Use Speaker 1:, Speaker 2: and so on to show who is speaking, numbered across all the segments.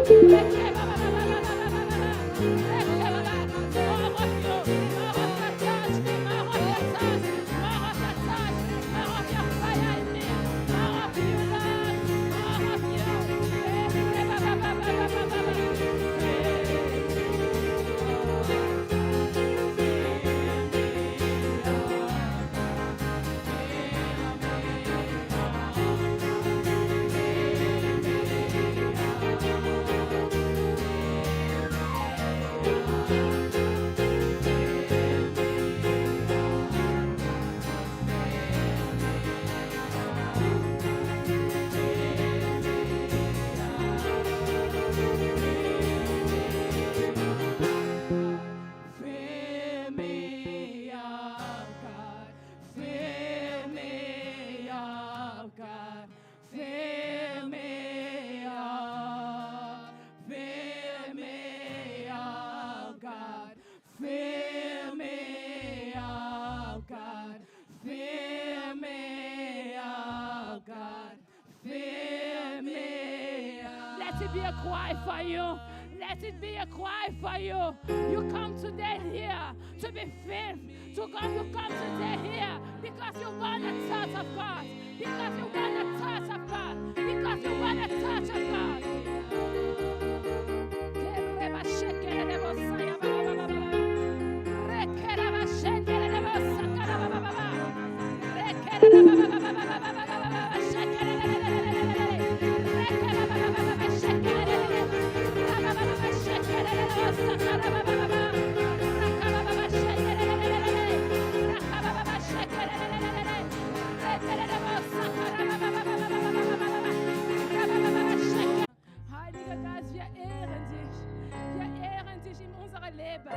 Speaker 1: Let it be a cry for you. Let it be a cry for you. You come today here to be filled. You come today here because you want a touch of God. Because you want a touch of God. Because you want a touch of God. Heiliger Geist, wir ehren dich. Wir ehren dich in unserem Leben.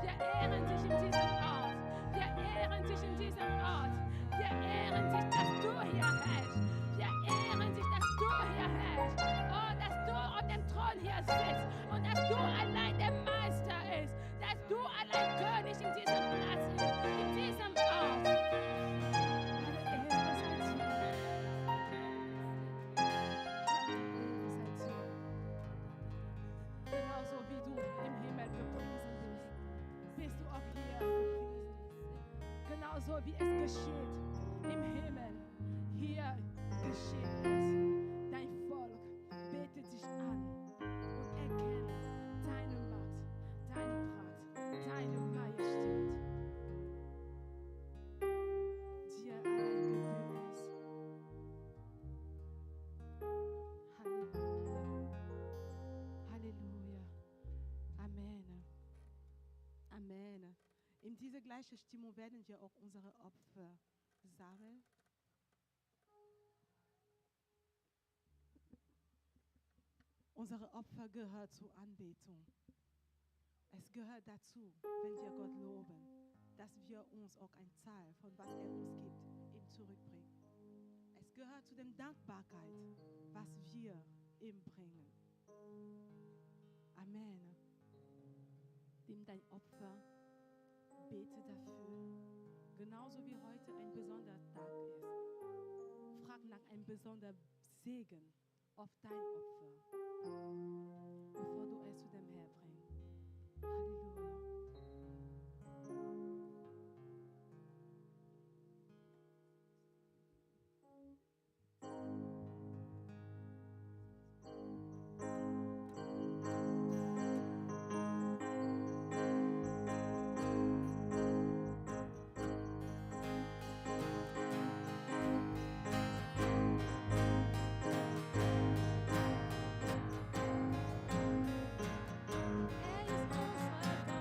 Speaker 1: Wir ehren dich in diesem Ort. Wir ehren dich in diesem Ort. Wir ehren dich, dass du hier herrschst. Wir ehren dich, dass du hier herrschst. Oh, dass du auf dem Thron hier sitzt. Und dass du allein der Meister ist. Dass du allein König in diesem Platz ist. In diesem Ort. Genauso wie du im Himmel gepriesen bist, bist du auch hier gepriesen. Genauso wie es geschieht im Himmel, hier geschieht es. Dein Volk betet dich an und erkennt deine Macht, deine Pracht, deine Majestät. Dir allein gebührt es. Halleluja. Halleluja. Amen. Amen. In dieser gleichen Stimmung werden wir auch unsere Opfer sammeln. Unsere Opfer gehört zur Anbetung. Es gehört dazu, wenn wir Gott loben, dass wir uns auch ein Teil von was er uns gibt, ihm zurückbringen. Es gehört zu der Dankbarkeit, was wir ihm bringen. Amen. Nimm dein Opfer, bete dafür. Genauso wie heute ein besonderer Tag ist. Frag nach einem besonderen Segen auf dein Opfer, bevor du es zu dem Herrn bringst. Halleluja. Er ist unser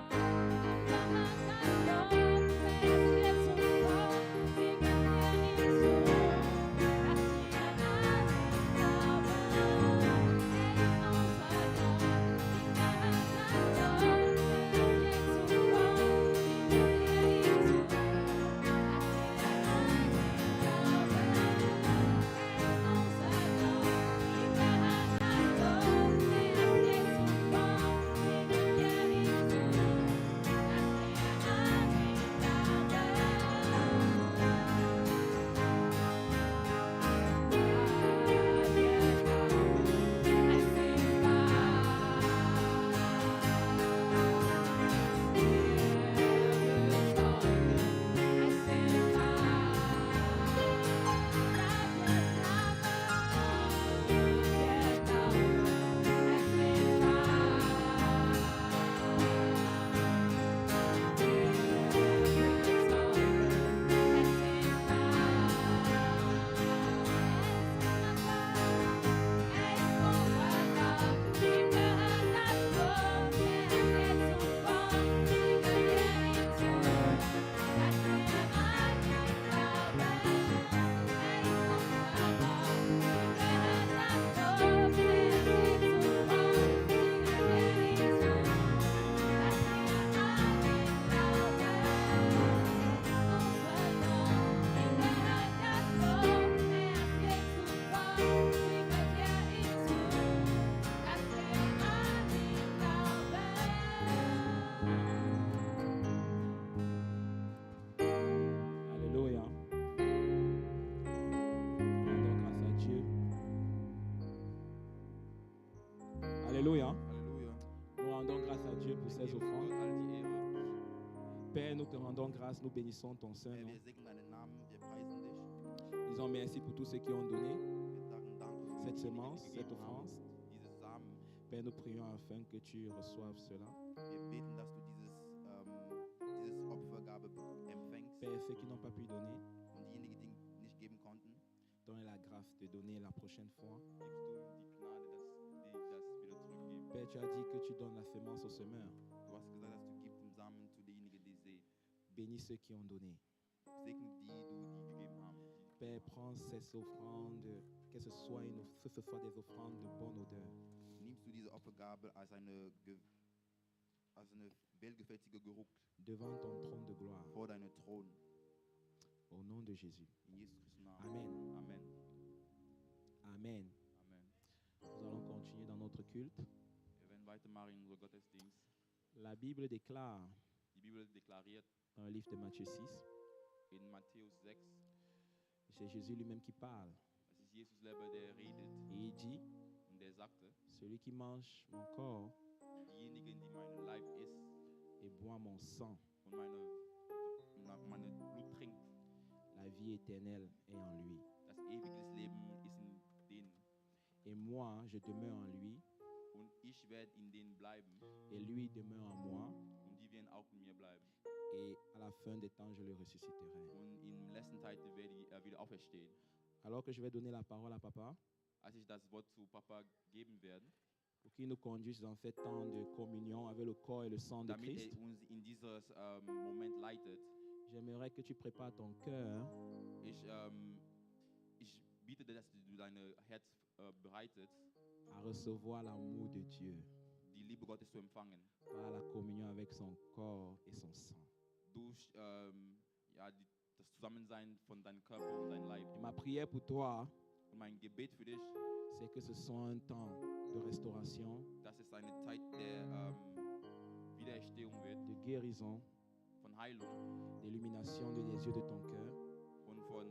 Speaker 1: Gott.
Speaker 2: Alléluia.
Speaker 3: Halleluja.
Speaker 2: Nous rendons grâce à Dieu pour
Speaker 3: Wir
Speaker 2: ces
Speaker 3: geben
Speaker 2: offrandes.
Speaker 3: Gott all die Ehre.
Speaker 2: Père, nous te rendons grâce, nous bénissons ton
Speaker 3: Herr,
Speaker 2: Saint-Nom.
Speaker 3: wir segnen deinen Namen, wir preisen dich.
Speaker 2: Disons merci pour tous ceux qui ont donné
Speaker 3: Wir sagen Dank für
Speaker 2: cette
Speaker 3: diejenigen,
Speaker 2: semence,
Speaker 3: die
Speaker 2: cette
Speaker 3: gegeben haben,
Speaker 2: offrande.
Speaker 3: dieses Samen.
Speaker 2: Père, nous prions afin que tu reçoives cela.
Speaker 3: Wir beten, dass du dieses Opfergabe empfängst.
Speaker 2: Père, ceux qui n'ont pas pu donner,
Speaker 3: Und diejenigen, die nicht geben konnten,
Speaker 2: donne la grâce de donner la prochaine fois.
Speaker 3: gibst du die Gnade, dass die das wieder zurückgeben.
Speaker 2: Père, tu as dit que tu donnes la semence au semeur.
Speaker 3: Du hast gesagt, dass du gibst den Samen zu denjenigen, die sehen.
Speaker 2: Bénis ceux qui ont donné.
Speaker 3: Segne die, die gegeben haben.
Speaker 2: Père, prends ces offrandes, que ce soit des offrandes de bonne odeur.
Speaker 3: Nimmst du diese Opfergabe als eine wohlgefällige Geruch
Speaker 2: Devant ton trône de gloire.
Speaker 3: vor deinem Thron.
Speaker 2: Au nom de Jésus.
Speaker 3: In Jesus Christi Namen.
Speaker 2: Amen.
Speaker 3: Amen.
Speaker 2: Amen.
Speaker 3: Amen.
Speaker 2: Nous allons continuer dans notre culte.
Speaker 3: Wir werden weitermachen in unserem Gottesdienst.
Speaker 2: La Bible déclare
Speaker 3: Die Bibel deklariert
Speaker 2: dans le livre de Matthieu 6,
Speaker 3: in Matthäus 6,
Speaker 2: c'est Jésus lui-même qui parle.
Speaker 3: es ist Jesus selber, der redet
Speaker 2: Et il dit,
Speaker 3: und der sagte,
Speaker 2: celui qui mange mon corps
Speaker 3: diejenigen, die mein Leib isst
Speaker 2: et boit mon sang,
Speaker 3: und meine Blut trinkt,
Speaker 2: la vie éternelle est en lui.
Speaker 3: das ewige Leben ist in denen.
Speaker 2: Et moi, je demeure en lui,
Speaker 3: Und ich werde in denen bleiben
Speaker 2: et lui demeure en moi,
Speaker 3: und die werden auch in mir bleiben.
Speaker 2: et à la fin des temps, je le ressusciterai.
Speaker 3: Und im letzten Zeit werde ich wieder auferstehen.
Speaker 2: Alors que je vais donner la parole à Papa,
Speaker 3: Als ich das Wort zu Papa geben werde,
Speaker 2: pour qu'il nous conduise dans ce temps de communion avec le corps et le sang de
Speaker 3: damit
Speaker 2: Christ,
Speaker 3: uns in dieses Moment leitet,
Speaker 2: j'aimerais que tu prépares ton cœur
Speaker 3: ich biete dir, dass du dein Herz bereitet,
Speaker 2: à recevoir l'amour de Dieu
Speaker 3: die Liebe Gottes zu empfangen.
Speaker 2: par la communion avec son corps et son sang.
Speaker 3: Durch das Zusammensein von deinem Körper und deinem Leib.
Speaker 2: Et ma prière pour toi,
Speaker 3: Und mein Gebet für dich,
Speaker 2: c'est que ce soit un temps de restauration,
Speaker 3: dass es eine Zeit der Wiedererstehung wird,
Speaker 2: de guérison,
Speaker 3: von Heilung
Speaker 2: d'illumination des yeux de ton cœur,
Speaker 3: und von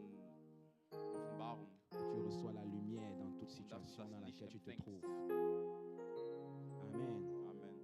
Speaker 3: Offenbarung.
Speaker 2: que tu reçois la lumière dans toute
Speaker 3: das
Speaker 2: situation dans
Speaker 3: Licht
Speaker 2: laquelle tu te
Speaker 3: empfängst.
Speaker 2: trouves. Amen.
Speaker 3: Amen.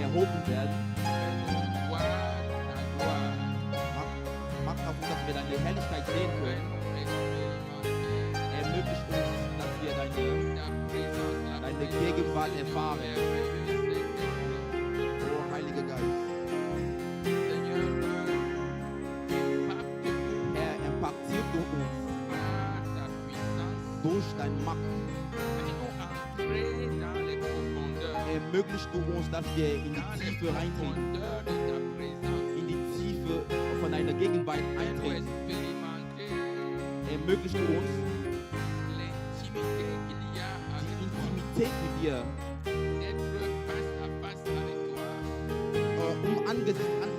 Speaker 2: erhoben werden. Macht davon, dass wir deine Herrlichkeit sehen können. Ermöglicht uns, dass wir deine deine Gegenwart erfahren.
Speaker 3: merveilleux Seigneur.
Speaker 2: Oh, Heiliger Geist.
Speaker 3: Seigneur, impacte-nous
Speaker 2: Herr, impactiert du uns
Speaker 3: par ta puissance.
Speaker 2: durch deine Macht.
Speaker 3: Fais-nous entrer dans les profondeurs,
Speaker 2: Ermöglicht du uns, dass wir in
Speaker 3: dans
Speaker 2: die
Speaker 3: les
Speaker 2: Tiefe reintreten,
Speaker 3: profondeurs de ta présence.
Speaker 2: in die Tiefe von deiner Gegenwart
Speaker 3: Fais-nous
Speaker 2: eintreten.
Speaker 3: expérimenter
Speaker 2: Ermöglicht du uns
Speaker 3: l'intimité qu'il y a
Speaker 2: die
Speaker 3: avec toi,
Speaker 2: Intimität mit dir,
Speaker 3: d'être face à face avec toi,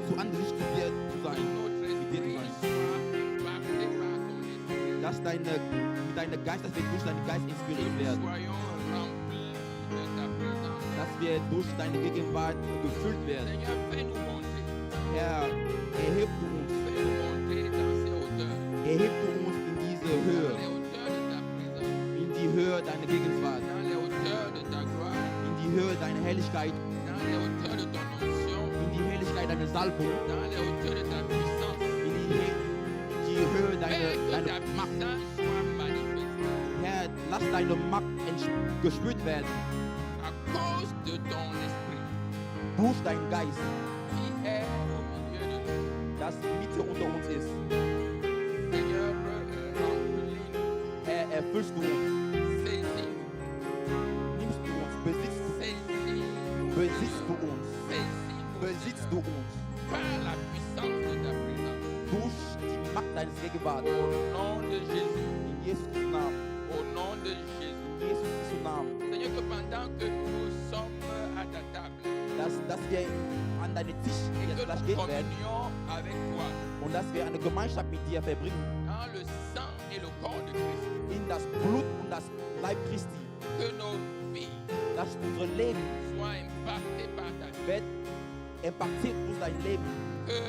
Speaker 2: zu Angesicht zu dir zu
Speaker 3: que
Speaker 2: sein,
Speaker 3: notre
Speaker 2: mit dir zu
Speaker 3: esprit
Speaker 2: sein.
Speaker 3: soit impacté par ton esprit,
Speaker 2: Dass mit deiner Geist, dass wir durch deinen Geist
Speaker 3: que
Speaker 2: inspiriert
Speaker 3: nous
Speaker 2: werden,
Speaker 3: soyons remplis de ta présence.
Speaker 2: dass wir durch deine Gegenwart gefüllt werden.
Speaker 3: Seigneur, fais-nous monter,
Speaker 2: Herr, erheb du uns
Speaker 3: dans ces hauteurs,
Speaker 2: in diese
Speaker 3: dans
Speaker 2: Höhe,
Speaker 3: les hauteurs de ta présence,
Speaker 2: in die Höhe deiner Gegenwart,
Speaker 3: dans les hauteurs de ta gloire,
Speaker 2: in die Höhe deiner Herrlichkeit,
Speaker 3: dans les hauteurs de ton onction,
Speaker 2: in die Herrlichkeit deiner Salbung,
Speaker 3: dans les hauteurs de ta puissance.
Speaker 2: in die Höhe
Speaker 3: Fais que
Speaker 2: deiner
Speaker 3: ta
Speaker 2: Macht.
Speaker 3: puissance soit manifestée
Speaker 2: Herr, lass deine Macht gespürt werden
Speaker 3: à cause de ton esprit
Speaker 2: durch deinen Geist,
Speaker 3: qui est au milieu de nous.
Speaker 2: das Mitte unter uns ist.
Speaker 3: Seigneur, remplis-nous,
Speaker 2: Herr, erfüllst du uns,
Speaker 3: saisis-nous,
Speaker 2: nimmst du uns,
Speaker 3: saisis-nous,
Speaker 2: besitzt du uns,
Speaker 3: saisis-nous,
Speaker 2: besitzt du uns
Speaker 3: par la puissance de ta présence.
Speaker 2: durch die Macht deines Gegenwarts.
Speaker 3: Au nom de Jésus,
Speaker 2: In Jesus Christi Namen,
Speaker 3: au nom de Jésus.
Speaker 2: in Jesus Christi Namen,
Speaker 3: Seigneur, que pendant que nous sommes à ta table
Speaker 2: dass wir an deinen Tisch
Speaker 3: et
Speaker 2: jetzt
Speaker 3: que
Speaker 2: gleich
Speaker 3: nous
Speaker 2: gehen werden
Speaker 3: communions avec toi
Speaker 2: und dass wir eine Gemeinschaft mit dir verbringen,
Speaker 3: dans le sang et le corps de Christ,
Speaker 2: in das Blut und das Leib Christi,
Speaker 3: que nos vies
Speaker 2: dass unser Leben
Speaker 3: soient impactées par ta vie,
Speaker 2: wird impactiert durch dein Leben,
Speaker 3: que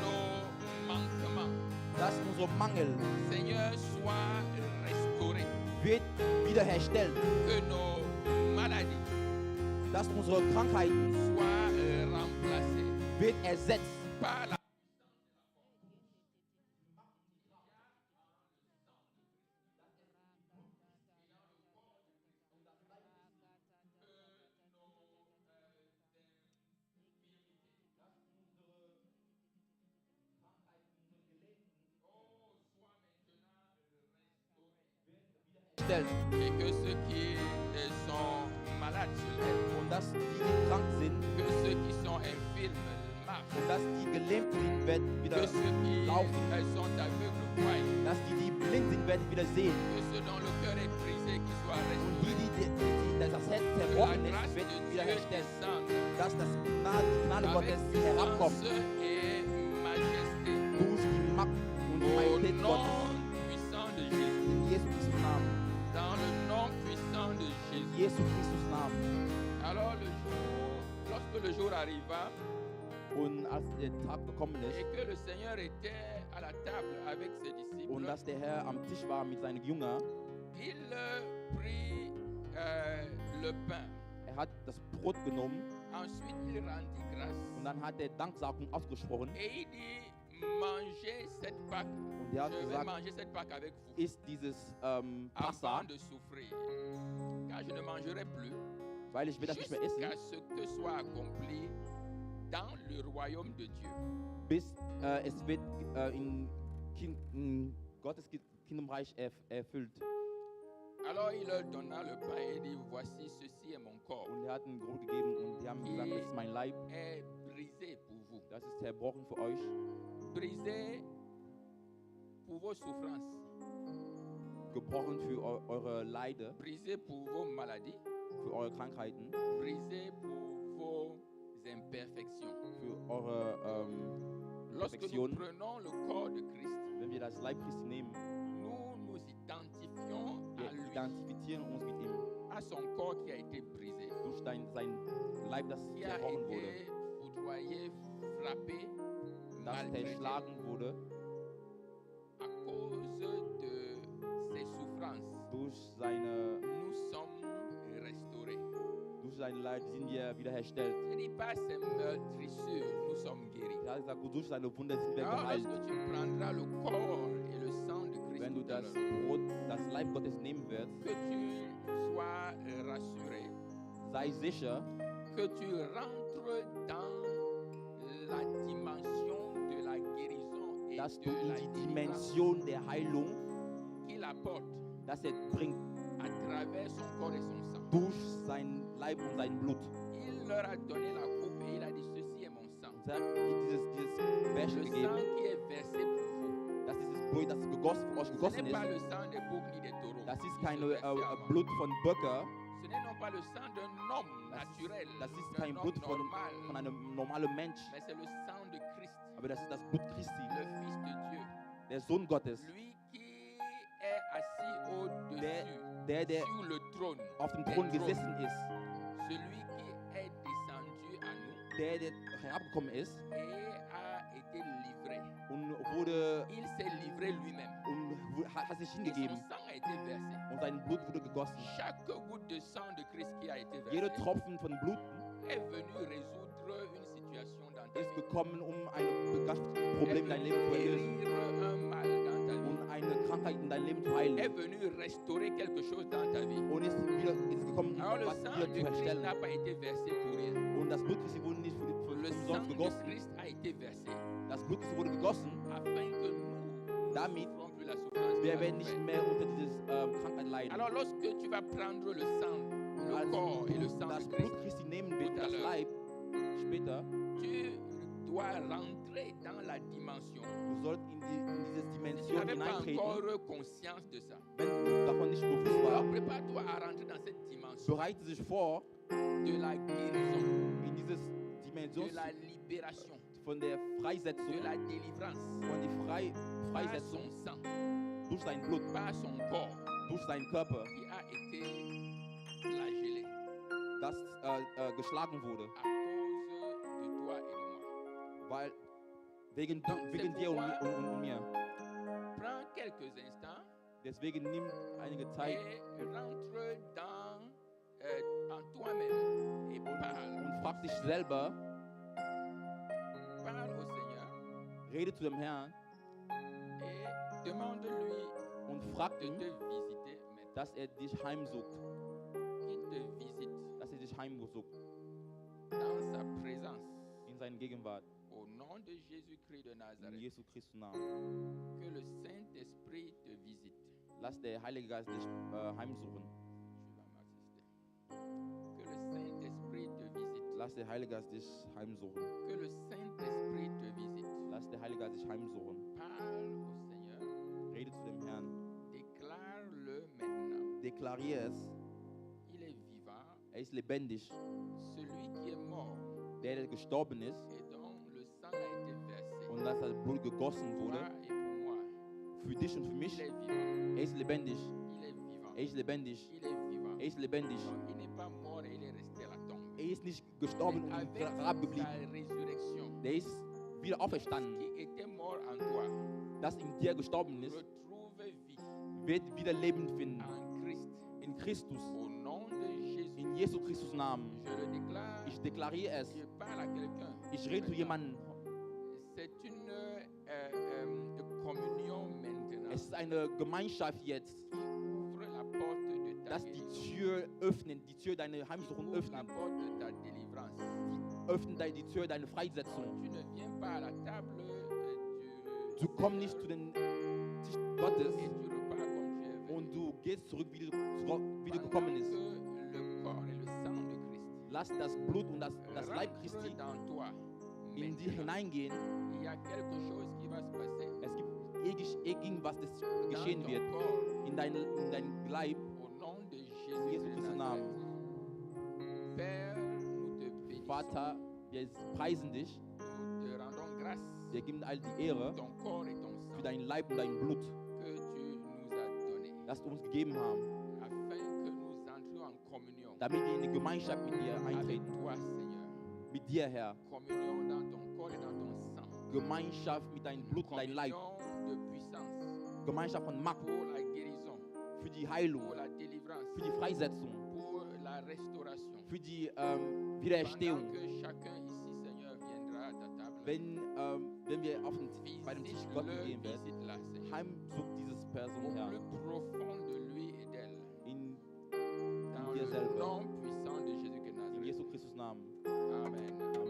Speaker 3: nos manquements,
Speaker 2: dass unser Mangel
Speaker 3: Seigneur, soient restaurés,
Speaker 2: wird wiederhergestellt,
Speaker 3: que nos maladies
Speaker 2: dass unsere Krankheiten
Speaker 3: soient remplacées
Speaker 2: wird ersetzt
Speaker 3: par la
Speaker 2: stellt
Speaker 3: et que ceux qui sont malades se lèvent,
Speaker 2: und dass die krank sind
Speaker 3: que ceux qui sont infirmes marchent,
Speaker 2: und dass die gelähmt sind, werden
Speaker 3: que
Speaker 2: wieder
Speaker 3: ceux qui
Speaker 2: laufen,
Speaker 3: sont aveugles voient,
Speaker 2: dass die blind sind, werden wieder sehen
Speaker 3: que ceux dont le cœur est brisé qui soient
Speaker 2: und
Speaker 3: restaurés,
Speaker 2: das Herz
Speaker 3: que la
Speaker 2: zerbrochen
Speaker 3: grâce
Speaker 2: ist, wird
Speaker 3: de Dieu
Speaker 2: wiederhergestellt,
Speaker 3: descende
Speaker 2: dass die Gnade
Speaker 3: avec
Speaker 2: Gottes
Speaker 3: puissance
Speaker 2: herabkommt
Speaker 3: et majesté.
Speaker 2: durch die Macht und die
Speaker 3: Au
Speaker 2: Majestät
Speaker 3: nom
Speaker 2: Gottes.
Speaker 3: puissant de Jésus,
Speaker 2: In Jesu Christus Namen.
Speaker 3: dans le nom puissant de
Speaker 2: In
Speaker 3: Jésus.
Speaker 2: Jesu Christus Namen.
Speaker 3: Alors lorsque le jour arriva
Speaker 2: Und als der Tag gekommen
Speaker 3: et
Speaker 2: ist
Speaker 3: que le Seigneur était à la table avec ses disciples,
Speaker 2: und dass der Herr am Tisch war mit seinen Jüngern,
Speaker 3: il prit le pain.
Speaker 2: er hat das Brot genommen
Speaker 3: Ensuite, il rendit grâce.
Speaker 2: und dann hat er Danksagung ausgesprochen
Speaker 3: Et il dit, mangez cette Pâque.
Speaker 2: und er hat
Speaker 3: Je vais
Speaker 2: gesagt,
Speaker 3: manger cette Pâque avec vous
Speaker 2: isst dieses Passa,
Speaker 3: avant de souffrir. Car je ne mangerai plus
Speaker 2: weil ich will das nicht mehr essen,
Speaker 3: jusqu'à ce que soit accompli dans le royaume de Dieu.
Speaker 2: bis es wird in Gottes Kingdomreich erfüllt.
Speaker 3: Alors il leur donna le pain et dit, voici, ceci est mon corps,
Speaker 2: Und er hat ein Brot gegeben und die haben gesagt, das ist mein Leib,
Speaker 3: est brisé pour vous.
Speaker 2: das ist zerbrochen für euch,
Speaker 3: Brisé pour vos souffrances,
Speaker 2: gebrochen für eure Leide,
Speaker 3: brisé pour vos maladies,
Speaker 2: für eure Krankheiten,
Speaker 3: brisé pour vos imperfections.
Speaker 2: für eure
Speaker 3: Lorsque nous
Speaker 2: Perfektion.
Speaker 3: prenons le corps de Christ,
Speaker 2: Wenn wir das Leib Christi nehmen,
Speaker 3: nous nous identifions
Speaker 2: wir
Speaker 3: à lui,
Speaker 2: identifizieren uns mit ihm
Speaker 3: à son corps qui a été brisé,
Speaker 2: durch sein Leib, das
Speaker 3: qui a
Speaker 2: zerbrochen wurde,
Speaker 3: été foudroyé, frappé,
Speaker 2: das
Speaker 3: maltraité
Speaker 2: zerschlagen wurde
Speaker 3: à cause de ses souffrances.
Speaker 2: durch seine
Speaker 3: Nous sommes restaurés.
Speaker 2: durch sein Leid sind wir wiederhergestellt.
Speaker 3: Je ne dis pas ses meurtrissures, nous sommes guéris.
Speaker 2: Er hat gesagt, durch seine Wunde sind wir
Speaker 3: Alors
Speaker 2: geheilt.
Speaker 3: lorsque tu prendras le corps et le sang de Christ
Speaker 2: Wenn du
Speaker 3: tout à
Speaker 2: das
Speaker 3: l'heure,
Speaker 2: Brot,
Speaker 3: das Leib Gottes nehmen wird,
Speaker 4: que tu sois rassuré,
Speaker 3: sei sicher,
Speaker 4: que tu rentres dans la dimension de la guérison et
Speaker 3: dass
Speaker 4: de
Speaker 3: du in
Speaker 4: la
Speaker 3: die
Speaker 4: délivrance
Speaker 3: Dimension der Heilung,
Speaker 4: qu'il apporte
Speaker 3: dass er bringt,
Speaker 4: à travers son corps et son sang.
Speaker 3: durch sein Leib und sein Blut.
Speaker 4: Il leur a donné la coupe et il a dit ceci est mon sang.
Speaker 3: Und er hat dieses Becher
Speaker 4: Le
Speaker 3: gegeben,
Speaker 4: sang qui est versé pour vous.
Speaker 3: das ist das Blut, das gegossen, für euch
Speaker 4: Ce
Speaker 3: gegossen
Speaker 4: n'est pas
Speaker 3: ist.
Speaker 4: le sang des boucs ni des taureaux.
Speaker 3: Das
Speaker 4: qui
Speaker 3: ist
Speaker 4: se
Speaker 3: kein
Speaker 4: versait avant.
Speaker 3: Blut von Böcker,
Speaker 4: Ce n'est non pas le sang d'un homme
Speaker 3: das
Speaker 4: naturel,
Speaker 3: ist, das ist
Speaker 4: d'un
Speaker 3: kein
Speaker 4: homme
Speaker 3: Blut von
Speaker 4: normal,
Speaker 3: einem normalen Mensch,
Speaker 4: mais c'est le sang de Christ,
Speaker 3: aber das ist das Blut Christi,
Speaker 4: le Fils de Dieu.
Speaker 3: der Sohn Gottes,
Speaker 4: Lui qui est assis au-dessus,
Speaker 3: der
Speaker 4: sur le trône,
Speaker 3: auf dem
Speaker 4: des
Speaker 3: Thron
Speaker 4: trônes.
Speaker 3: gesessen ist,
Speaker 4: Celui qui est descendu à nous
Speaker 3: der herabgekommen ist
Speaker 4: et a été livré.
Speaker 3: und wurde
Speaker 4: Il s'est livré lui-même.
Speaker 3: und hat sich
Speaker 4: Et son
Speaker 3: hingegeben
Speaker 4: sang a été versé.
Speaker 3: und sein Blut wurde gegossen.
Speaker 4: Chaque goutte de sang de Christ qui a été
Speaker 3: Jeder
Speaker 4: versée
Speaker 3: Tropfen von Blut
Speaker 4: est venu résoudre une situation dans ta
Speaker 3: ist
Speaker 4: vie.
Speaker 3: gekommen, um ein Problem in dein Leben zu erlösen
Speaker 4: Guérir un mal dans ta vie.
Speaker 3: und eine Krankheit in dein Leben zu heilen.
Speaker 4: Est venu restaurer quelque chose dans ta vie.
Speaker 3: Und ist gekommen,
Speaker 4: Alors le
Speaker 3: was
Speaker 4: sang
Speaker 3: wieder
Speaker 4: de
Speaker 3: zu
Speaker 4: Christ
Speaker 3: herstellen.
Speaker 4: n'a pas été versé pour rien.
Speaker 3: Und das Blut Christi wurde nicht für
Speaker 4: Le sang
Speaker 3: umsonst
Speaker 4: de
Speaker 3: gegossen.
Speaker 4: Christ a été versé
Speaker 3: Das Blut Christi wurde gegossen,
Speaker 4: afin que nous
Speaker 3: damit
Speaker 4: ne souffrons plus la souffrance
Speaker 3: wir
Speaker 4: qu'il a
Speaker 3: werden nicht
Speaker 4: souffert.
Speaker 3: mehr unter dieses Krankheit leiden.
Speaker 4: Alors lorsque tu vas prendre le sang, le
Speaker 3: Als
Speaker 4: corps et le sang
Speaker 3: das
Speaker 4: de
Speaker 3: Blut
Speaker 4: Christ,
Speaker 3: Christi nehmen wird,
Speaker 4: Tout à
Speaker 3: das
Speaker 4: l'heure.
Speaker 3: Leib, später,
Speaker 4: tu dois rentrer dans la dimension.
Speaker 3: du sollst in diese
Speaker 4: Si tu
Speaker 3: Dimension
Speaker 4: n'avais pas
Speaker 3: hineintreten,
Speaker 4: encore conscience de ça,
Speaker 3: wenn du davon nicht bewusst
Speaker 4: alors
Speaker 3: warst.
Speaker 4: prépare-toi à rentrer dans cette dimension
Speaker 3: Bereite sich vor,
Speaker 4: de la guérison,
Speaker 3: in diese Dimension
Speaker 4: de la libération,
Speaker 3: von der Freisetzung,
Speaker 4: de la délivrance
Speaker 3: von der
Speaker 4: par
Speaker 3: Freisetzung
Speaker 4: son sang,
Speaker 3: durch sein Blut,
Speaker 4: par son corps
Speaker 3: durch seinen Körper,
Speaker 4: qui a été flagellé
Speaker 3: das geschlagen wurde,
Speaker 4: à cause de toi et de moi.
Speaker 3: weil wegen
Speaker 4: c'est
Speaker 3: dir
Speaker 4: pourquoi-
Speaker 3: und mir.
Speaker 4: Prends quelques instants
Speaker 3: Deswegen nimm einige Zeit
Speaker 4: et rentre en toi-même et parle.
Speaker 3: und frag dich selber,
Speaker 4: Parle au Seigneur
Speaker 3: rede zu dem Herrn
Speaker 4: et demande-lui
Speaker 3: und frag
Speaker 4: de
Speaker 3: ihn,
Speaker 4: te visiter maintenant.
Speaker 3: dass er dich heimsucht,
Speaker 4: Qu'il te visite
Speaker 3: dass er dich heimsucht
Speaker 4: dans sa présence.
Speaker 3: in seiner Gegenwart,
Speaker 4: Au nom de Jésus-Christ de
Speaker 3: in
Speaker 4: Nazareth,
Speaker 3: Jesu Christi Namen.
Speaker 4: que le Saint-Esprit te visite.
Speaker 3: Lass der Heilige Geist dich heimsuchen.
Speaker 4: Tu vas m'assister. Que le Saint-Esprit te visite.
Speaker 3: Lass der Heilige Geist dich heimsuchen.
Speaker 4: Que le Saint-Esprit te visite.
Speaker 3: Lass der Heilige Geist dich heimsuchen.
Speaker 4: Parle au Seigneur.
Speaker 3: Rede zu dem Herrn.
Speaker 4: Déclare-le maintenant.
Speaker 3: Deklariere es.
Speaker 4: Il est vivant.
Speaker 3: Er ist lebendig.
Speaker 4: Celui qui est mort
Speaker 3: Der gestorben ist
Speaker 4: et dont le sang a été versé.
Speaker 3: und dass das Blut gegossen
Speaker 4: Pour toi
Speaker 3: wurde,
Speaker 4: et pour moi.
Speaker 3: für dich und für
Speaker 4: Il
Speaker 3: mich.
Speaker 4: est vivant.
Speaker 3: Er ist lebendig.
Speaker 4: Il est vivant.
Speaker 3: Er ist lebendig.
Speaker 4: Il est vivant.
Speaker 3: Er ist lebendig.
Speaker 4: Non, il n'est pas mort et il est resté à la tombe.
Speaker 3: Er ist nicht gestorben und
Speaker 4: Avec
Speaker 3: im Grab
Speaker 4: sa
Speaker 3: geblieben.
Speaker 4: résurrection,
Speaker 3: Der ist wieder
Speaker 4: ce
Speaker 3: auferstanden.
Speaker 4: qui était mort en toi
Speaker 3: Das in dir gestorben ist,
Speaker 4: retrouve vie
Speaker 3: wird wieder Leben finden.
Speaker 4: en Christ.
Speaker 3: In Christus.
Speaker 4: Au nom de Jésus,
Speaker 3: In Jesu Christus Namen.
Speaker 4: je le déclare.
Speaker 3: Ich deklariere es.
Speaker 4: Je parle à quelqu'un.
Speaker 3: Ich rede zu jemandem.
Speaker 4: C'est une communion maintenant
Speaker 3: Es ist eine Gemeinschaft jetzt,
Speaker 4: qui ouvre la porte de ta
Speaker 3: dass die
Speaker 4: guérison,
Speaker 3: Tür öffnen, die Tür deine
Speaker 4: qui
Speaker 3: Heimsuchung
Speaker 4: ouvre la
Speaker 3: öffnen,
Speaker 4: porte de ta délivrance.
Speaker 3: öffnen die Tür deine Freisetzung.
Speaker 4: Tu ne viens pas à la table
Speaker 3: Du
Speaker 4: du
Speaker 3: kommst nicht zu
Speaker 4: Seigneur
Speaker 3: den Tisch Gottes
Speaker 4: et tu repars comme tu es venu.
Speaker 3: und du gehst zurück, wie du
Speaker 4: Pendant
Speaker 3: gekommen ist.
Speaker 4: que le corps et le sang de Christ
Speaker 3: Lass das Blut und das Leib
Speaker 4: rentrent
Speaker 3: Christi
Speaker 4: dans toi.
Speaker 3: in dir
Speaker 4: Maintenant,
Speaker 3: hineingehen.
Speaker 4: il y a quelque chose qui va se passer
Speaker 3: Es gibt irgendwas, das
Speaker 4: dans
Speaker 3: geschehen
Speaker 4: ton
Speaker 3: wird
Speaker 4: corps
Speaker 3: in dein Leib.
Speaker 4: au nom de Jésus
Speaker 3: Jesu
Speaker 4: de
Speaker 3: Christi
Speaker 4: Nazareth.
Speaker 3: Namen.
Speaker 4: Père, nous te bénissons.
Speaker 3: Vater, wir preisen dich.
Speaker 4: Nous te rendons grâce
Speaker 3: Wir geben all die Ehre
Speaker 4: ton corps et ton
Speaker 3: für
Speaker 4: sang
Speaker 3: dein Leib und dein Blut,
Speaker 4: que tu nous as donné,
Speaker 3: das du uns gegeben haben,
Speaker 4: afin que nous entrions en communion
Speaker 3: damit wir in die Gemeinschaft mit dir
Speaker 4: avec
Speaker 3: eintreten.
Speaker 4: toi, Seigneur.
Speaker 3: Mit dir, Herr.
Speaker 4: Communion dans ton corps et dans ton sang.
Speaker 3: Gemeinschaft mit deinem Blut und deinem Leib.
Speaker 4: Communion de puissance
Speaker 3: Gemeinschaft von Macht
Speaker 4: pour la guérison,
Speaker 3: für die Heilung,
Speaker 4: pour la délivrance,
Speaker 3: für die Freisetzung,
Speaker 4: pour la restauration.
Speaker 3: für die
Speaker 4: Pendant
Speaker 3: Wiedererstehung.
Speaker 4: que chacun ici, Seigneur, viendra à ta table,
Speaker 3: Wenn wir bei dem Tisch Gottes
Speaker 4: visite-le,
Speaker 3: gehen werden,
Speaker 4: visite-la, Seigneur.
Speaker 3: heimsucht dieses Person,
Speaker 4: au
Speaker 3: Herr,
Speaker 4: plus profond de lui et d'elle.
Speaker 3: in
Speaker 4: Dans
Speaker 3: dir
Speaker 4: le
Speaker 3: selber.
Speaker 4: nom puissant de Jésus de
Speaker 3: In
Speaker 4: Nazareth.
Speaker 3: Jesu Christus Namen.
Speaker 4: Amen.
Speaker 3: Amen.
Speaker 1: Dans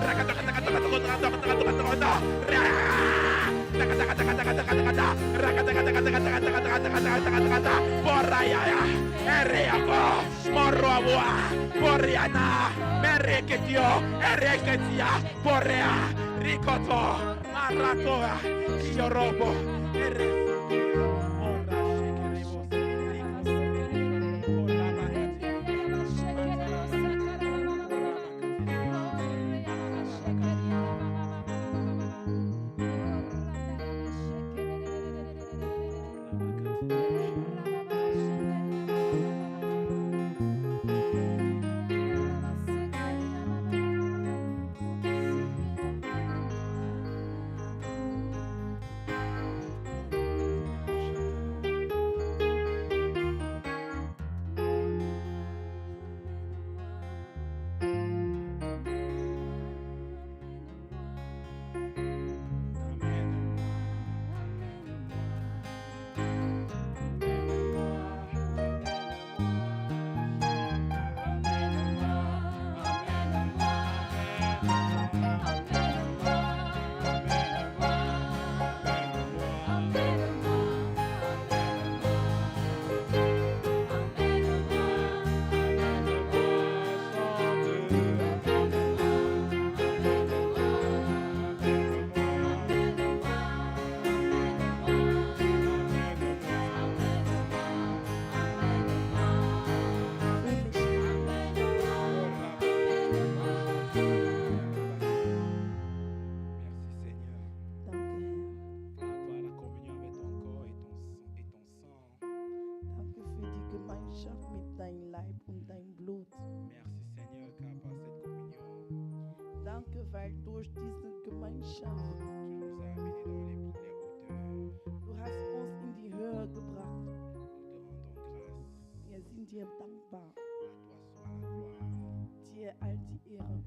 Speaker 5: Rakata Danke, weil durch diese Gemeinschaft du hast uns in die Höhe gebracht. Wir sind dir dankbar. Dir all die Ehre.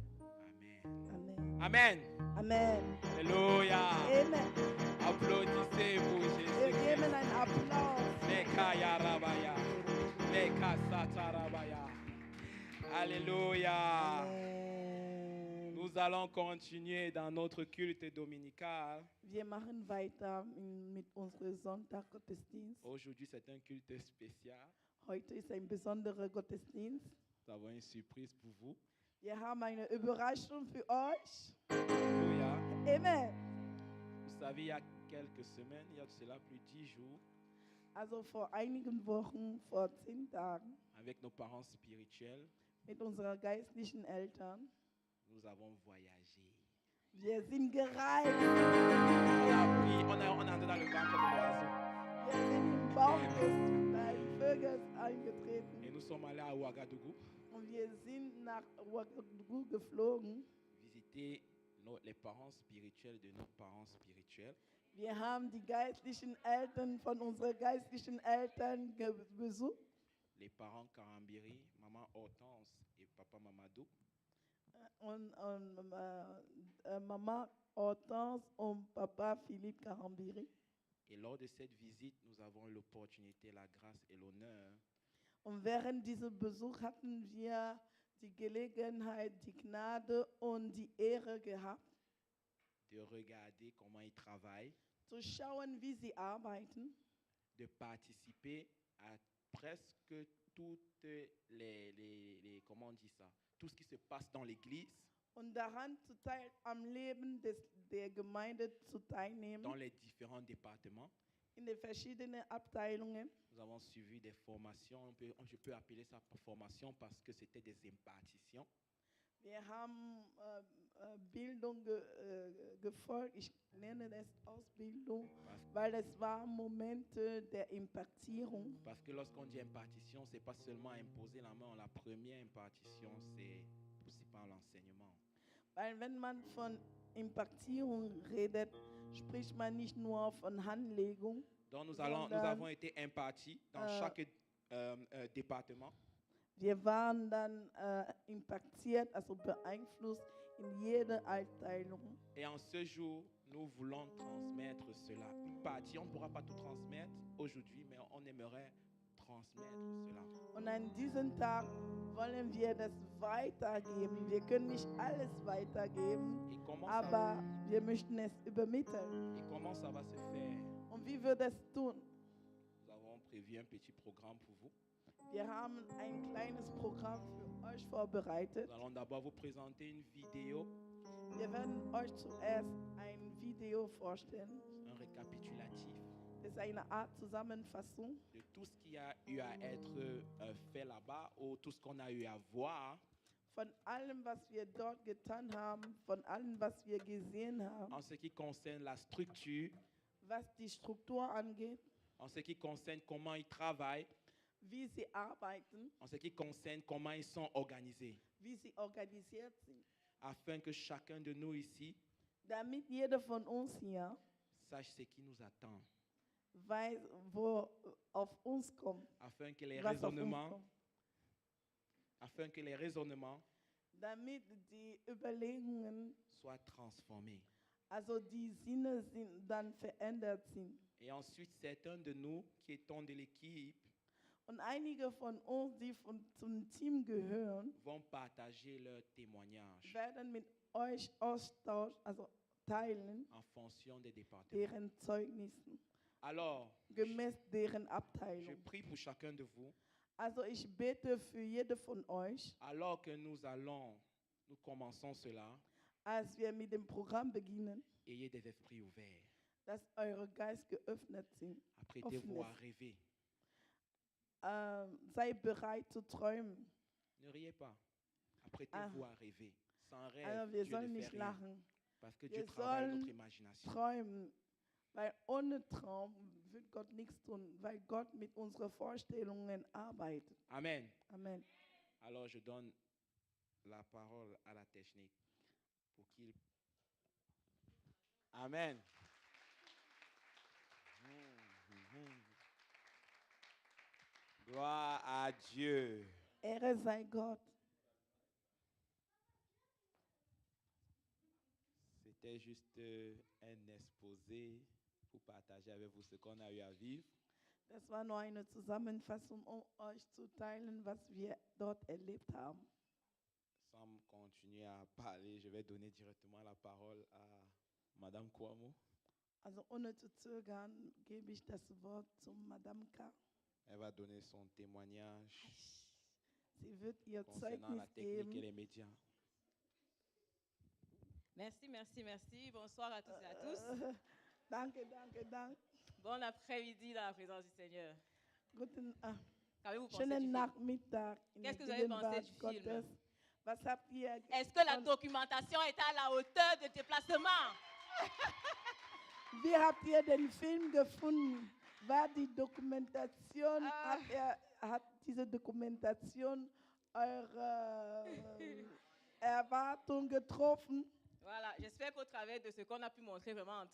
Speaker 5: Amen.
Speaker 4: Amen.
Speaker 5: Amen.
Speaker 4: Alléluia.
Speaker 5: Amen.
Speaker 4: Applaudissez-vous,
Speaker 5: Wir
Speaker 4: Jésus.
Speaker 5: geben einen Applaus.
Speaker 4: Lekaya rabaya. Lekasata rabaya. Alléluia.
Speaker 5: Amen.
Speaker 4: Nous allons continuer dans notre culte dominical.
Speaker 5: Wir machen weiter mit unserem Sonntaggottesdienst.
Speaker 4: Aujourd'hui, c'est un culte spécial.
Speaker 5: Heute ist ein besonderer Gottesdienst.
Speaker 4: Nous avons une surprise pour vous.
Speaker 5: Wir haben eine Überraschung für euch.
Speaker 4: Alléluia.
Speaker 5: Amen.
Speaker 4: Vous savez, il y a quelques semaines, il y a de cela plus de 10 jours,
Speaker 5: Also vor einigen Wochen, vor 10 Tagen,
Speaker 4: avec nos parents spirituels,
Speaker 5: mit unseren geistlichen Eltern,
Speaker 4: nous avons voyagé.
Speaker 5: wir sind gereist.
Speaker 4: On a pris, on est entré dans le ventre de l'oiseau.
Speaker 5: Wir sind im Bauch des Vögels eingetreten
Speaker 4: Et nous sommes allés à Ouagadougou
Speaker 5: und wir sind nach Ouagadougou geflogen.
Speaker 4: visiter les parents spirituels de nos parents spirituels.
Speaker 5: Wir haben die geistlichen Eltern von unseren geistlichen Eltern besucht.
Speaker 4: Les parents Karambiri, maman Hortense et papa Mamadou.
Speaker 5: Und Maman Hortense und Papa Philippe Karambiri.
Speaker 4: Et lors de cette visite, nous avons l'opportunité, la grâce et l'honneur
Speaker 5: Und während diesem Besuch hatten wir die Gelegenheit, die Gnade und die Ehre gehabt,
Speaker 4: de regarder comment ils travaillent,
Speaker 5: zu schauen, wie sie arbeiten,
Speaker 4: de participer à presque toutes comment on dit ça, tout ce qui se passe dans l'église,
Speaker 5: und daran am Leben der Gemeinde zu teilnehmen,
Speaker 4: dans les différents départements.
Speaker 5: in den verschiedenen Abteilungen.
Speaker 4: Nous avons suivi des formations, je peux appeler ça formation parce que c'était des impartitions.
Speaker 5: Wir haben Bildung gefolgt, ich nenne das Ausbildung, weil es war Momente der Impartierung.
Speaker 4: Parce que lorsqu'on dit impartition, c'est pas seulement imposer la main. La première impartition, c'est principalement l'enseignement.
Speaker 5: Weil wenn man von Impartierung redet, spricht man nicht nur von Handlegung.
Speaker 4: Donc nous avons été impartis dans chaque département.
Speaker 5: Wir waren dann impactiert, also beeinflusst in jeder Abteilung.
Speaker 4: Et en ce jour, nous voulons transmettre cela. Une partie, on ne pourra pas tout transmettre aujourd'hui, mais on aimerait transmettre cela.
Speaker 5: Und an diesem Tag wollen wir das weitergeben. Wir können nicht alles weitergeben,
Speaker 4: Et comment,
Speaker 5: aber wir möchten es übermitteln.
Speaker 4: et comment ça va se faire?
Speaker 5: Und wie wird es tun?
Speaker 4: Nous avons prévu un petit programme pour vous.
Speaker 5: Wir haben ein kleines Programm für euch vorbereitet.
Speaker 4: Nous allons d'abord vous présenter une vidéo,
Speaker 5: Wir werden euch zuerst ein Video vorstellen.
Speaker 4: un récapitulatif
Speaker 5: Das ist eine Art Zusammenfassung
Speaker 4: de tout ce qui a eu à être fait là-bas ou tout ce qu'on a eu à voir
Speaker 5: von allem, was wir dort getan haben, von allem, was wir gesehen haben,
Speaker 4: en ce qui concerne la structure,
Speaker 5: was die Struktur angeht,
Speaker 4: en ce qui concerne comment ils travaillent,
Speaker 5: wie sie arbeiten,
Speaker 4: en ce qui concerne comment ils sont organisés,
Speaker 5: wie sie organisiert sind,
Speaker 4: afin que chacun de nous ici
Speaker 5: damit jeder von uns hier
Speaker 4: sache ce qui nous attend,
Speaker 5: weiß, wo auf uns kommt,
Speaker 4: afin que les
Speaker 5: was auf uns
Speaker 4: raisonnements,
Speaker 5: kommt,
Speaker 4: afin que les raisonnements
Speaker 5: damit die Überlegungen,
Speaker 4: soient transformés.
Speaker 5: also die Sinne sind, dann verändert sind.
Speaker 4: Et ensuite, certains de nous qui étant de l'équipe
Speaker 5: Und einige von uns, die zum Team gehören,
Speaker 4: vont partager leur témoignage
Speaker 5: werden mit euch austauschen, also teilen,
Speaker 4: en fonction des départements.
Speaker 5: deren Zeugnissen,
Speaker 4: Alors,
Speaker 5: gemäß deren
Speaker 4: je
Speaker 5: Abteilung.
Speaker 4: prie pour chacun de vous,
Speaker 5: Also ich bete für jede von euch,
Speaker 4: alors que nous commençons cela,
Speaker 5: als wir mit dem Programm beginnen,
Speaker 4: ayez des esprits ouverts.
Speaker 5: dass eure Geist geöffnet sind.
Speaker 4: Apprêtez-vous à
Speaker 5: Offenes.
Speaker 4: rêver.
Speaker 5: Sei bereit zu träumen.
Speaker 4: Ne riez pas. Apprêtez-vous à rêver. Sans rêve,
Speaker 5: Also wir
Speaker 4: Dieu
Speaker 5: sollen
Speaker 4: ne
Speaker 5: nicht
Speaker 4: fait rien.
Speaker 5: lachen,
Speaker 4: Parce que
Speaker 5: Wir
Speaker 4: Dieu travaille
Speaker 5: sollen
Speaker 4: notre imagination.
Speaker 5: träumen, weil ohne Traum wird Gott nichts tun, weil Gott mit unseren Vorstellungen arbeitet.
Speaker 4: Amen.
Speaker 5: Amen.
Speaker 4: Alors je donne la parole à la technique pour qu'il... Amen. Gloire à Dieu.
Speaker 5: Ehre sei Gott.
Speaker 2: C'était juste un exposé pour partager avec vous ce qu'on a eu à vivre.
Speaker 5: Das war nur eine Zusammenfassung, um euch zu teilen, was wir dort erlebt haben.
Speaker 2: Sans continuer à parler, je vais donner directement la parole à Madame Kouamo.
Speaker 5: Also ohne zu zögern, gebe ich das Wort zu Madame K.
Speaker 2: Elle va donner son témoignage
Speaker 5: Sie wird ihr
Speaker 2: concernant la
Speaker 5: Zeugnis
Speaker 2: technique et
Speaker 5: geben.
Speaker 2: les médias.
Speaker 6: Merci, merci, merci. Bonsoir à tous et à tous.
Speaker 5: Danke, danke, danke.
Speaker 6: Bon après-midi dans la présence du Seigneur.
Speaker 5: Guten,
Speaker 6: Qu'avez-vous pensé
Speaker 5: schönen
Speaker 6: du film?
Speaker 5: Nachmittag in der
Speaker 6: Qu'est-ce que vous avez pensé
Speaker 5: Gegenwart
Speaker 6: du film?
Speaker 5: Gottes. Was habt ihr
Speaker 6: Est-ce que la
Speaker 5: von-
Speaker 6: documentation était à la hauteur de déplacement?
Speaker 5: Wie habt ihr den Film gefunden? War die Dokumentation, hat diese Dokumentation eure Erwartung getroffen?
Speaker 6: Voilà, j'espère qu'au travers de ce qu'on a pu montrer vraiment en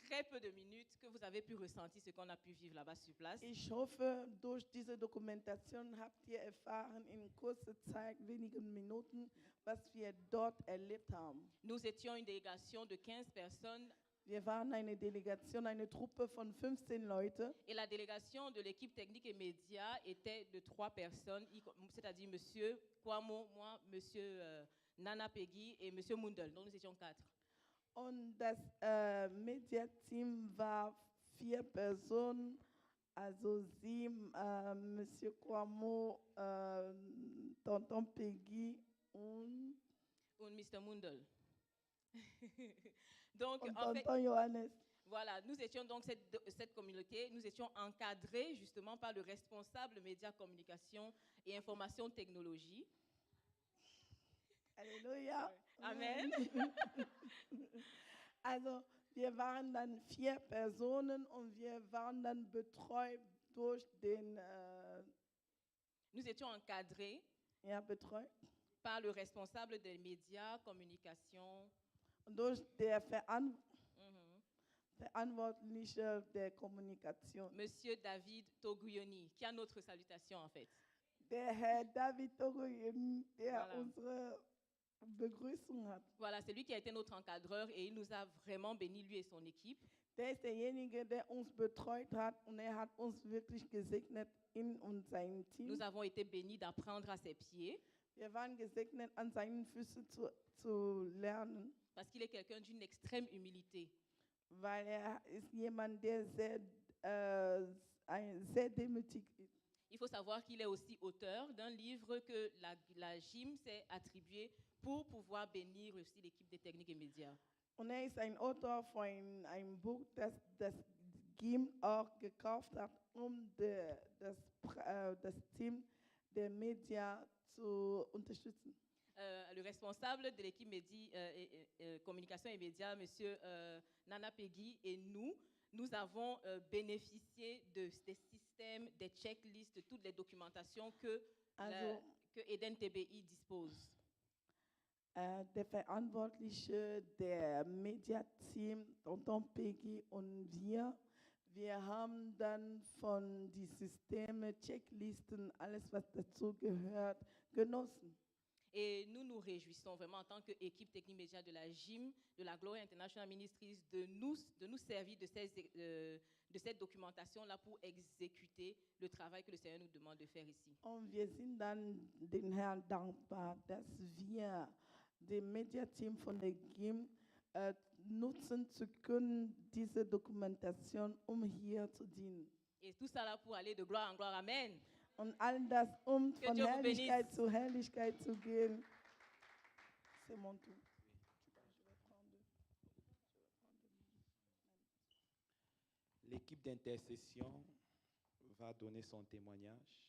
Speaker 6: très peu de minutes, que vous avez pu ressentir ce qu'on a pu vivre là-bas sur place.
Speaker 5: Ich hoffe, durch diese Dokumentation habt ihr erfahren in kurzer Zeit, wenigen Minuten, was wir dort erlebt haben.
Speaker 6: Nous étions une délégation de 15 personnes
Speaker 5: Wir waren eine Delegation, eine Truppe von 15 Leute.
Speaker 6: et la délégation de l'équipe technique et médias était de 3 personnes, c'est-à-dire Monsieur Kwamo, moi, Monsieur Nana Peggy et Monsieur Mundel. Donc nous étions 4.
Speaker 5: Und das Mediateam war 4 Personen, also sie, Monsieur Kwamo, Tonton Peggy und
Speaker 6: Mr. Mundel. Donc,
Speaker 5: und
Speaker 6: en fait,
Speaker 5: Tonton Johannes.
Speaker 6: voilà, nous étions donc cette communauté, nous étions encadrés justement par le responsable médias, communication et information technologie.
Speaker 5: Halleluja.
Speaker 6: Amen.
Speaker 5: Also wir waren dann 4 Personen und wir waren dann betreut durch den,
Speaker 6: Nous étions encadrés
Speaker 5: ja, betreut
Speaker 6: par le responsable des médias, communication.
Speaker 5: und durch der
Speaker 6: Mhm.
Speaker 5: Verantwortliche der Kommunikation.
Speaker 6: Monsieur David Toguyoni, qui a notre salutation en fait.
Speaker 5: Der Herr David Togoyen, der
Speaker 6: Voilà.
Speaker 5: unsere Begrüßung hat.
Speaker 6: Voilà, c'est lui qui a été notre encadreur et il nous a vraiment bénis, lui et son équipe.
Speaker 5: Der ist derjenige, der uns betreut hat und er hat uns wirklich gesegnet in und sein Team.
Speaker 6: Nous avons été bénis d'apprendre à ses pieds
Speaker 5: Wir waren gesegnet, an seinen Füßen zu lernen,
Speaker 6: parce qu'il est quelqu'un d'une extrême humilité.
Speaker 5: weil er ist jemand, der sehr demütig ist.
Speaker 6: Il faut savoir qu'il est aussi auteur d'un livre que la GIM s'est attribué pour pouvoir bénir aussi l'équipe des techniques et médias.
Speaker 5: Und er ist ein Autor von einem Buch, das GIM auch gekauft hat, das Team der Medien zu unterstützen.
Speaker 6: Le responsable de l'équipe communication et médias, M. Nana Peggy, et nous avons bénéficié des systèmes, des checklists, de toutes les documentations que Eden TBI dispose.
Speaker 5: Der Verantwortliche der Mediateam, Tonton Peggy und wir haben dann von die Systeme, Checklisten, alles was dazu gehört, genossen.
Speaker 6: Et nous nous réjouissons vraiment en tant qu'équipe technique média de la GIM, de la Glory International Ministries, de nous servir de cette documentation-là pour exécuter le travail que le Seigneur nous demande de faire ici.
Speaker 5: Und wir sind dann den Herrn dankbar, dass wir dem Mediateam von der GIM nutzen zu können, diese Dokumentation, hier zu dienen.
Speaker 6: Et tout ça là pour aller de gloire en gloire. Amen.
Speaker 5: Und all das, von
Speaker 6: Dieu vous
Speaker 5: Herrlichkeit
Speaker 6: bénisse.
Speaker 5: zu Herrlichkeit zu gehen. C'est mon tour.
Speaker 4: L'équipe d'intercession va donner son témoignage.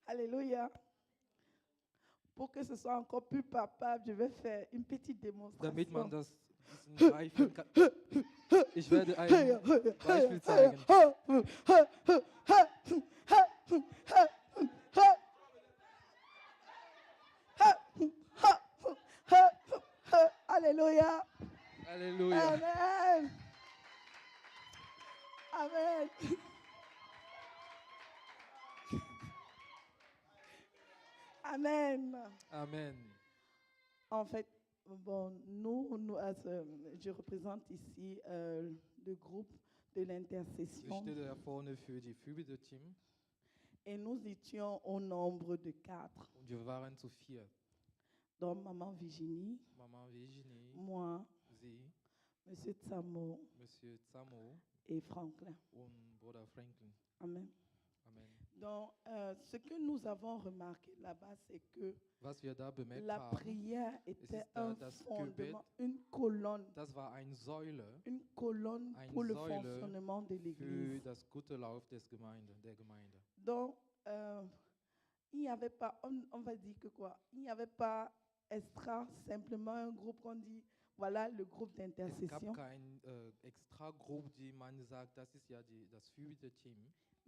Speaker 5: Alléluia. Pour que ce soit encore plus palpable, je vais faire une petite
Speaker 7: Damit man
Speaker 5: démonstration.
Speaker 7: das ein bisschen greifen kann. Ich werde ein Beispiel zeigen.
Speaker 5: Alléluia.
Speaker 7: Halleluja.
Speaker 5: Amen. Amen. Amen.
Speaker 7: Amen.
Speaker 5: En fait, bon, je représente ici le groupe de
Speaker 7: Ich
Speaker 5: l'intercession
Speaker 7: stehe da vorne für die Fürbitte-Team
Speaker 5: et nous étions au nombre de 4.
Speaker 7: und wir waren zu 4.
Speaker 5: Donc, Maman Virginie,
Speaker 7: Mama Virginie,
Speaker 5: moi,
Speaker 7: sie,
Speaker 5: Monsieur Tsamo
Speaker 7: Monsieur Zamo
Speaker 5: et Franklin.
Speaker 7: und Bruder Franklin.
Speaker 5: Amen.
Speaker 7: Amen.
Speaker 5: Donc, ce que nous avons remarqué là-bas, c'est que
Speaker 7: Was wir da bemerkt
Speaker 5: la
Speaker 7: haben,
Speaker 5: prière était
Speaker 7: ist da
Speaker 5: un
Speaker 7: das
Speaker 5: fondement,
Speaker 7: Gebet.
Speaker 5: une colonne
Speaker 7: das war eine Säule Eine
Speaker 5: pour le
Speaker 7: Säule
Speaker 5: fonctionnement de
Speaker 7: für
Speaker 5: l'Église.
Speaker 7: das gute Lauf der Gemeinde.
Speaker 5: Donc, il n'y avait pas, on va dire que quoi, il n'y avait pas extra simplement un groupe qu'on dit, voilà le groupe
Speaker 7: Es gab
Speaker 5: d'intercession,
Speaker 7: kein extra Gruppe, die man sagt, das ist ja das Fürbitte-Team.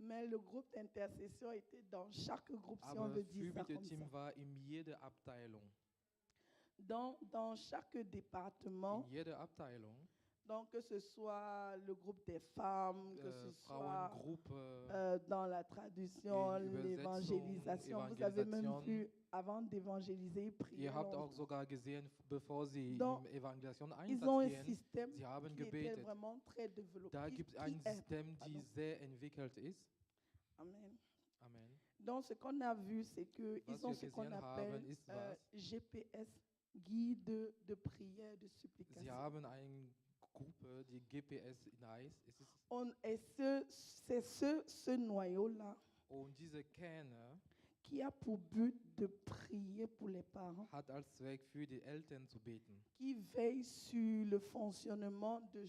Speaker 5: mais le groupe d'intercession était dans chaque groupe, si on
Speaker 7: Aber
Speaker 5: veut dire ça comme ça.
Speaker 7: Fürbitte-Team war in jeder Abteilung.
Speaker 5: Dans chaque département,
Speaker 7: In jeder Abteilung.
Speaker 5: donc que ce soit le groupe des femmes, que ce soit
Speaker 7: Frauengruppe,
Speaker 5: dans la traduction,
Speaker 7: die Übersetzung,
Speaker 5: l'évangélisation. Vous avez même
Speaker 7: Evangelisation.
Speaker 5: vu, avant d'évangéliser, prier.
Speaker 7: Ihr habt auch sogar gesehen, bevor sie
Speaker 5: Donc,
Speaker 7: in Evangelisation
Speaker 5: Ils ont un
Speaker 7: Einsatz gehen,
Speaker 5: système
Speaker 7: sie haben
Speaker 5: qui était
Speaker 7: gebetet.
Speaker 5: vraiment très développé.
Speaker 7: Da
Speaker 5: qui-
Speaker 7: gibt es
Speaker 5: qui
Speaker 7: ein
Speaker 5: est-
Speaker 7: System, die
Speaker 5: pardon.
Speaker 7: sehr entwickelt ist.
Speaker 5: Amen.
Speaker 7: Amen.
Speaker 5: Donc, ce qu'on a vu, c'est
Speaker 7: Was
Speaker 5: qu'ils ont
Speaker 7: wir
Speaker 5: ce qu'on
Speaker 7: gesehen
Speaker 5: appelle
Speaker 7: haben, ist was?
Speaker 5: GPS, guide de prière, de
Speaker 7: Sie
Speaker 5: supplication.
Speaker 7: haben eine Gruppe, die GPS Nice.
Speaker 5: Et c'est ce noyau-là
Speaker 7: Und diese Kerne
Speaker 5: qui a pour but de prier pour les parents,
Speaker 7: hat als Zweck für die Eltern zu beten,
Speaker 5: qui veille sur le fonctionnement de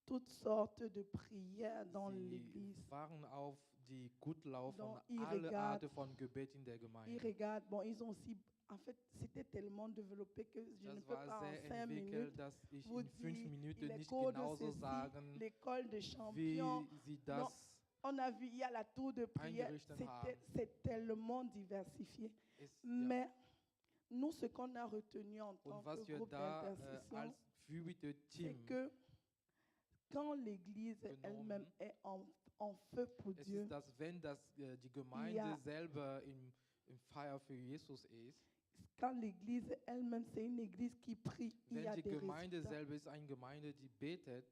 Speaker 5: toutes sortes de prières dans
Speaker 7: Sie
Speaker 5: l'Église.
Speaker 7: wachen auf die Gutlauf von
Speaker 5: Donc, ils
Speaker 7: alle
Speaker 5: regardent-
Speaker 7: Arten von Gebet in der
Speaker 5: Ils
Speaker 7: Gemeinde.
Speaker 5: regardent, bon, ils ont aussi, en fait, c'était tellement développé que je ne
Speaker 7: Das
Speaker 5: peux
Speaker 7: war
Speaker 5: pas en
Speaker 7: sehr
Speaker 5: 5 minutes
Speaker 7: entwickelt, dass ich
Speaker 5: vous
Speaker 7: in 5
Speaker 5: dire,
Speaker 7: Minuten
Speaker 5: il est
Speaker 7: nicht
Speaker 5: cours de
Speaker 7: genauso
Speaker 5: ceci,
Speaker 7: sagen,
Speaker 5: l'école de
Speaker 7: wie
Speaker 5: champions.
Speaker 7: sie das
Speaker 5: On a vu, il y a la tour de prière.
Speaker 7: eingerichtet haben.
Speaker 5: C'est tellement diversifié.
Speaker 7: ist. Ja.
Speaker 5: Mais nous, ce qu'on a retenu en tant
Speaker 7: Und was
Speaker 5: que
Speaker 7: wir
Speaker 5: groupe
Speaker 7: da
Speaker 5: d'intercession,
Speaker 7: als
Speaker 5: c'est
Speaker 7: Fürbitte-Team,
Speaker 5: que quand l'Église
Speaker 7: genommen.
Speaker 5: elle-même est en feu pour
Speaker 7: es
Speaker 5: Dieu,
Speaker 7: ist, dass wenn die Gemeinde
Speaker 5: Ja.
Speaker 7: selber im Feuer für Jesus ist,
Speaker 5: quand l'église elle-même, c'est une église qui prie, il y
Speaker 7: Wenn
Speaker 5: a
Speaker 7: die
Speaker 5: des
Speaker 7: Gemeinde
Speaker 5: résultats.
Speaker 7: selber ist eine Gemeinde, die betet,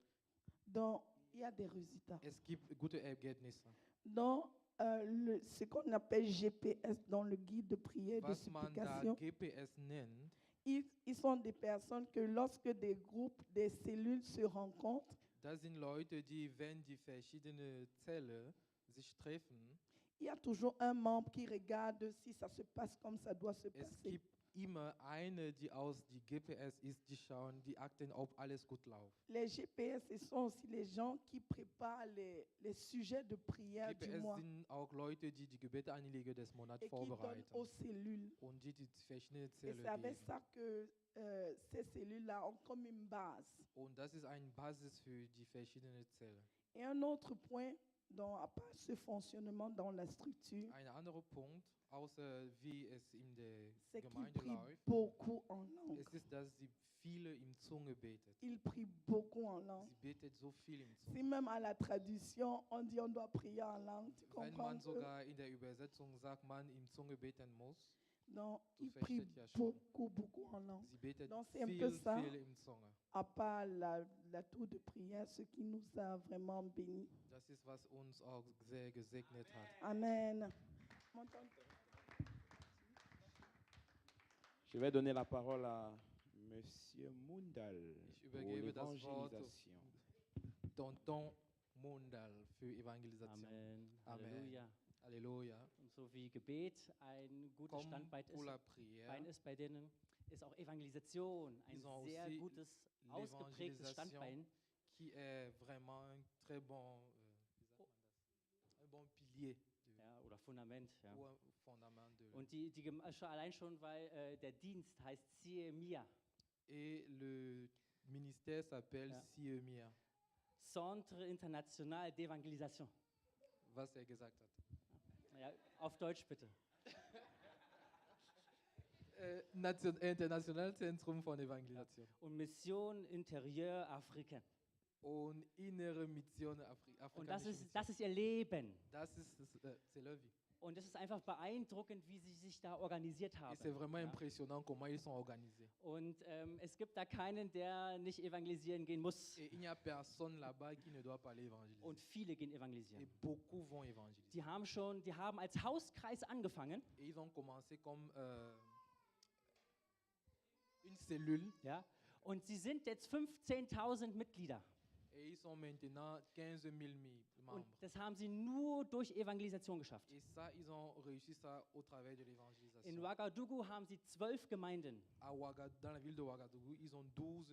Speaker 5: Donc, il y a des résultats.
Speaker 7: es gibt gute Ergebnisse.
Speaker 5: Donc, ce qu'on appelle GPS dans le guide de prière et de
Speaker 7: Was man da
Speaker 5: supplication,
Speaker 7: GPS nennt,
Speaker 5: ils sont des personnes que lorsque des groupes, des cellules se rencontrent,
Speaker 7: das sind Leute, die, wenn die verschiedenen Zellen sich treffen,
Speaker 5: il y a toujours un membre qui regarde si ça se passe comme ça doit se
Speaker 7: es
Speaker 5: passer.
Speaker 7: gibt immer eine, die aus die GPS ist, die schauen, die achten, ob alles gut läuft.
Speaker 5: Les GPS, ce sont aussi les gens qui préparent les sujets de prière du
Speaker 7: GPS
Speaker 5: mois
Speaker 7: sind auch Leute, die die Gebetsanliegen des Monats
Speaker 5: et qui donnent
Speaker 7: vorbereiten
Speaker 5: aux cellules.
Speaker 7: und die verschiedene
Speaker 5: Et
Speaker 7: Zellen
Speaker 5: c'est avec
Speaker 7: geben.
Speaker 5: ça que ces cellules-là ont comme une base.
Speaker 7: Und das ist eine Basis für die verschiedenen Zellen.
Speaker 5: Et un autre point, à part ce fonctionnement dans la structure,
Speaker 7: Ein anderer Punkt, außer wie es in der
Speaker 5: c'est qu'ils
Speaker 7: Gemeinde
Speaker 5: prient
Speaker 7: läuft,
Speaker 5: beaucoup en langue.
Speaker 7: es ist, dass sie viele im Zunge betet.
Speaker 5: Ils prient beaucoup en langue.
Speaker 7: Sie betet so viel im
Speaker 5: Si
Speaker 7: Zunge.
Speaker 5: même à la traduction, on dit on doit prier en langue, tu
Speaker 7: Wenn
Speaker 5: comprends
Speaker 7: man
Speaker 5: que-
Speaker 7: sogar in der Übersetzung sagt, man im Zunge beten muss,
Speaker 5: Donc,
Speaker 7: du
Speaker 5: ils prient
Speaker 7: versteht ja schon.
Speaker 5: beaucoup en langue.
Speaker 7: Sie betet
Speaker 5: Donc, c'est un peu
Speaker 7: viel,
Speaker 5: ça.
Speaker 7: viel im Zunge.
Speaker 5: À part la tour de prière, ce qui nous a vraiment bénis.
Speaker 7: Das ist, was uns auch sehr gesegnet hat.
Speaker 5: Amen.
Speaker 2: Je vais donner la parole à Monsieur Mundal
Speaker 7: Ich
Speaker 2: pour
Speaker 7: übergebe das Wort
Speaker 2: l'évangélisation.
Speaker 7: Tonton Mundal für Evangelisation.
Speaker 8: Amen.
Speaker 7: Amen.
Speaker 8: Halleluja.
Speaker 7: Halleluja.
Speaker 8: Und so wie Gebet ein gutes
Speaker 7: Comme
Speaker 8: Standbein
Speaker 7: pour la
Speaker 8: Bein
Speaker 7: prière,
Speaker 8: ist bei denen, ist auch Evangelisation ein
Speaker 7: Ils ont
Speaker 8: sehr
Speaker 7: aussi
Speaker 8: gutes, ausgeprägtes
Speaker 7: l'évangélisation
Speaker 8: Standbein.
Speaker 7: qui est vraiment un très bon, wie sagt man das? Un bon pilier de,
Speaker 8: Ja, oder Fundament. Ja.
Speaker 7: ou un fondament de.
Speaker 8: Und allein schon, weil der Dienst heißt Siehe mir,
Speaker 7: Et le ministère s'appelle
Speaker 8: Ja.
Speaker 7: Siemia,
Speaker 8: Centre International d'Evangelisation.
Speaker 7: was er gesagt hat.
Speaker 8: Ja, auf Deutsch bitte.
Speaker 7: Internationales Zentrum von Evangelisation.
Speaker 8: Und Mission Interieur Africain.
Speaker 7: Und innere Mission
Speaker 8: Und
Speaker 7: afrikanische
Speaker 8: das ist ihr Leben.
Speaker 7: Das ist c'est leur vie.
Speaker 8: Und es ist einfach beeindruckend, wie sie sich da organisiert haben.
Speaker 7: Et c'est vraiment
Speaker 8: ja.
Speaker 7: impressionnant comment ils sont organisés.
Speaker 8: Und es gibt da keinen, der nicht evangelisieren gehen muss.
Speaker 7: Et il n'y a personne là-bas qui ne doit pas aller évangéliser.
Speaker 8: Und viele gehen
Speaker 7: Et
Speaker 8: evangelisieren.
Speaker 7: beaucoup vont évangéliser.
Speaker 8: Die haben als Hauskreis angefangen,
Speaker 7: Et ils ont commencé comme une cellule.
Speaker 8: ja, und sie sind jetzt 15.000 Mitglieder.
Speaker 7: Et ils sont maintenant 15 000
Speaker 8: Und
Speaker 7: membres.
Speaker 8: das haben sie nur durch Evangelisation geschafft.
Speaker 7: Et ça, ils ont réussi ça au travers de
Speaker 8: In
Speaker 7: l'évangélisation.
Speaker 8: Ouagadougou haben sie 12 Gemeinden
Speaker 7: Dans la ville de Ouagadougou, ils ont 12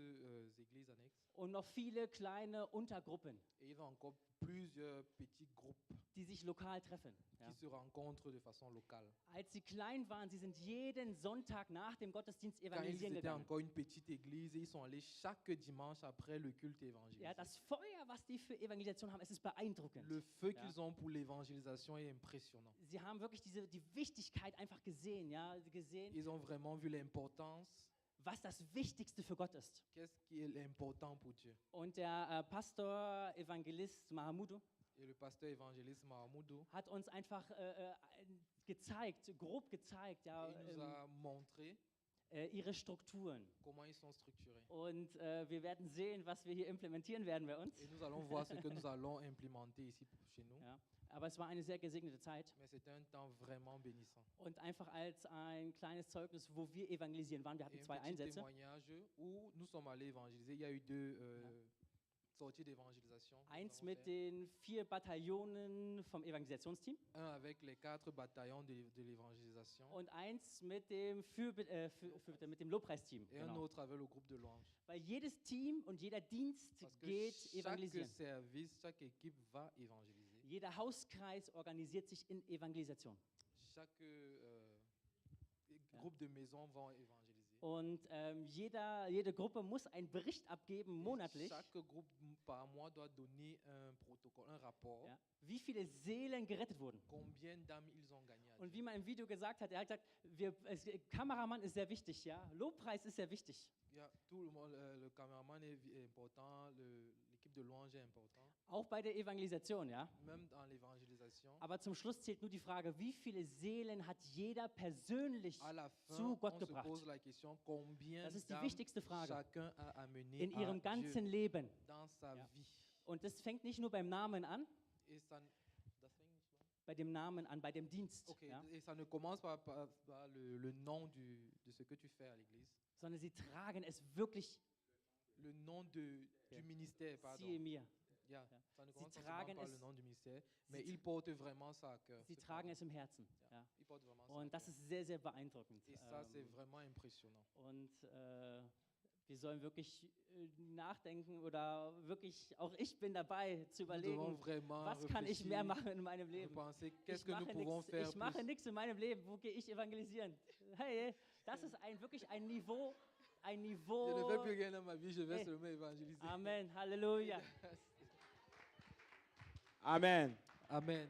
Speaker 7: églises annexes.
Speaker 8: und noch viele kleine Untergruppen,
Speaker 7: Et ils ont encore plusieurs petits groupes
Speaker 8: die sich lokal treffen. Ja.
Speaker 7: qui se rencontrent de façon locale.
Speaker 8: Als sie klein waren, sie sind jeden Sonntag nach dem Gottesdienst
Speaker 7: Quand ils
Speaker 8: evangelisieren
Speaker 7: étaient
Speaker 8: gegangen.
Speaker 7: encore une petite église, ils sont allés chaque dimanche après le culte évangélique.
Speaker 8: Ja, das Feuer, was die für Evangelisation haben, es ist beeindruckend.
Speaker 7: Le feu
Speaker 8: Ja.
Speaker 7: qu'ils ont pour l'évangélisation est impressionnant.
Speaker 8: Sie haben wirklich die Wichtigkeit einfach gesehen, ja, gesehen,
Speaker 7: Ils ont vraiment vu l'importance,
Speaker 8: was das Wichtigste für Gott ist.
Speaker 7: qu'est-ce qui est important pour Dieu.
Speaker 8: Und der Pastor, Evangelist Mahamudu
Speaker 7: Et le pasteur évangéliste Mahamoudou,
Speaker 8: hat uns einfach gezeigt, grob gezeigt, ja,
Speaker 7: il nous a montré
Speaker 8: ihre Strukturen.
Speaker 7: comment ils sont structurés.
Speaker 8: Und wir werden sehen, was wir hier implementieren werden bei uns.
Speaker 7: Et nous allons voir ce que nous allons implémenter ici chez nous.
Speaker 8: Ja. Aber es war eine sehr gesegnete Zeit.
Speaker 7: Mais c'était un temps vraiment bénissant.
Speaker 8: Und einfach als ein kleines Zeugnis, wo wir evangelisieren waren. Wir
Speaker 7: Et
Speaker 8: hatten
Speaker 7: un
Speaker 8: 2
Speaker 7: petit
Speaker 8: Einsätze.
Speaker 7: témoignage où nous sommes allés évangéliser. Il y a eu deux sorties d'évangélisation. Nous
Speaker 8: Eins
Speaker 7: avons
Speaker 8: mit
Speaker 7: fait
Speaker 8: den 4 Bataillonen vom Evangelisationsteam
Speaker 7: un avec les 4 bataillons de l'évangélisation
Speaker 8: und eins mit dem, mit dem Lobpreisteam.
Speaker 7: et un
Speaker 8: Genau.
Speaker 7: autre avec le groupe de louange.
Speaker 8: Weil jedes Team und jeder Dienst
Speaker 7: Parce que
Speaker 8: geht
Speaker 7: chaque
Speaker 8: evangelisieren.
Speaker 7: service, chaque équipe va évangéliser.
Speaker 8: Jeder Hauskreis organisiert sich in Evangelisation.
Speaker 7: Chaque groupe de maisons vont évangéliser.
Speaker 8: Und jede Gruppe muss einen Bericht abgeben, monatlich,
Speaker 7: Chaque groupe par mois doit donner un protocole, un rapport.
Speaker 8: ja, wie viele Seelen gerettet wurden.
Speaker 7: Combien d'âmes ils ont gagné. à
Speaker 8: Und
Speaker 7: Dieu.
Speaker 8: wie man im Video gesagt hat, er hat gesagt, Kameramann ist sehr wichtig, ja, Lobpreis ist sehr wichtig.
Speaker 7: Il y a tout le monde, le caméraman est important, l'équipe type de louange est important,
Speaker 8: Auch bei der Evangelisation, ja.
Speaker 7: même dans l'évangélisation.
Speaker 8: Aber zum Schluss zählt nur die Frage, wie viele Seelen hat jeder persönlich
Speaker 7: À la fin,
Speaker 8: zu Gott
Speaker 7: on se
Speaker 8: gebracht?
Speaker 7: pose la question combien
Speaker 8: Das ist die
Speaker 7: d'âmes
Speaker 8: wichtigste Frage
Speaker 7: chacun a amené
Speaker 8: in
Speaker 7: à
Speaker 8: ihrem
Speaker 7: Dieu
Speaker 8: ganzen Leben.
Speaker 7: dans sa
Speaker 8: Ja.
Speaker 7: vie.
Speaker 8: Und das fängt nicht nur beim Namen an,
Speaker 7: Et ça, das fängt nicht an.
Speaker 8: bei dem Namen an, bei dem Dienst,
Speaker 7: Ok,
Speaker 8: ja,
Speaker 7: et ça ne commence pas par le nom de ce que tu fais à l'église,
Speaker 8: sondern sie tragen es wirklich,
Speaker 7: le nom du ministère, pardon.
Speaker 8: siehe mir.
Speaker 7: Yeah,
Speaker 8: Ja.
Speaker 7: ça ne
Speaker 8: Sie
Speaker 7: commence pas
Speaker 8: tragen
Speaker 7: seulement par
Speaker 8: es-
Speaker 7: le nom du ministère, mais
Speaker 8: Sie-
Speaker 7: il porte vraiment ça à cœur.
Speaker 8: Sie
Speaker 7: ce
Speaker 8: tragen
Speaker 7: nom.
Speaker 8: es im Herzen.
Speaker 7: Ja,
Speaker 8: Ja.
Speaker 7: il porte vraiment ça à
Speaker 8: Und das
Speaker 7: cœur.
Speaker 8: ist sehr, sehr beeindruckend.
Speaker 7: Et ça, c'est vraiment impressionnant.
Speaker 8: Und wir sollen wirklich nachdenken oder wirklich, auch ich bin dabei zu
Speaker 7: Nous devons
Speaker 8: überlegen,
Speaker 7: vraiment
Speaker 8: was kann ich mehr
Speaker 7: réfléchir,
Speaker 8: machen in meinem Leben?
Speaker 7: repenser, qu'est-ce
Speaker 8: Ich
Speaker 7: que nous
Speaker 8: mache
Speaker 7: pouvons
Speaker 8: nichts
Speaker 7: faire
Speaker 8: ich mache
Speaker 7: plus.
Speaker 8: nix in meinem Leben, wo gehe ich evangelisieren? Hey, das ist wirklich ein Niveau,
Speaker 7: Je ne fais plus
Speaker 8: Hey.
Speaker 7: rien dans ma vie, je vais
Speaker 8: Hey.
Speaker 7: seulement évangéliser.
Speaker 8: Amen, Halleluja.
Speaker 2: Amen.
Speaker 7: Amen.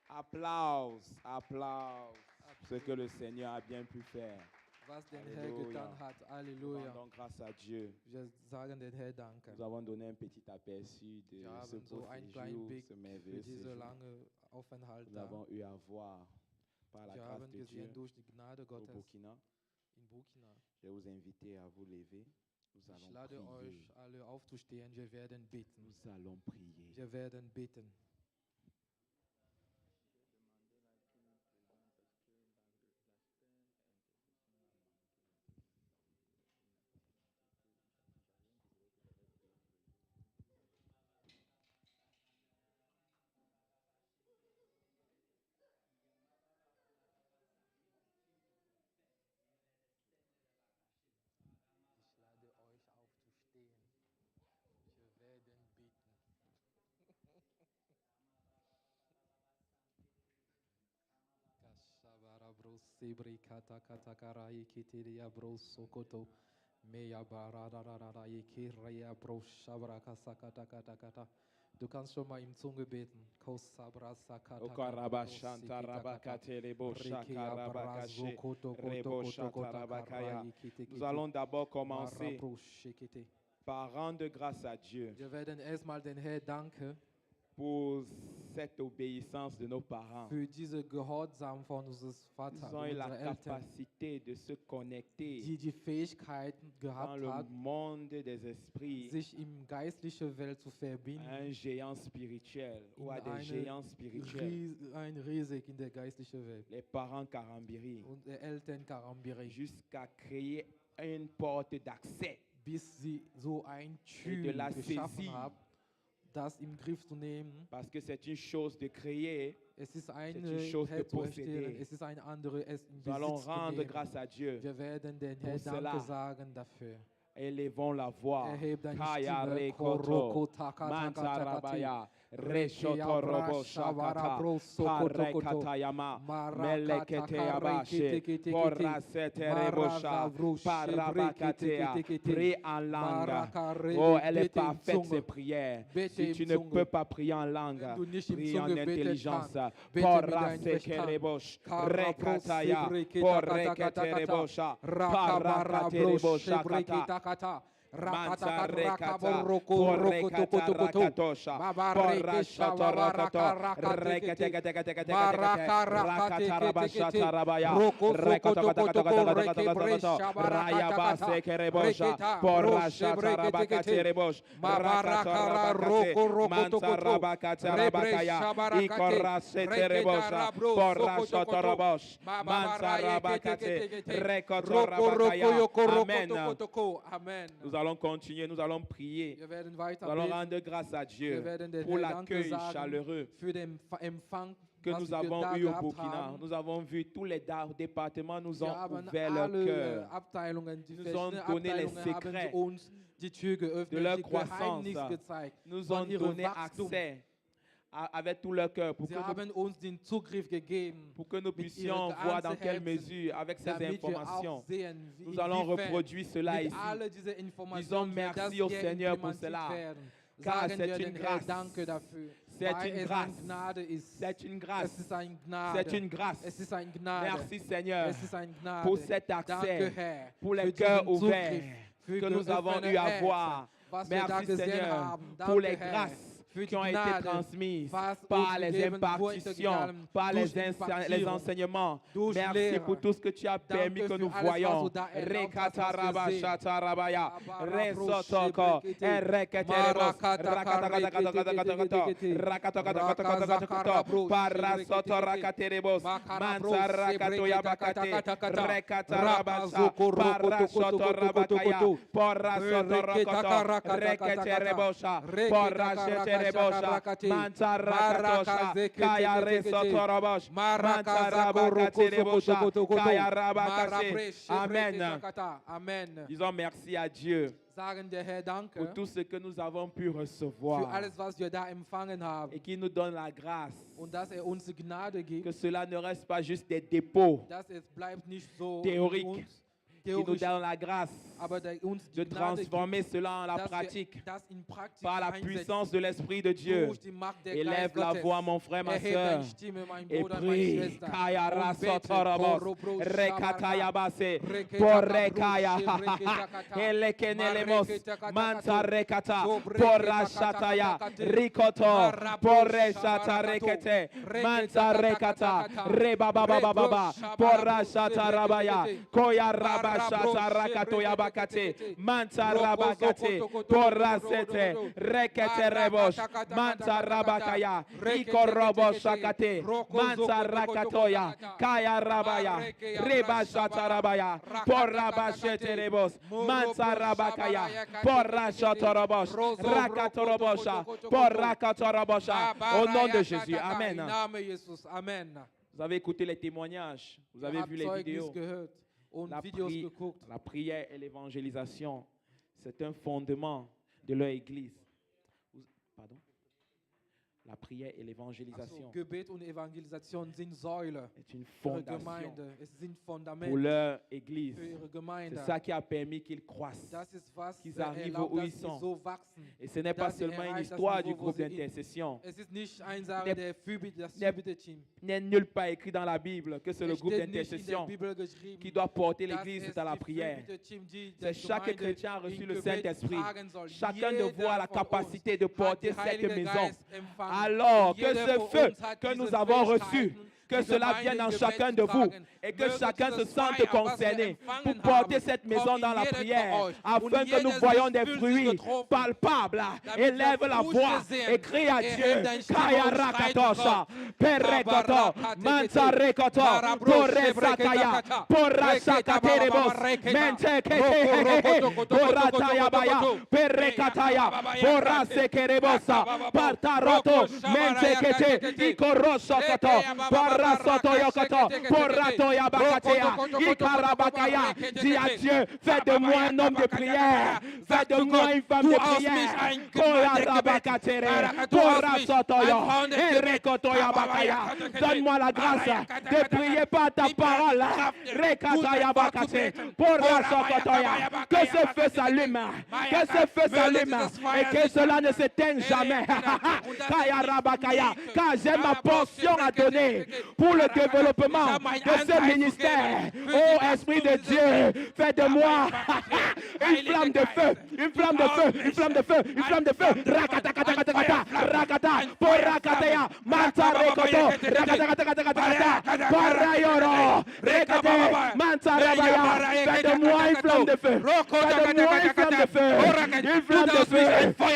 Speaker 2: Applause, applause. Ce que le Seigneur a bien pu faire.
Speaker 7: Was den Herr
Speaker 2: Halleluja.
Speaker 7: getan hat. Halleluja.
Speaker 2: Rendons grâce à Dieu.
Speaker 7: Wir sagen den Herr Danke.
Speaker 2: Nous avons donné un petit aperçu de
Speaker 7: Wir
Speaker 2: ce
Speaker 7: haben so
Speaker 2: beau
Speaker 7: einen
Speaker 2: séjour,
Speaker 7: kleinen Blick
Speaker 2: ce
Speaker 7: für
Speaker 2: merveilleux
Speaker 7: diese
Speaker 2: séjour.
Speaker 7: lange Aufenthalt
Speaker 2: Nous
Speaker 7: da.
Speaker 2: avons eu à voir par la
Speaker 7: Wir
Speaker 2: grâce
Speaker 7: haben
Speaker 2: de Dieu
Speaker 7: gesehen durch die Gnade
Speaker 2: au
Speaker 7: Gottes
Speaker 2: Burkina.
Speaker 7: in Burkina.
Speaker 2: Je vais vous inviter à vous lever. Nous
Speaker 7: Ich
Speaker 2: allons
Speaker 7: lade
Speaker 2: prier.
Speaker 7: euch alle aufzustehen. Wir werden beten.
Speaker 2: Nous allons prier.
Speaker 7: Wir werden beten. Ich lade euch aufzustehen. Wir werden beten. Kashabara bros sebri kata kata karai kitiria bros sokoto. Meya barararara yekiria bros shabra kasa kata kata kata. Du kannst schon mal im Zunge beten. Kosabra sakata.
Speaker 2: Okaraba shanta rabakate rebo shaka rabakashe rebo shata rabakaya. Nous allons d'abord commencer par rendre grâce à Dieu
Speaker 7: Wir werden erstmal den Herrn danken
Speaker 2: pour cette obéissance de nos parents.
Speaker 7: für diese Gehorsam von unseres Vaters,
Speaker 2: Ils ont eu la
Speaker 7: unserer Eltern,
Speaker 2: capacité de se connecter
Speaker 7: die Fähigkeit
Speaker 2: dans
Speaker 7: gehabt
Speaker 2: le
Speaker 7: hat,
Speaker 2: monde des esprits
Speaker 7: sich im geistlichen Welt zu
Speaker 2: à
Speaker 7: verbinden.
Speaker 2: un géant spirituel ou à
Speaker 7: In
Speaker 2: des
Speaker 7: eine
Speaker 2: géants spirituels.
Speaker 7: ein Riesig in der geistlichen Welt.
Speaker 2: Les parents Karambiri,
Speaker 7: Und die Eltern Karambiri,
Speaker 2: jusqu'à créer une porte d'accès
Speaker 7: bis sie so ein
Speaker 2: et de la
Speaker 7: Tür geschaffen
Speaker 2: saisie.
Speaker 7: haben, das im Griff zu nehmen.
Speaker 2: Parce que c'est une chose de créer,
Speaker 7: Es ist
Speaker 2: une
Speaker 7: eine
Speaker 2: chose de
Speaker 7: herzustellen,
Speaker 2: posséder.
Speaker 7: es ist eine andere, es in
Speaker 2: Nous allons
Speaker 7: Besitz zu
Speaker 2: rendre
Speaker 7: nehmen.
Speaker 2: grâce à Dieu.
Speaker 7: Wir werden den
Speaker 2: Pour
Speaker 7: Herrn
Speaker 2: cela.
Speaker 7: Danke sagen dafür.
Speaker 2: Élevons la voix.
Speaker 7: Erheb deine
Speaker 2: Kaya
Speaker 7: Stimme,
Speaker 2: rekoto,
Speaker 7: koroko taka taka
Speaker 2: mantarabaya,
Speaker 7: takati,
Speaker 2: reshoto robo shakata, parekatayama, melekete yabashe, porasete rebosha, parabakatea. Prie en langue. Oh, elle est parfaite, ces prières. Si tu ne peux pas prier en langue, prie en intelligence. Poraseke rebosh, rekataya, porekete rebosha, parakate rebosha. Shakata, Mansa rekata, porekata rakatosha, porashata rakato, reketeketeketekete, rakata rabashata rabaya, rekatokotokotokotokotokoto, rayaba sekerebosha, porashata rabakate rebosh, rakato rabakate, mansa rabakate rabakaya, ikorasete rebosha, porashata rabosh, mansa rabakate, rekoto rabakaya. Amen.
Speaker 7: Amen.
Speaker 2: Nous allons continuer, nous allons prier.
Speaker 7: Wir werden
Speaker 2: Nous
Speaker 7: weiter
Speaker 2: allons
Speaker 7: beten.
Speaker 2: rendre grâce à Dieu
Speaker 7: Wir werden den
Speaker 2: pour
Speaker 7: Herrn Danke
Speaker 2: l'accueil
Speaker 7: sagen
Speaker 2: chaleureux
Speaker 7: für den Empfang,
Speaker 2: que
Speaker 7: was
Speaker 2: nous
Speaker 7: wir
Speaker 2: avons
Speaker 7: da
Speaker 2: eu au
Speaker 7: gehabt
Speaker 2: Burkina.
Speaker 7: haben.
Speaker 2: Nous avons vu tous les départements nous
Speaker 7: Wir
Speaker 2: ont
Speaker 7: haben
Speaker 2: ouvert leur
Speaker 7: alle
Speaker 2: cœur.
Speaker 7: Abteilungen, die
Speaker 2: Nous
Speaker 7: verschiedenen
Speaker 2: ont donné les
Speaker 7: Abteilungen haben
Speaker 2: secrets
Speaker 7: sie uns die Tür
Speaker 2: de
Speaker 7: geöffnet,
Speaker 2: leur
Speaker 7: die
Speaker 2: croissance.
Speaker 7: Geheimnis gezeigt,
Speaker 2: Nous ont
Speaker 7: von ihrem
Speaker 2: donné
Speaker 7: Wachstum.
Speaker 2: accès avec tout leur cœur pour
Speaker 7: Sie
Speaker 2: que, nous,
Speaker 7: haben uns den Zugriff gegeben,
Speaker 2: pour que nous
Speaker 7: mit
Speaker 2: puissions
Speaker 7: ihrem
Speaker 2: voir dans
Speaker 7: ganzen
Speaker 2: quelle
Speaker 7: Herzen,
Speaker 2: mesure, avec ces
Speaker 7: damit wir auch
Speaker 2: informations,
Speaker 7: sehen, wie
Speaker 2: nous allons
Speaker 7: inwiefern
Speaker 2: reproduire cela
Speaker 7: mit
Speaker 2: ici.
Speaker 7: alle diese
Speaker 2: Disons
Speaker 7: Informationen wir das
Speaker 2: merci au
Speaker 7: hier
Speaker 2: Seigneur pour
Speaker 7: implementiert
Speaker 2: cela.
Speaker 7: werden.
Speaker 2: Car
Speaker 7: Sagen
Speaker 2: c'est
Speaker 7: wir
Speaker 2: une
Speaker 7: den Herrn
Speaker 2: grâce.
Speaker 7: Danke dafür,
Speaker 2: C'est
Speaker 7: weil
Speaker 2: une
Speaker 7: es
Speaker 2: grâce.
Speaker 7: eine Gnade ist.
Speaker 2: C'est une
Speaker 7: Es
Speaker 2: grâce.
Speaker 7: ist eine Gnade.
Speaker 2: C'est une grâce.
Speaker 7: Es ist eine Gnade.
Speaker 2: Merci Seigneur
Speaker 7: Es ist eine Gnade.
Speaker 2: pour cet
Speaker 7: Danke,
Speaker 2: accès,
Speaker 7: Herr,
Speaker 2: pour les
Speaker 7: für
Speaker 2: cœurs
Speaker 7: diesen
Speaker 2: ouverts
Speaker 7: Zugriff, für
Speaker 2: que nous avons
Speaker 7: geöffnete
Speaker 2: eu à
Speaker 7: Herzen,
Speaker 2: voir
Speaker 7: was wir da
Speaker 2: Merci
Speaker 7: gesehen
Speaker 2: Seigneur
Speaker 7: haben.
Speaker 2: pour les
Speaker 7: Danke, Herr,
Speaker 2: grâces
Speaker 7: für
Speaker 2: qui
Speaker 7: die
Speaker 2: ont été
Speaker 7: Gnade,
Speaker 2: transmises
Speaker 7: was
Speaker 2: par
Speaker 7: uns
Speaker 2: les
Speaker 7: gegeben wurde,
Speaker 2: impartitions, par
Speaker 7: durch
Speaker 2: les
Speaker 7: Impartierung,
Speaker 2: enseignements.
Speaker 7: durch
Speaker 2: Merci
Speaker 7: Lehre.
Speaker 2: pour tout ce que tu as permis
Speaker 7: Danke
Speaker 2: que
Speaker 7: für
Speaker 2: nous
Speaker 7: alles, was
Speaker 2: voyons.
Speaker 7: du da erlaubt hast, was wir
Speaker 2: Rekataraba
Speaker 7: sehen.
Speaker 2: shatarabaya,
Speaker 7: Abarabro
Speaker 2: resotoko,
Speaker 7: shebrekete,
Speaker 2: ereketerebos,
Speaker 7: marakatakareketekete,
Speaker 2: rakatakatakatakatakatakato, parasoto rakaterebos, mansarakatoyabakate, rekatarabasha, parasoto rabakaya, parasoto rokoto, reketerebosha, parasheterebosha, mansarakatosha, kaya resotorobosh, mantarabakaterebosha, kaya rabakase. Amen.
Speaker 7: Amen.
Speaker 2: Disons merci à Dieu
Speaker 7: Sagen der Herr Danke
Speaker 2: pour tout ce que nous avons pu
Speaker 7: für
Speaker 2: recevoir
Speaker 7: alles, was wir da empfangen haben.
Speaker 2: et qui nous donne la grâce.
Speaker 7: Und dass uns die Gnade gibt,
Speaker 2: Que cela ne reste pas juste des dépôts
Speaker 7: dass es bleibt nicht so
Speaker 2: Théorique.
Speaker 7: in uns,
Speaker 2: qui nous
Speaker 7: theorisch,
Speaker 2: donne la grâce
Speaker 7: aber der uns
Speaker 2: de
Speaker 7: die Gnade gibt,
Speaker 2: transformer cela en la
Speaker 7: dass wir
Speaker 2: pratique
Speaker 7: das in Praxis
Speaker 2: par la
Speaker 7: einsetzen.
Speaker 2: puissance de l'Esprit de Dieu.
Speaker 7: Durch die Macht der
Speaker 2: Élève
Speaker 7: Geist
Speaker 2: la
Speaker 7: Gottes.
Speaker 2: voix, mon frère, ma
Speaker 7: Erhebe
Speaker 2: soeur,
Speaker 7: deine Stimme, mein
Speaker 2: et
Speaker 7: Bruder, meine
Speaker 2: prie.
Speaker 7: Schwester.
Speaker 2: Kaya
Speaker 7: Und bete.
Speaker 2: rasotorobos,
Speaker 7: Korobro
Speaker 2: rekataya
Speaker 7: shabaraka.
Speaker 2: base,
Speaker 7: Reketa
Speaker 2: porrekaya,
Speaker 7: kabro shebreketa
Speaker 2: elekenelemos,
Speaker 7: Mareketa
Speaker 2: manta rekata,
Speaker 7: Sobreketa
Speaker 2: porashataya,
Speaker 7: katakate.
Speaker 2: rikoto,
Speaker 7: Marabro
Speaker 2: poreshata
Speaker 7: shabarakato.
Speaker 2: rekete,
Speaker 7: Reketa
Speaker 2: manta rekata, rebababababa, porashata rabaya, koya rabashata rakatoya bakate, manta rabakate, porasete, rekete rebosh, manta rabakaya, ikorobo shakate, manta rakatoya, kaya rabaya, rebashata rabaya, porabashete rebos, manta rabakaya, porashatorobosh, rakatorobosha, porakatorobosha, au nom de Jésus, amen.
Speaker 7: Im Namen Jesus. Amen.
Speaker 2: Vous avez écouté les témoignages, vous avez vu les
Speaker 7: Zeugnis
Speaker 2: vidéos.
Speaker 7: gehört und
Speaker 2: La,
Speaker 7: Videos
Speaker 2: pri-
Speaker 7: geguckt.
Speaker 2: la prière et l'évangélisation, c'est un fondement de leur église. Pardon? La prière et
Speaker 7: Also,
Speaker 2: l'évangélisation
Speaker 7: Gebet und Evangelisation sind Säule
Speaker 2: est une
Speaker 7: für ihre
Speaker 2: fondation
Speaker 7: Gemeinde. Es sind
Speaker 2: pour
Speaker 7: Fundamente
Speaker 2: leur église.
Speaker 7: für ihre Gemeinde.
Speaker 2: C'est ça qui a permis qu'ils croissent.
Speaker 7: Das ist was
Speaker 2: qu'ils arrivent
Speaker 7: erlaubt,
Speaker 2: où
Speaker 7: dass
Speaker 2: ils
Speaker 7: sie
Speaker 2: sont.
Speaker 7: so wachsen.
Speaker 2: Et ce n'est pas
Speaker 7: dass sie
Speaker 2: seulement une
Speaker 7: erreichen das
Speaker 2: histoire du
Speaker 7: Niveau, wo
Speaker 2: groupe
Speaker 7: sie in-
Speaker 2: d'intercession.
Speaker 7: Es ist nicht eine Sache
Speaker 2: Ne-
Speaker 7: der das
Speaker 2: ne-
Speaker 7: Fürbitte-Team.
Speaker 2: Il n'est nulle part écrit dans la Bible que c'est le
Speaker 7: Es
Speaker 2: groupe
Speaker 7: steht nicht in der
Speaker 2: d'intercession
Speaker 7: Bibel geschrieben,
Speaker 2: qui doit porter
Speaker 7: dass
Speaker 2: l'église,
Speaker 7: es
Speaker 2: c'est à la
Speaker 7: die
Speaker 2: prière.
Speaker 7: Fürbitte-Team, die
Speaker 2: C'est
Speaker 7: die
Speaker 2: chaque
Speaker 7: Gemeinde
Speaker 2: chrétien a reçu
Speaker 7: in
Speaker 2: le
Speaker 7: Gebet
Speaker 2: Saint-Esprit.
Speaker 7: tragen soll.
Speaker 2: Chacun de
Speaker 7: Jeder
Speaker 2: vous a la
Speaker 7: von
Speaker 2: capacité
Speaker 7: uns
Speaker 2: de
Speaker 7: hat
Speaker 2: porter
Speaker 7: die
Speaker 2: cette
Speaker 7: Heilige
Speaker 2: maison.
Speaker 7: Geist empfangen.
Speaker 2: Alors
Speaker 7: Und
Speaker 2: que
Speaker 7: jeder
Speaker 2: ce
Speaker 7: von
Speaker 2: feu
Speaker 7: uns hat
Speaker 2: que
Speaker 7: diese
Speaker 2: nous avons reçu,
Speaker 7: Fähigkeiten,
Speaker 2: que
Speaker 7: die
Speaker 2: cela
Speaker 7: Gemeinde
Speaker 2: vienne en
Speaker 7: in
Speaker 2: chacun
Speaker 7: Gebet
Speaker 2: de
Speaker 7: zu
Speaker 2: vous
Speaker 7: tragen.
Speaker 2: et que
Speaker 7: Möge
Speaker 2: chacun se
Speaker 7: dieses
Speaker 2: sente
Speaker 7: Feuer, was wir
Speaker 2: concerné
Speaker 7: empfangen
Speaker 2: pour porter
Speaker 7: haben,
Speaker 2: cette maison
Speaker 7: kommt
Speaker 2: dans
Speaker 7: in
Speaker 2: la
Speaker 7: jeden
Speaker 2: prière
Speaker 7: von euch.
Speaker 2: afin
Speaker 7: Und
Speaker 2: que
Speaker 7: jeder
Speaker 2: nous voyons
Speaker 7: sich
Speaker 2: des
Speaker 7: fühlt sich
Speaker 2: fruits
Speaker 7: getroffen,
Speaker 2: palpables.
Speaker 7: damit wir
Speaker 2: Élève la
Speaker 7: Früchte
Speaker 2: voix
Speaker 7: sehen.
Speaker 2: et crie à
Speaker 7: Erhebe
Speaker 2: Dieu.
Speaker 7: deine Stimme
Speaker 2: Kaya
Speaker 7: und schrei zu
Speaker 2: rakatosha,
Speaker 7: Gott.
Speaker 2: perekoto,
Speaker 7: Kabarakate
Speaker 2: manzarekoto,
Speaker 7: Marabro
Speaker 2: poresakaya,
Speaker 7: shebreketa
Speaker 2: porasakaterebos, mentekete, poratayabaya, perekataya, porasekerebosa, partaroto, mentekete, ikorosokoto, parasotoyokoto, poratoyabakatea, ikarabakaya. Dis à Dieu, fais de moi un homme de prière, fais de moi une femme de prière. Korarabakatere, porasotoyo, erekotoyabakaya. Donne-moi la grâce de prier par ta parole. Rekatayabakate, porasokotoya. Que ce feu s'allume, que ce feu s'allume et que cela ne s'éteigne jamais. Kayarabakaya, car j'ai ma portion à donner pour le développement de ce ministère. Oh Esprit de Dieu, fais de moi une flamme de feu, une flamme de feu, une flamme de feu, une flamme de feu. Rakatakatakata, rakata, porakataya, mantarekoto, rakatakatakata, parayoro, rekate, mantarabaya. Fais de moi une flamme de feu, fais de moi une flamme de feu, une flamme de feu,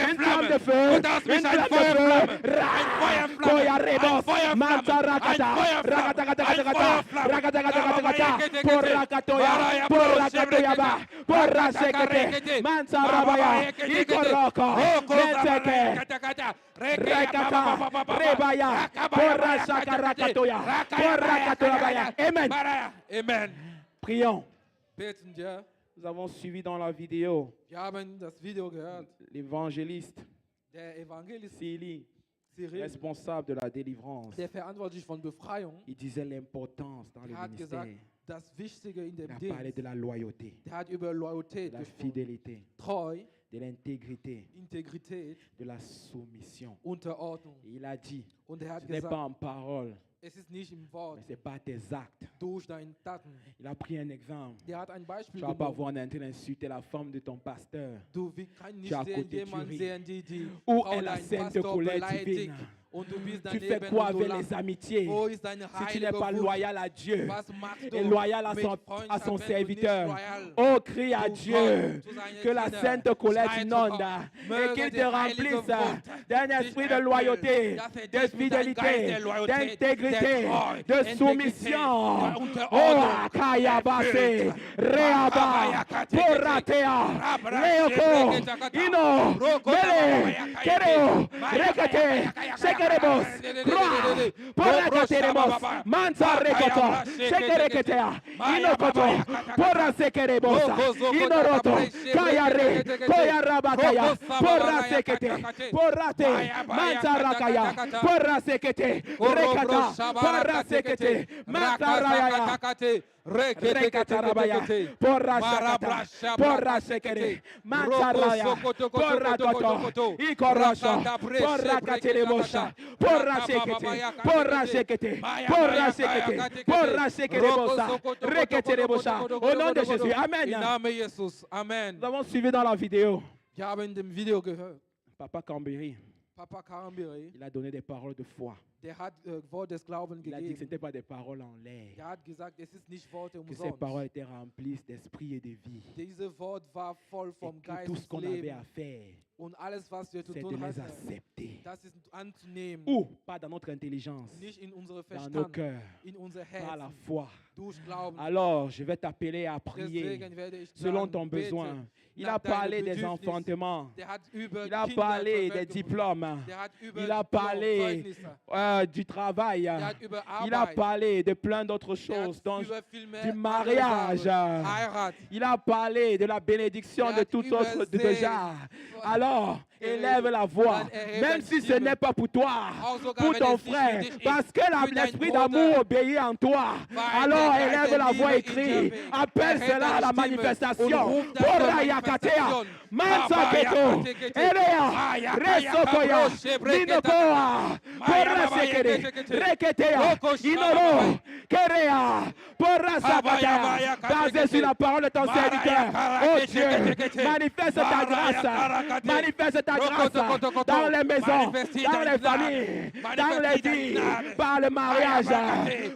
Speaker 2: une flamme de feu, une flamme de feu. Koya rebos, mantarakata, rakatakatakata, rakatakatakata, porakatoya, porakatoyaba, porasekete, mantarabaya, ikoroko, menteke, rekata, rebaya, porasakarakatoya, porakatoyabaya. Amen.
Speaker 7: Amen.
Speaker 2: Prions.
Speaker 7: Beten wir.
Speaker 2: Nous avons suivi dans la vidéo
Speaker 7: Wir haben das Video gehört.
Speaker 2: l'évangéliste
Speaker 7: Der Evangelist
Speaker 2: Sili,
Speaker 7: Cyril,
Speaker 2: responsable de la délivrance.
Speaker 7: der verantwortlich von Befreiung,
Speaker 2: Il disait l'importance dans le
Speaker 7: der hat gesagt,
Speaker 2: ministère.
Speaker 7: das Wichtige in
Speaker 2: Il
Speaker 7: dem
Speaker 2: a parlé
Speaker 7: Dienst,
Speaker 2: de la loyauté,
Speaker 7: der hat über
Speaker 2: de
Speaker 7: Loyalität
Speaker 2: la
Speaker 7: gesprochen,
Speaker 2: fidélité,
Speaker 7: Treu,
Speaker 2: de l'intégrité,
Speaker 7: Integrität,
Speaker 2: de la soumission.
Speaker 7: Unterordnung.
Speaker 2: Et il a dit,
Speaker 7: Und er hat
Speaker 2: ce n'est pas
Speaker 7: gesagt,
Speaker 2: en parole,
Speaker 7: es ist nicht im Wort,
Speaker 2: mais c'est par tes actes
Speaker 7: durch deine Taten.
Speaker 2: Il a pris un exemple.
Speaker 7: Der hat ein Beispiel
Speaker 2: Tu vas pas
Speaker 7: genommen.
Speaker 2: voir en train d'insulter la femme de ton pasteur.
Speaker 7: Du kannst nicht
Speaker 2: Tu as
Speaker 7: sehen,
Speaker 2: côté
Speaker 7: jemand
Speaker 2: Tuerie.
Speaker 7: sehen, die
Speaker 2: Où
Speaker 7: Frau
Speaker 2: est la
Speaker 7: deinen
Speaker 2: sainte
Speaker 7: Pastor
Speaker 2: colère
Speaker 7: beleidigt
Speaker 2: divine?
Speaker 7: und du bist
Speaker 2: Tu fais
Speaker 7: daneben
Speaker 2: quoi
Speaker 7: und du
Speaker 2: avec
Speaker 7: lachst.
Speaker 2: les amitiés?
Speaker 7: Wo ist deine
Speaker 2: Si tu n'es pas
Speaker 7: heilige Wut?
Speaker 2: loyal à Dieu
Speaker 7: Was machst du
Speaker 2: et loyal à
Speaker 7: mit
Speaker 2: son, à
Speaker 7: Freundschaften,
Speaker 2: son
Speaker 7: wenn du nicht
Speaker 2: serviteur,
Speaker 7: loyal?
Speaker 2: oh, crie à
Speaker 7: Du
Speaker 2: Dieu
Speaker 7: kommst zu seinen
Speaker 2: que la
Speaker 7: Kindern.
Speaker 2: sainte colère
Speaker 7: Schrei zu
Speaker 2: t'inonde
Speaker 7: Gott.
Speaker 2: et
Speaker 7: Möge
Speaker 2: qu'il te
Speaker 7: die heilige
Speaker 2: remplisse
Speaker 7: Wut
Speaker 2: d'un
Speaker 7: dich
Speaker 2: esprit de
Speaker 7: erfüllen,
Speaker 2: loyauté,
Speaker 7: dass er
Speaker 2: de
Speaker 7: dich mit deinem Geist
Speaker 2: fidélité,
Speaker 7: der Loyalität,
Speaker 2: d'intégrité,
Speaker 7: der Treue,
Speaker 2: de
Speaker 7: Integrität,
Speaker 2: soumission.
Speaker 7: der
Speaker 2: Oh,
Speaker 7: Unterordnung
Speaker 2: Kayabase,
Speaker 7: erfüllt.
Speaker 2: Reaba, Poratea, Leoko, Ino, Mele, Kereo, Rekete, Sekerebos, Kra, Porakateremos, Mansa Rekoto, Sekereketea, Inokoto, Pora Sekerebosa, Inoroto, Kayare, Koyarabakaya, Pora Sekete, Porate, Mansa Rakaya, Pora Sekete, Rekata, Pora Sekete, Mansa Raya. Rekatarabaya, porra shakata, porra sekere, mantaraya, porra toto, ikorosho, porra kateremosha, porra shekete, porra shekete, porra shekete, porra shekerebosa, reketerebosa. Au nom de Jésus,
Speaker 7: Im
Speaker 2: Amen.
Speaker 7: Namen Jesus. Amen.
Speaker 2: Nous avons suivi dans la vidéo.
Speaker 7: Wir haben in dem Video gehört,
Speaker 2: Papa Cambéry,
Speaker 7: Papa Karambiri,
Speaker 2: il a donné des paroles de foi.
Speaker 7: der hat Wort des Glaubens
Speaker 2: Il a dit que ce
Speaker 7: gegeben.
Speaker 2: n'était pas des paroles en l'air,
Speaker 7: Der hat gesagt, es ist nicht Worte
Speaker 2: que ces
Speaker 7: umsonst.
Speaker 2: paroles étaient remplies d'esprit et de vie.
Speaker 7: Diese Wort war voll vom
Speaker 2: Et que
Speaker 7: Geist
Speaker 2: tout ce
Speaker 7: des
Speaker 2: qu'on avait
Speaker 7: Lebens.
Speaker 2: à faire,
Speaker 7: Und alles, was wir zu
Speaker 2: c'est de
Speaker 7: tun
Speaker 2: les
Speaker 7: hatten,
Speaker 2: accepter.
Speaker 7: das ist anzunehmen.
Speaker 2: Ou pas dans notre intelligence,
Speaker 7: Nicht in unsere
Speaker 2: dans nos
Speaker 7: Verstand,
Speaker 2: cœurs,
Speaker 7: in unser
Speaker 2: par la
Speaker 7: Herz,
Speaker 2: foi.
Speaker 7: durch Glauben.
Speaker 2: Alors, je vais t'appeler à prier
Speaker 7: Deswegen werde ich
Speaker 2: selon
Speaker 7: sagen,
Speaker 2: ton
Speaker 7: bete
Speaker 2: besoin. Il
Speaker 7: nach
Speaker 2: a parlé
Speaker 7: deinem
Speaker 2: des
Speaker 7: Bedürfnis.
Speaker 2: enfantements.
Speaker 7: Der hat über
Speaker 2: Il a
Speaker 7: Kinder
Speaker 2: parlé
Speaker 7: zur
Speaker 2: des
Speaker 7: Welt gebracht.
Speaker 2: diplômes.
Speaker 7: Der hat über
Speaker 2: Il a parlé
Speaker 7: Zeugnisse.
Speaker 2: du travail.
Speaker 7: Der hat über
Speaker 2: Il a
Speaker 7: Arbeit.
Speaker 2: parlé de plein d'autres
Speaker 7: Der hat
Speaker 2: choses, donc
Speaker 7: über viel mehr
Speaker 2: du
Speaker 7: andere
Speaker 2: mariage.
Speaker 7: Sachen. Heirat.
Speaker 2: Il a parlé de la bénédiction
Speaker 7: Der
Speaker 2: de
Speaker 7: hat
Speaker 2: tout
Speaker 7: über
Speaker 2: autre de
Speaker 7: Segen
Speaker 2: genre. Alors, élève la voix,
Speaker 7: Dann erhebe
Speaker 2: même
Speaker 7: deine
Speaker 2: si ce
Speaker 7: Stimme.
Speaker 2: n'est pas pour toi,
Speaker 7: Auch sogar
Speaker 2: pour
Speaker 7: wenn
Speaker 2: ton
Speaker 7: es nicht
Speaker 2: frère,
Speaker 7: für dich ist,
Speaker 2: parce que
Speaker 7: für deinen
Speaker 2: l'esprit
Speaker 7: Bruder.
Speaker 2: d'amour obéit en toi.
Speaker 7: Weil
Speaker 2: Alors,
Speaker 7: der Geist
Speaker 2: élève
Speaker 7: der
Speaker 2: la
Speaker 7: Liebe
Speaker 2: voix
Speaker 7: in
Speaker 2: et
Speaker 7: dir
Speaker 2: crie,
Speaker 7: wirkt.
Speaker 2: appelle
Speaker 7: Erhebe
Speaker 2: cela à
Speaker 7: deine
Speaker 2: la
Speaker 7: Stimme
Speaker 2: manifestation.
Speaker 7: und ruf das
Speaker 2: Pour
Speaker 7: zur
Speaker 2: Rayakatea,
Speaker 7: Manifestation.
Speaker 2: Mansaketo, Erea, Resokoya, Ninokoa, Porra Sekere, Reketea, Inoro, Kerea, Porra Sakataya, basé sur la parole de ton serviteur. Oh Dieu, manifeste ta grâce, manifeste ta grâce dans les maisons, dans les familles, dans les vies, par le mariage,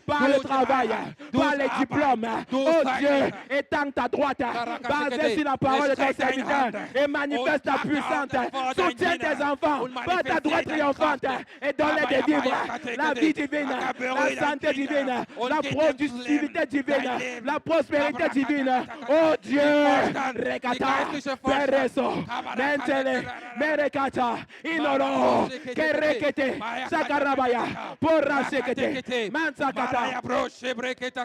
Speaker 2: par le travail, par les diplômes. Oh Dieu, étends ta droite, basé sur la parole de ton serviteur et manifeste ta puissance. Soutiens tes enfants par ta droite triomphante et donne-les de vivre la vie divine, la santé divine, la productivité divine, la prospérité divine. Oh Dieu, Rekata, Pereso, Mentele, Merekata, Inoro, Kerekete, Sakarabaya, Porra Sekete, Mansakata,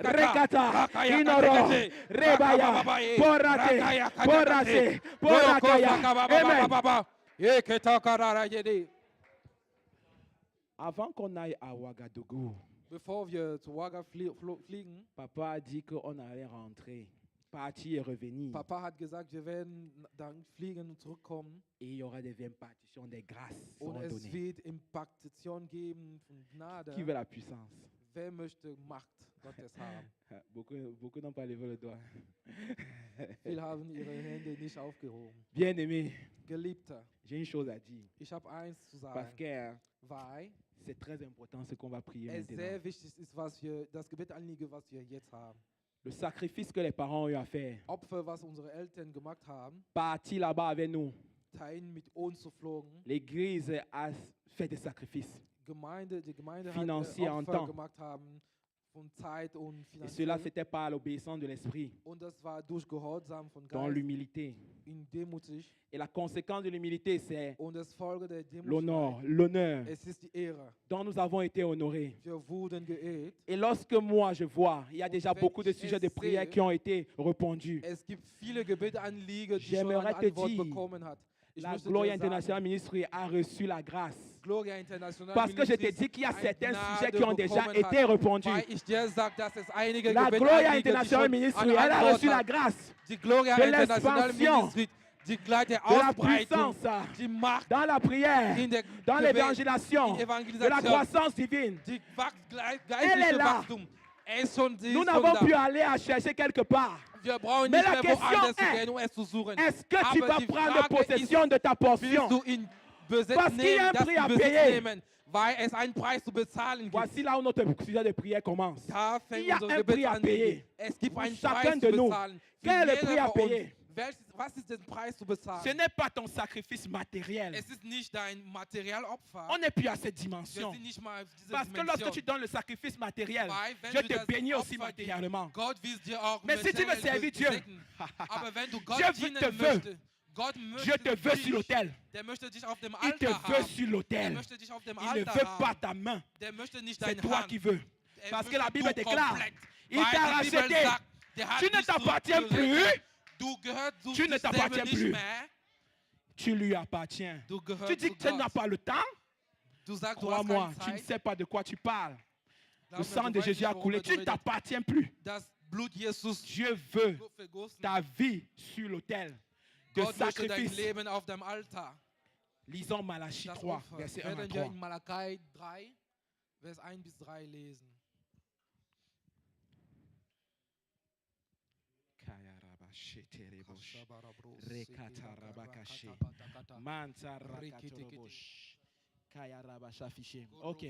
Speaker 2: Rekata, Inoro, Rebaya, Porrate, Porrase, Porrakaya. Amen. Avant qu'on aille à Ouagadougou,
Speaker 7: Bevor wir zu Ouaga fliegen,
Speaker 2: papa a dit qu'on allait rentrer, partir et revenir.
Speaker 7: Papa hat gesagt, wir werden dann fliegen und zurückkommen
Speaker 2: Et il y aura des impartitions, des grâces
Speaker 7: und
Speaker 2: seront
Speaker 7: es
Speaker 2: données.
Speaker 7: wird Impaktation geben von Gnade.
Speaker 2: Qui veut la puissance?
Speaker 7: Wer möchte Macht Gottes haben?
Speaker 2: Beaucoup n'ont pas levé le doigt.
Speaker 7: Viele haben ihre Hände nicht aufgehoben.
Speaker 2: Bien-aimé,
Speaker 7: Geliebter,
Speaker 2: j'ai une chose à dire.
Speaker 7: ich habe eins zu
Speaker 2: Parce
Speaker 7: sagen,
Speaker 2: que
Speaker 7: weil
Speaker 2: c'est très important ce qu'on va prier
Speaker 7: es
Speaker 2: maintenant.
Speaker 7: sehr wichtig ist, was wir, das Gebetanliegen, was wir jetzt haben.
Speaker 2: Le sacrifice que les parents ont eu à faire.
Speaker 7: Opfer, was unsere Eltern gemacht haben,
Speaker 2: Partir là-bas avec nous.
Speaker 7: Teilen mit uns zu flogen.
Speaker 2: L'église a fait des sacrifices.
Speaker 7: Die Gemeinde
Speaker 2: Financier en
Speaker 7: hat
Speaker 2: temps.
Speaker 7: Opfer gemacht haben von Zeit und
Speaker 2: Et cela,
Speaker 7: finanziell.
Speaker 2: c'était par l'obéissance de l'esprit,
Speaker 7: Und das war durch Gehorsam von
Speaker 2: dans
Speaker 7: Geist,
Speaker 2: l'humilité.
Speaker 7: in demutig.
Speaker 2: Et la conséquence de l'humilité, c'est
Speaker 7: Und das Folge der Demut,
Speaker 2: l'honneur
Speaker 7: es ist die Ehre.
Speaker 2: dont nous avons été honorés.
Speaker 7: Wir wurden geehrt.
Speaker 2: Et lorsque moi je vois, il y a déjà
Speaker 7: wenn
Speaker 2: beaucoup de
Speaker 7: ich
Speaker 2: sujets
Speaker 7: es
Speaker 2: de prière
Speaker 7: sehe,
Speaker 2: qui ont été répondus.
Speaker 7: Es gibt viele Gebetanliegen, die schon
Speaker 2: J'aimerais
Speaker 7: eine
Speaker 2: te
Speaker 7: Antwort
Speaker 2: dire,
Speaker 7: bekommen hat. Ich
Speaker 2: La
Speaker 7: möchte
Speaker 2: Gloria
Speaker 7: dir sagen,
Speaker 2: International Ministry a reçu la grâce.
Speaker 7: Gloria International
Speaker 2: Parce que je te
Speaker 7: Ministries
Speaker 2: dis qu'il y a
Speaker 7: eine
Speaker 2: certains
Speaker 7: Gnade
Speaker 2: sujets qui ont déjà
Speaker 7: bekommen
Speaker 2: été
Speaker 7: hat,
Speaker 2: répondus.
Speaker 7: weil ich dir sage, dass es einige
Speaker 2: La Gloria
Speaker 7: Gebetanliegen, die
Speaker 2: International
Speaker 7: schon
Speaker 2: Ministry,
Speaker 7: eine
Speaker 2: elle a
Speaker 7: Antwort
Speaker 2: reçu la
Speaker 7: hat.
Speaker 2: grâce
Speaker 7: Die Gloria
Speaker 2: de
Speaker 7: International
Speaker 2: l'expansion,
Speaker 7: Ministry, die gleiche
Speaker 2: de la
Speaker 7: Ausbreitung,
Speaker 2: puissance
Speaker 7: die Macht
Speaker 2: dans la prière,
Speaker 7: in der
Speaker 2: dans
Speaker 7: Gebet,
Speaker 2: l'évangélisation,
Speaker 7: in
Speaker 2: de la
Speaker 7: Evangelisation,
Speaker 2: croissance divine.
Speaker 7: die
Speaker 2: Elle est
Speaker 7: geistliche
Speaker 2: là.
Speaker 7: Wachstum.
Speaker 2: Nous n'avons pu aller à chercher quelque part.
Speaker 7: Wir brauchen
Speaker 2: Mais
Speaker 7: nicht
Speaker 2: la
Speaker 7: mehr
Speaker 2: question
Speaker 7: woanders zu
Speaker 2: est,
Speaker 7: gehen, um es zu suchen.
Speaker 2: Est-ce que tu
Speaker 7: Aber
Speaker 2: vas
Speaker 7: die
Speaker 2: prendre
Speaker 7: Frage
Speaker 2: possession
Speaker 7: ist,
Speaker 2: de ta portion?
Speaker 7: willst du in Besitz
Speaker 2: Parce qu'il y a un
Speaker 7: nehmen, das
Speaker 2: prix à
Speaker 7: in Besitz
Speaker 2: payer.
Speaker 7: nehmen, weil es einen Preis zu bezahlen gibt.
Speaker 2: Voici là où notre sujet de prière commence.
Speaker 7: Da
Speaker 2: Il
Speaker 7: fängt
Speaker 2: y a
Speaker 7: unser
Speaker 2: un
Speaker 7: Gebet
Speaker 2: prix à
Speaker 7: an.
Speaker 2: payer.
Speaker 7: Es gibt
Speaker 2: Pour
Speaker 7: einen
Speaker 2: chacun
Speaker 7: Preis
Speaker 2: de
Speaker 7: zu
Speaker 2: nous.
Speaker 7: bezahlen. Für
Speaker 2: Quel est le
Speaker 7: jeder
Speaker 2: prix à
Speaker 7: von uns.
Speaker 2: payer?
Speaker 7: Was ist der Preis zu bezahlen?
Speaker 2: Ce n'est pas ton sacrifice matériel.
Speaker 7: Es ist nicht dein Materialopfer.
Speaker 2: On n'est plus à cette
Speaker 7: Wir
Speaker 2: dimension.
Speaker 7: sind nicht mal auf dieser
Speaker 2: Parce que lorsque tu
Speaker 7: Dimension.
Speaker 2: donnes le sacrifice matériel,
Speaker 7: Weil wenn
Speaker 2: je
Speaker 7: du
Speaker 2: te
Speaker 7: das
Speaker 2: bénis aussi
Speaker 7: Opfer gibst,
Speaker 2: matériellement.
Speaker 7: Gott will dir auch
Speaker 2: Mais si tu veux
Speaker 7: materiell
Speaker 2: servir Dieu,
Speaker 7: segnen. Aber wenn du Gott
Speaker 2: Dieu
Speaker 7: dienen
Speaker 2: te veut.
Speaker 7: möchtest, Gott
Speaker 2: Je te
Speaker 7: möchte
Speaker 2: veux sur
Speaker 7: dich,
Speaker 2: l'autel.
Speaker 7: der möchte dich auf dem
Speaker 2: Il te
Speaker 7: Altar
Speaker 2: veut
Speaker 7: haben.
Speaker 2: sur
Speaker 7: Der
Speaker 2: l'autel.
Speaker 7: möchte dich auf dem
Speaker 2: Il ne
Speaker 7: Altar
Speaker 2: veut pas
Speaker 7: haben.
Speaker 2: ta main.
Speaker 7: Der möchte nicht
Speaker 2: C'est
Speaker 7: deine
Speaker 2: toi
Speaker 7: Hand.
Speaker 2: qui veux.
Speaker 7: Er
Speaker 2: Parce que
Speaker 7: möchte
Speaker 2: la Bible
Speaker 7: du
Speaker 2: déclare,
Speaker 7: komplett.
Speaker 2: il
Speaker 7: Weil
Speaker 2: t'a
Speaker 7: die Bibel
Speaker 2: racheté.
Speaker 7: sagt, der hat
Speaker 2: Tu ne
Speaker 7: dich
Speaker 2: t'appartiens
Speaker 7: so
Speaker 2: plus.
Speaker 7: gerettet. Du gehörst zu
Speaker 2: Tu ne
Speaker 7: dich selber
Speaker 2: t'appartiens
Speaker 7: nicht
Speaker 2: plus.
Speaker 7: mehr.
Speaker 2: Tu lui appartiens.
Speaker 7: Du gehörst
Speaker 2: Tu dis
Speaker 7: zu
Speaker 2: que tu n'as
Speaker 7: Gott.
Speaker 2: pas le temps.
Speaker 7: Du sagst, du hast
Speaker 2: Crois-moi,
Speaker 7: keine
Speaker 2: tu ne
Speaker 7: Zeit.
Speaker 2: sais pas de quoi tu parles. Le
Speaker 7: Glaub mir,
Speaker 2: sang
Speaker 7: du
Speaker 2: de
Speaker 7: weißt
Speaker 2: Jésus
Speaker 7: nicht,
Speaker 2: a coulé.
Speaker 7: worüber
Speaker 2: Tu
Speaker 7: du
Speaker 2: ne
Speaker 7: redest.
Speaker 2: t'appartiens plus.
Speaker 7: Das Blut Jesus
Speaker 2: Dieu veut
Speaker 7: vergossen.
Speaker 2: ta vie sur l'autel de
Speaker 7: Gott möchte dein
Speaker 2: sacrifice.
Speaker 7: Leben auf dem Altar.
Speaker 2: Lisons Malachie
Speaker 7: Das
Speaker 2: 3,
Speaker 7: Opfer.
Speaker 2: verset 1 à
Speaker 7: Werden wir
Speaker 2: 3.
Speaker 7: in Malachi 3, Vers 1 bis 3 lesen.
Speaker 2: Ok.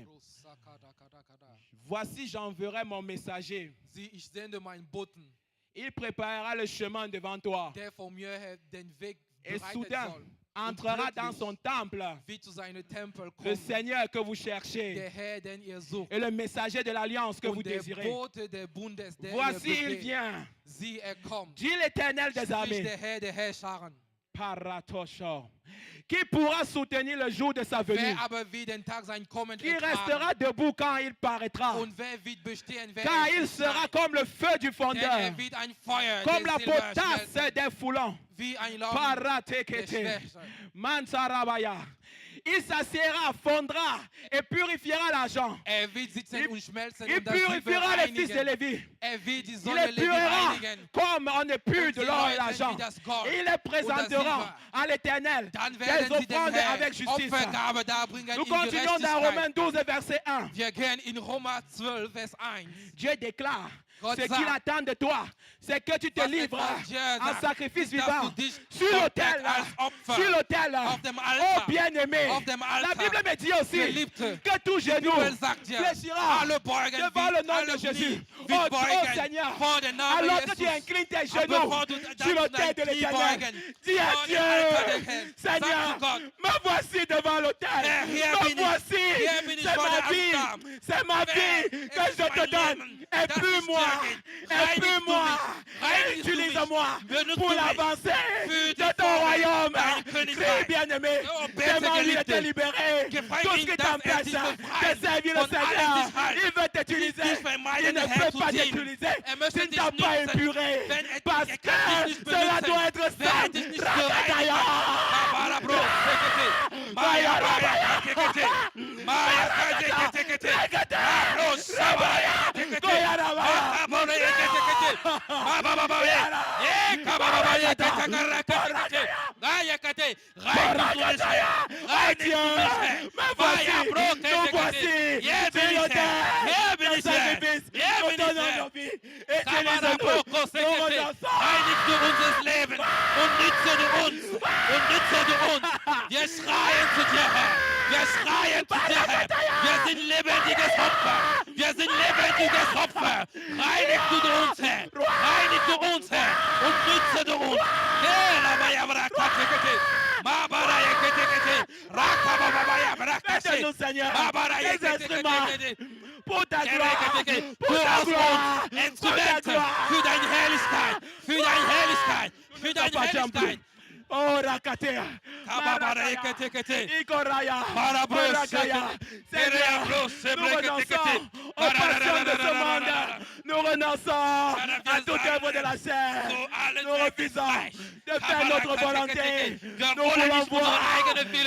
Speaker 2: Voici, j'enverrai mon messager.
Speaker 7: Sieh, ich sende meinen Boten,
Speaker 2: Il préparera le chemin devant toi.
Speaker 7: der vor mir den Weg
Speaker 2: Et
Speaker 7: bereiten
Speaker 2: soudain,
Speaker 7: soll.
Speaker 2: entrera dans son temple
Speaker 7: Wie zu seinem Tempel
Speaker 2: le
Speaker 7: kommen,
Speaker 2: Seigneur que vous cherchez
Speaker 7: der Herr, den ihr sucht.
Speaker 2: et le messager de l'alliance que vous
Speaker 7: Und der
Speaker 2: désirez.
Speaker 7: Bote des Bundes, der
Speaker 2: Voici,
Speaker 7: ihr
Speaker 2: il
Speaker 7: begehrt.
Speaker 2: vient.
Speaker 7: Sieh, kommt.
Speaker 2: Dit l'Éternel des
Speaker 7: Spricht
Speaker 2: armées.
Speaker 7: der Herr der Herrscharen.
Speaker 2: Paratosho. Qui pourra soutenir le jour de sa venue?
Speaker 7: Wer aber wie den Tag sein Kommen
Speaker 2: Qui
Speaker 7: ertragen?
Speaker 2: restera debout quand il paraîtra?
Speaker 7: Und wer wird bestehen, wer
Speaker 2: Car
Speaker 7: es
Speaker 2: il
Speaker 7: sein?
Speaker 2: sera comme le feu du
Speaker 7: Denn
Speaker 2: fondeur,
Speaker 7: wird ein Feuer
Speaker 2: comme
Speaker 7: des
Speaker 2: la
Speaker 7: Silbers
Speaker 2: potasse
Speaker 7: schmelzen,
Speaker 2: des foulons.
Speaker 7: wie ein Laufen der
Speaker 2: Paratekete.
Speaker 7: Schwäche.
Speaker 2: Mansarabaya. Il s'assiera, fondra et purifiera l'argent.
Speaker 7: Wird sitzen und schmelzen
Speaker 2: Il
Speaker 7: und das Silber
Speaker 2: purifiera les fils de
Speaker 7: reinigen.
Speaker 2: Lévi.
Speaker 7: Wird die
Speaker 2: Il
Speaker 7: Sonne
Speaker 2: les
Speaker 7: Levi
Speaker 2: purera
Speaker 7: reinigen.
Speaker 2: comme on ne pure
Speaker 7: Und
Speaker 2: de
Speaker 7: sie
Speaker 2: l'or et
Speaker 7: reinigen
Speaker 2: l'argent.
Speaker 7: wie das Gold
Speaker 2: Et il les présentera à l'Éternel
Speaker 7: Dann
Speaker 2: des
Speaker 7: werden sie dem
Speaker 2: offrandes
Speaker 7: Herrn
Speaker 2: avec justice.
Speaker 7: Opfergabe darbringen
Speaker 2: Nous
Speaker 7: in
Speaker 2: continuons dans Romains
Speaker 7: Gerechtigkeit.
Speaker 2: 12, verset 1.
Speaker 7: Wir gehen in Römer 12, Vers 1.
Speaker 2: Dieu déclare
Speaker 7: Gott
Speaker 2: ce
Speaker 7: sagt,
Speaker 2: qu'il attend de toi, c'est que tu te
Speaker 7: was
Speaker 2: livres
Speaker 7: Dieu
Speaker 2: en
Speaker 7: sagt,
Speaker 2: sacrifice
Speaker 7: dass
Speaker 2: vivant
Speaker 7: du dich
Speaker 2: sur l'autel,
Speaker 7: komplett als Opfer
Speaker 2: sur l'autel,
Speaker 7: auf dem
Speaker 2: oh
Speaker 7: Altar,
Speaker 2: bien-aimé.
Speaker 7: auf dem Altar,
Speaker 2: La Bible me dit aussi
Speaker 7: Geliebte,
Speaker 2: que tout genou
Speaker 7: Bibel sagt dir,
Speaker 2: fléchira
Speaker 7: alle beugen
Speaker 2: devant le
Speaker 7: wird,
Speaker 2: nom
Speaker 7: alle
Speaker 2: de Jésus.
Speaker 7: Knie
Speaker 2: Oh,
Speaker 7: wird
Speaker 2: oh
Speaker 7: beugen
Speaker 2: Seigneur,
Speaker 7: vor den Namen
Speaker 2: alors que tu
Speaker 7: Jesus.
Speaker 2: inclines tes
Speaker 7: Aber
Speaker 2: genoux
Speaker 7: bevor du
Speaker 2: sur l'autel de
Speaker 7: dein Knie
Speaker 2: l'Éternel,
Speaker 7: beugen,
Speaker 2: dis à
Speaker 7: vor den Altar des
Speaker 2: Dieu,
Speaker 7: Herrn,
Speaker 2: Seigneur,
Speaker 7: sag zu Gott,
Speaker 2: me voici devant l'autel.
Speaker 7: Herr, hier
Speaker 2: Me
Speaker 7: bin ich.
Speaker 2: voici,
Speaker 7: Hier bin ich
Speaker 2: c'est
Speaker 7: vor
Speaker 2: ma
Speaker 7: dem
Speaker 2: vie,
Speaker 7: Altar.
Speaker 2: c'est ma vie
Speaker 7: Es
Speaker 2: que
Speaker 7: ist
Speaker 2: je te
Speaker 7: mein
Speaker 2: donne.
Speaker 7: Leben, das ich
Speaker 2: Épuis-moi,
Speaker 7: dir gebe.
Speaker 2: épuis-moi,
Speaker 7: Reinigst du mich.
Speaker 2: utilise-moi
Speaker 7: Benutze
Speaker 2: pour
Speaker 7: mich.
Speaker 2: l'avancée
Speaker 7: Für
Speaker 2: de
Speaker 7: die
Speaker 2: ton
Speaker 7: Vorwärts
Speaker 2: royaume.
Speaker 7: dein Königreich.
Speaker 2: Crie bien-aimé,
Speaker 7: Oh,
Speaker 2: tes
Speaker 7: bitte,
Speaker 2: maris
Speaker 7: Geliebte.
Speaker 2: étaient libérés.
Speaker 7: Gefreut
Speaker 2: Tout ce
Speaker 7: ihn,
Speaker 2: qui
Speaker 7: dass er
Speaker 2: t'empêche
Speaker 7: sich
Speaker 2: de
Speaker 7: befreit
Speaker 2: servir le
Speaker 7: von allem
Speaker 2: Seigneur,
Speaker 7: Sicherheit.
Speaker 2: il veut t'utiliser.
Speaker 7: Dich für
Speaker 2: Il
Speaker 7: meinen
Speaker 2: ne
Speaker 7: Herrn
Speaker 2: peut
Speaker 7: zu
Speaker 2: pas
Speaker 7: dienen.
Speaker 2: t'utiliser.
Speaker 7: Möchte
Speaker 2: Tu ne
Speaker 7: dich
Speaker 2: t'as pas
Speaker 7: nutzen.
Speaker 2: épuré.
Speaker 7: Wenn er
Speaker 2: Parce
Speaker 7: dich
Speaker 2: que
Speaker 7: nicht
Speaker 2: cela
Speaker 7: benutzen.
Speaker 2: doit être
Speaker 7: Wenn er
Speaker 2: ça.
Speaker 7: dich nicht
Speaker 2: Rakataya.
Speaker 7: Kabala bro, sekete. Maya baya sekete. Maya sekete. Bro, sabaya sekete. Kabala sekete. Baba baba ye. Kababa baya sekete. Gaya kete. Rein du nicht. Rein du nicht. Maya bro, sekete. Hier bin ich Herr. Hier bin ich Herr. Hier bin ich Herr. Kabala bro, sekete. Reinigst du unser Leben und nütze du uns. Und nütze du uns. Wir schreien zu dir, Herr. Wir schreien zu dir, Herr. Wir sind lebendiges Opfer. Wir sind lebendiges Opfer. Reinigst du uns, Herr. Reinigst du uns, Herr. Und nütze du uns.
Speaker 2: Faites-nous, Seigneur, des instruments pour ta gloire, pour ta gloire, pour ta gloire.
Speaker 7: Für deine Herrlichkeit. Für deine Herrlichkeit. Für deine Herrlichkeit.
Speaker 2: Oh, Rakatea. Ikoraya. Barakaya. Seigneur, nous renonçons aux passions de ce monde. Nous renonçons à toute œuvre de la chair. Nous refusons de faire notre volonté. Nous voulons voir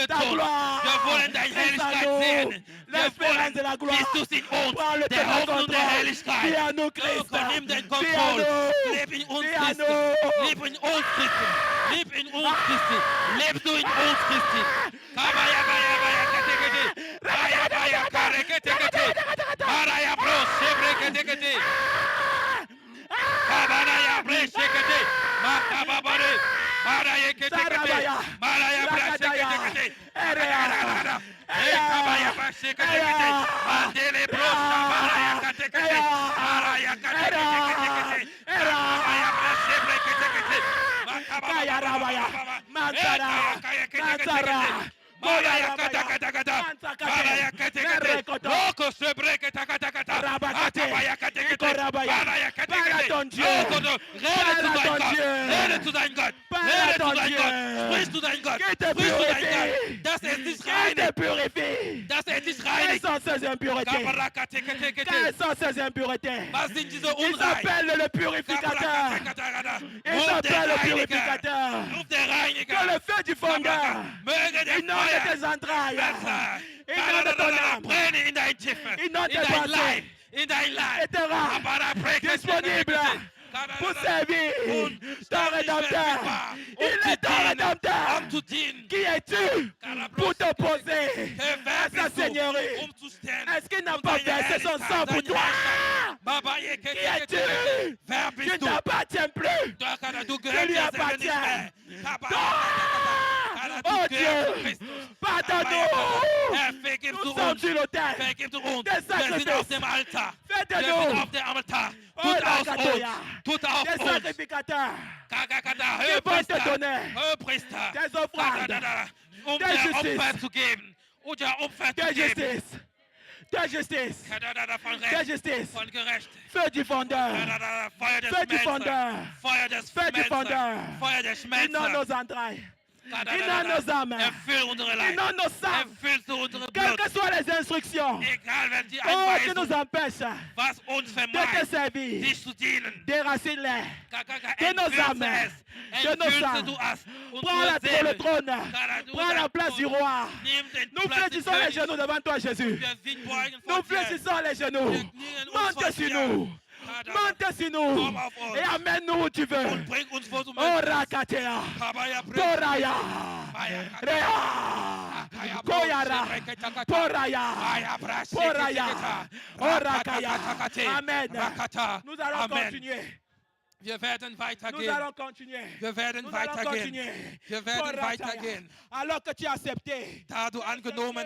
Speaker 2: ta gloire. L'espérance de la gloire. Prends le contrôle. Viens à nous, Christ. Viens à nous. Viens à nous.
Speaker 7: Leb in uns, Christi. Leb in uns, Christi. Lebst du in uns, Christi. Kabaya, baya, baya, katekete. Baya, baya, karekete, kete. Baraya, bro, sebrekete.
Speaker 9: ketekete. Kabaraya breshekete. Makababare. Maraya ketekete. Maraya breshekete. Ereara. Ekabaya breshekete. Mandele brosha maraya ketekete. Maraya ketekete. Ekabaya breshekete. Makabaya rabaya. Mansara. Mansara. Maraya katakata. Maraya ketekete. Loko sebreke takata.
Speaker 2: Rabakate. Ikorabaya. Parle à ton Dieu.
Speaker 9: Rede zu deinem Gott. Rede zu deinem Gott. Sprich zu deinem Gott. Sprich zu deinem Gott. Dass er dich reinigt. Dass er dich
Speaker 2: Quelles
Speaker 9: reinigt.
Speaker 2: sont ces impuretés? Quelles sont ces impuretés?
Speaker 9: Was sind diese
Speaker 2: Ils
Speaker 9: Unrein?
Speaker 2: appellent le purificateur. Ils appellent le purificateur.
Speaker 9: Ruf der Reiniger.
Speaker 2: Que le feu du fondeur
Speaker 9: Möge der
Speaker 2: inonde
Speaker 9: Feuer
Speaker 2: tes entrailles. Inonde ton âme.
Speaker 9: brenne in dein Tiefe.
Speaker 2: Inonde
Speaker 9: In
Speaker 2: tes
Speaker 9: dein Leib.
Speaker 2: pensées.
Speaker 9: In dein Leib.
Speaker 2: Et te rend disponible pour servir ton Rédempteur. Il est ton Rédempteur.
Speaker 9: Um zu dienen.
Speaker 2: Qui es-tu pour t'opposer à sa seigneurie?
Speaker 9: Um zu stehen.
Speaker 2: Est-ce qu'il n'a pas versé son sang pour toi? Qui es-tu?
Speaker 9: Wer
Speaker 2: Tu
Speaker 9: bist du?
Speaker 2: n'appartiens plus.
Speaker 9: Du
Speaker 2: Je
Speaker 9: gehörst
Speaker 2: lui
Speaker 9: dir selber nicht
Speaker 2: appartiens.
Speaker 9: mehr.
Speaker 2: Oh Dieu, pardonne-nous.
Speaker 9: Herr, vergib
Speaker 2: Nous
Speaker 9: du
Speaker 2: sommes
Speaker 9: uns.
Speaker 2: sur l'autel.
Speaker 9: Vergib du uns.
Speaker 2: Des
Speaker 9: Wir sind
Speaker 2: sacrifices.
Speaker 9: auf dem Altar.
Speaker 2: Faites de
Speaker 9: Wir sind
Speaker 2: nous
Speaker 9: auf dem Altar.
Speaker 2: Oh,
Speaker 9: Tut
Speaker 2: la
Speaker 9: aus uns.
Speaker 2: Katoya.
Speaker 9: Tut auf
Speaker 2: des
Speaker 9: uns.
Speaker 2: sacrificateurs
Speaker 9: Kakakata,
Speaker 2: qui vont te
Speaker 9: Höhepriester.
Speaker 2: donner
Speaker 9: Höhepriester.
Speaker 2: des offrandes
Speaker 9: Kakadada, Um
Speaker 2: de
Speaker 9: dir
Speaker 2: justice.
Speaker 9: Opfer zu geben. Um dir Opfer
Speaker 2: de
Speaker 9: zu geben.
Speaker 2: justice. De justice.
Speaker 9: Kakadada, Von
Speaker 2: De
Speaker 9: Recht.
Speaker 2: justice.
Speaker 9: Von Gerecht.
Speaker 2: Feu du fondeur.
Speaker 9: Kakadada, Feuer des
Speaker 2: Feu du
Speaker 9: Schmelzers.
Speaker 2: fondeur.
Speaker 9: Feuer des
Speaker 2: Feu du
Speaker 9: Schmelzers.
Speaker 2: fondeur.
Speaker 9: Feuer des
Speaker 2: Inonde
Speaker 9: Schmelzers.
Speaker 2: nos entrailles.
Speaker 9: Kakadada,
Speaker 2: Inonde nos âmes.
Speaker 9: Erfüll unsere Leib.
Speaker 2: Inonde nos sangs.
Speaker 9: Erfüll du unsere
Speaker 2: Quelles
Speaker 9: Blut.
Speaker 2: que soient les instructions
Speaker 9: Egal, wenn die
Speaker 2: oh, qui
Speaker 9: Anweisung,
Speaker 2: nous empêchent
Speaker 9: was uns
Speaker 2: de te
Speaker 9: vermeint,
Speaker 2: servir,
Speaker 9: dich zu dienen.
Speaker 2: déracine-les
Speaker 9: Kakaka,
Speaker 2: de nos
Speaker 9: entwürze
Speaker 2: âmes,
Speaker 9: es.
Speaker 2: de nos
Speaker 9: Entwürze
Speaker 2: sangs.
Speaker 9: du es.
Speaker 2: Prends
Speaker 9: Unsere
Speaker 2: le
Speaker 9: Seele.
Speaker 2: trône.
Speaker 9: Kada, du
Speaker 2: Prends la
Speaker 9: dein
Speaker 2: place du
Speaker 9: Thron.
Speaker 2: roi.
Speaker 9: Nimm den
Speaker 2: Nous
Speaker 9: Platz des
Speaker 2: fléchissons les
Speaker 9: Königs.
Speaker 2: genoux devant toi, Jésus.
Speaker 9: Wir beugen
Speaker 2: Nous
Speaker 9: vor dir.
Speaker 2: fléchissons les genoux.
Speaker 9: Wir knien uns
Speaker 2: Monte
Speaker 9: vor
Speaker 2: sur
Speaker 9: dir.
Speaker 2: nous.
Speaker 9: Kada,
Speaker 2: Monte sur nous.
Speaker 9: Komm auf uns.
Speaker 2: Et amène-nous où tu veux.
Speaker 9: Und bring uns, wo du
Speaker 2: Oh,
Speaker 9: möchtest.
Speaker 2: Rakatea.
Speaker 9: Kabaya, bring.
Speaker 2: Poraya.
Speaker 9: Baya,
Speaker 2: Rea.
Speaker 9: Kaya,
Speaker 2: Koyara.
Speaker 9: Breketa,
Speaker 2: Poraya.
Speaker 9: Baya, Brash,
Speaker 2: Poraya.
Speaker 9: Seketa.
Speaker 2: Oh, Rakaya.
Speaker 9: Rakatakate.
Speaker 2: Amen.
Speaker 9: Rakata.
Speaker 2: Nous allons
Speaker 9: Amen.
Speaker 2: continuer.
Speaker 9: Wir werden
Speaker 2: Nous
Speaker 9: weitergehen.
Speaker 2: allons continuer.
Speaker 9: Wir werden
Speaker 2: Nous allons
Speaker 9: weitergehen.
Speaker 2: continuer.
Speaker 9: Wir werden
Speaker 2: Korataya.
Speaker 9: weitergehen.
Speaker 2: Alors que tu as accepté
Speaker 9: Da du angenommen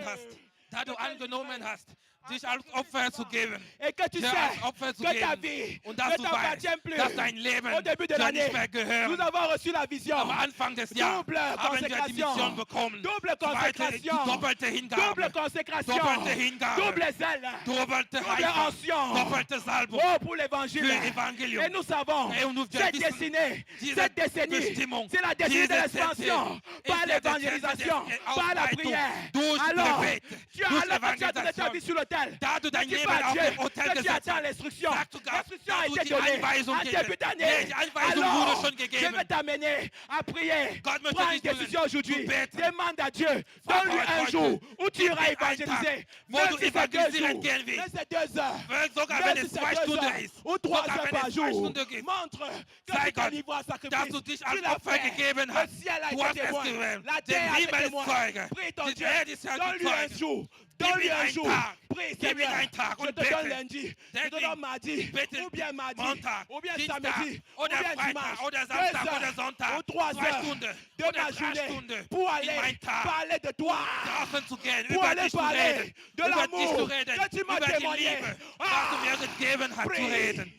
Speaker 9: hast, dich als Opfer zu geben,
Speaker 2: et que tu
Speaker 9: dir
Speaker 2: sais
Speaker 9: als Opfer zu
Speaker 2: que ta
Speaker 9: geben
Speaker 2: vie
Speaker 9: und
Speaker 2: ne
Speaker 9: dass du weißt,
Speaker 2: t'appartient plus.
Speaker 9: dass dein Leben
Speaker 2: Au début de
Speaker 9: dir
Speaker 2: l'année,
Speaker 9: nicht mehr gehört.
Speaker 2: nous avons reçu la vision.
Speaker 9: Am Anfang des Jahres
Speaker 2: Double
Speaker 9: haben wir die
Speaker 2: consécration.
Speaker 9: Mission bekommen.
Speaker 2: Double
Speaker 9: Zweite,
Speaker 2: consécration.
Speaker 9: doppelte Hingabe,
Speaker 2: Double consécration.
Speaker 9: doppelte Hingabe,
Speaker 2: Double zèle.
Speaker 9: doppelte
Speaker 2: Double
Speaker 9: Heilung,
Speaker 2: onction.
Speaker 9: doppelte Salbung
Speaker 2: Oh, pour l'évangile.
Speaker 9: für Evangelium.
Speaker 2: Et nous savons,
Speaker 9: Et nous
Speaker 2: cette
Speaker 9: wissen,
Speaker 2: destinée,
Speaker 9: diese
Speaker 2: cette décennie,
Speaker 9: Bestimmung,
Speaker 2: c'est la décennie de
Speaker 9: diese
Speaker 2: l'expansion,
Speaker 9: Zeit
Speaker 2: par
Speaker 9: ist der
Speaker 2: l'évangélisation,
Speaker 9: Zeit der
Speaker 2: par la
Speaker 9: Ausbreitung,
Speaker 2: prière.
Speaker 9: durch
Speaker 2: Alors,
Speaker 9: Gebet,
Speaker 2: tu as
Speaker 9: durch
Speaker 2: alors que tu as donné ta
Speaker 9: Evangelisation.
Speaker 2: vie sur l'autel.
Speaker 9: Da du dein
Speaker 2: Tu
Speaker 9: Leben
Speaker 2: vas à
Speaker 9: auf
Speaker 2: Dieu
Speaker 9: dem Hotel
Speaker 2: que tu
Speaker 9: gesetzt
Speaker 2: attends
Speaker 9: hast,
Speaker 2: l'instruction.
Speaker 9: sagst du Gott,
Speaker 2: L'instruction a
Speaker 9: dass du
Speaker 2: été
Speaker 9: die
Speaker 2: donnée
Speaker 9: Anweisung
Speaker 2: en
Speaker 9: gegeben.
Speaker 2: début d'année.
Speaker 9: Nee, die Anweisung
Speaker 2: Alors,
Speaker 9: wurde schon
Speaker 2: je
Speaker 9: gegeben.
Speaker 2: vais t'amener à prier.
Speaker 9: Gott möchte
Speaker 2: Prends
Speaker 9: dich
Speaker 2: une décision
Speaker 9: bringen,
Speaker 2: aujourd'hui.
Speaker 9: zu beten.
Speaker 2: Demande à Dieu.
Speaker 9: Frag
Speaker 2: Donne-lui
Speaker 9: Gott
Speaker 2: un
Speaker 9: heute.
Speaker 2: jour où tu
Speaker 9: Gib
Speaker 2: iras
Speaker 9: ihm einen
Speaker 2: évangéliser.
Speaker 9: Tag, wo
Speaker 2: Même
Speaker 9: du
Speaker 2: si c'est 2
Speaker 9: evangelisieren
Speaker 2: jours.
Speaker 9: gehen willst.
Speaker 2: Même si c'est 2 heures.
Speaker 9: Sogar
Speaker 2: Même
Speaker 9: wenn
Speaker 2: si
Speaker 9: es
Speaker 2: c'est
Speaker 9: 2
Speaker 2: 2
Speaker 9: Stunden
Speaker 2: heures
Speaker 9: ist,
Speaker 2: ou 3
Speaker 9: sogar
Speaker 2: heures
Speaker 9: wenn
Speaker 2: par
Speaker 9: es 2
Speaker 2: jour.
Speaker 9: Stunden gibt,
Speaker 2: Montre que
Speaker 9: Zeig
Speaker 2: tu t'es
Speaker 9: Gott,
Speaker 2: livré à sacrifice.
Speaker 9: dass du dich als
Speaker 2: Tu l'as
Speaker 9: Opfer
Speaker 2: fait.
Speaker 9: gegeben
Speaker 2: Le
Speaker 9: hast.
Speaker 2: ciel a
Speaker 9: Du
Speaker 2: été
Speaker 9: hast es
Speaker 2: témoin.
Speaker 9: gewählt.
Speaker 2: La
Speaker 9: Der
Speaker 2: terre a été
Speaker 9: Himmel ist
Speaker 2: témoin.
Speaker 9: Zeuge.
Speaker 2: Prie ton
Speaker 9: Die
Speaker 2: Dieu.
Speaker 9: Erde ist ja
Speaker 2: Donne-lui un
Speaker 9: Zeuge.
Speaker 2: jour.
Speaker 9: Gib
Speaker 2: Donne-lui
Speaker 9: ihm
Speaker 2: un
Speaker 9: einen
Speaker 2: jour.
Speaker 9: Tag.
Speaker 2: Prie,
Speaker 9: Gib ihm
Speaker 2: Seigneur.
Speaker 9: einen Tag
Speaker 2: Je
Speaker 9: und
Speaker 2: te donne
Speaker 9: bete.
Speaker 2: lundi. Je te
Speaker 9: Bete.
Speaker 2: donne mardi.
Speaker 9: Bete
Speaker 2: Ou bien mardi.
Speaker 9: Montag,
Speaker 2: Ou bien
Speaker 9: Dienstag,
Speaker 2: samedi. Ou
Speaker 9: oder
Speaker 2: bien
Speaker 9: Freitag,
Speaker 2: dimanche.
Speaker 9: oder
Speaker 2: 2
Speaker 9: Samstag,
Speaker 2: heures
Speaker 9: oder Sonntag,
Speaker 2: ou 3
Speaker 9: 2
Speaker 2: heures
Speaker 9: Stunden,
Speaker 2: de
Speaker 9: oder
Speaker 2: ma
Speaker 9: 3
Speaker 2: journée
Speaker 9: Stunden
Speaker 2: pour
Speaker 9: in
Speaker 2: aller
Speaker 9: meinen Tag.
Speaker 2: parler de toi.
Speaker 9: Draußen zu gehen,
Speaker 2: Pour
Speaker 9: über
Speaker 2: aller
Speaker 9: dich zu
Speaker 2: parler
Speaker 9: reden,
Speaker 2: de
Speaker 9: über dich zu
Speaker 2: l'amour
Speaker 9: reden,
Speaker 2: que tu m'as
Speaker 9: über die
Speaker 2: témoigné.
Speaker 9: Liebe, was du mir gegeben hast zu
Speaker 2: Prie.
Speaker 9: reden.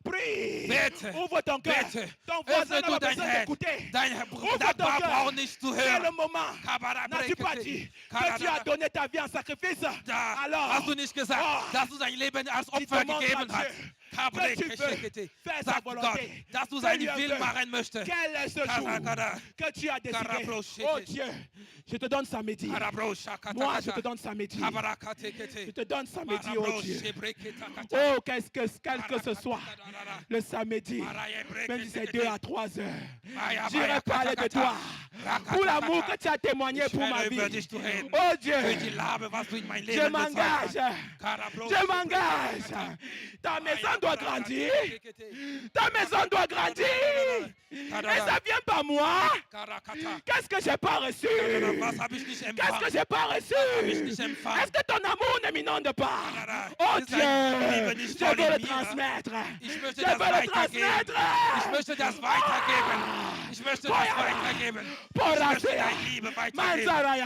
Speaker 2: Prie.
Speaker 9: Bete.
Speaker 2: Ouvre ton cœur.
Speaker 9: Bete.
Speaker 2: Ton voisin
Speaker 9: Öffne
Speaker 2: n'a
Speaker 9: du
Speaker 2: pas
Speaker 9: dein
Speaker 2: besoin
Speaker 9: Herz.
Speaker 2: d'écouter.
Speaker 9: Dein
Speaker 2: Ouvre ton
Speaker 9: Nachbar
Speaker 2: cœur.
Speaker 9: braucht nicht zu
Speaker 2: C'est le
Speaker 9: hören.
Speaker 2: moment. N'as-tu pas dit que tu as donné ta vie en sacrifice?
Speaker 9: Da
Speaker 2: Alors,
Speaker 9: hast du nicht gesagt,
Speaker 2: oh,
Speaker 9: dass du dein Leben als
Speaker 2: il
Speaker 9: Opfer
Speaker 2: demande
Speaker 9: gegeben
Speaker 2: à
Speaker 9: hast.
Speaker 2: Dieu que tu veux faire sa
Speaker 9: Sag Gott,
Speaker 2: volonté.
Speaker 9: dass du
Speaker 2: Fais-lui
Speaker 9: seinen
Speaker 2: un
Speaker 9: Willen
Speaker 2: vœu.
Speaker 9: machen möchtest.
Speaker 2: Quel est ce jour que tu as décidé? Oh Dieu, je te donne samedi. Moi, je te donne samedi. Je te donne samedi, oh Dieu. Oh, quel que ce soit, le samedi, même si c'est 2 à 3 heures, j'irai parler de toi. pour l'amour que tu as témoigné pour ma vie. Oh Dieu, je m'engage. Je m'engage. Ta maison doit grandir. Ta maison doit grandir. Et ça vient par moi. Qu'est-ce que j'ai pas reçu? Qu'est-ce que j'ai pas reçu? Est-ce que ton amour ne m'inonde pas? Oh Dieu, je veux le transmettre. Je veux le transmettre.
Speaker 9: Ich möchte das weitergeben. Ich möchte das weitergeben. Ich möchte deine Liebe weitergeben.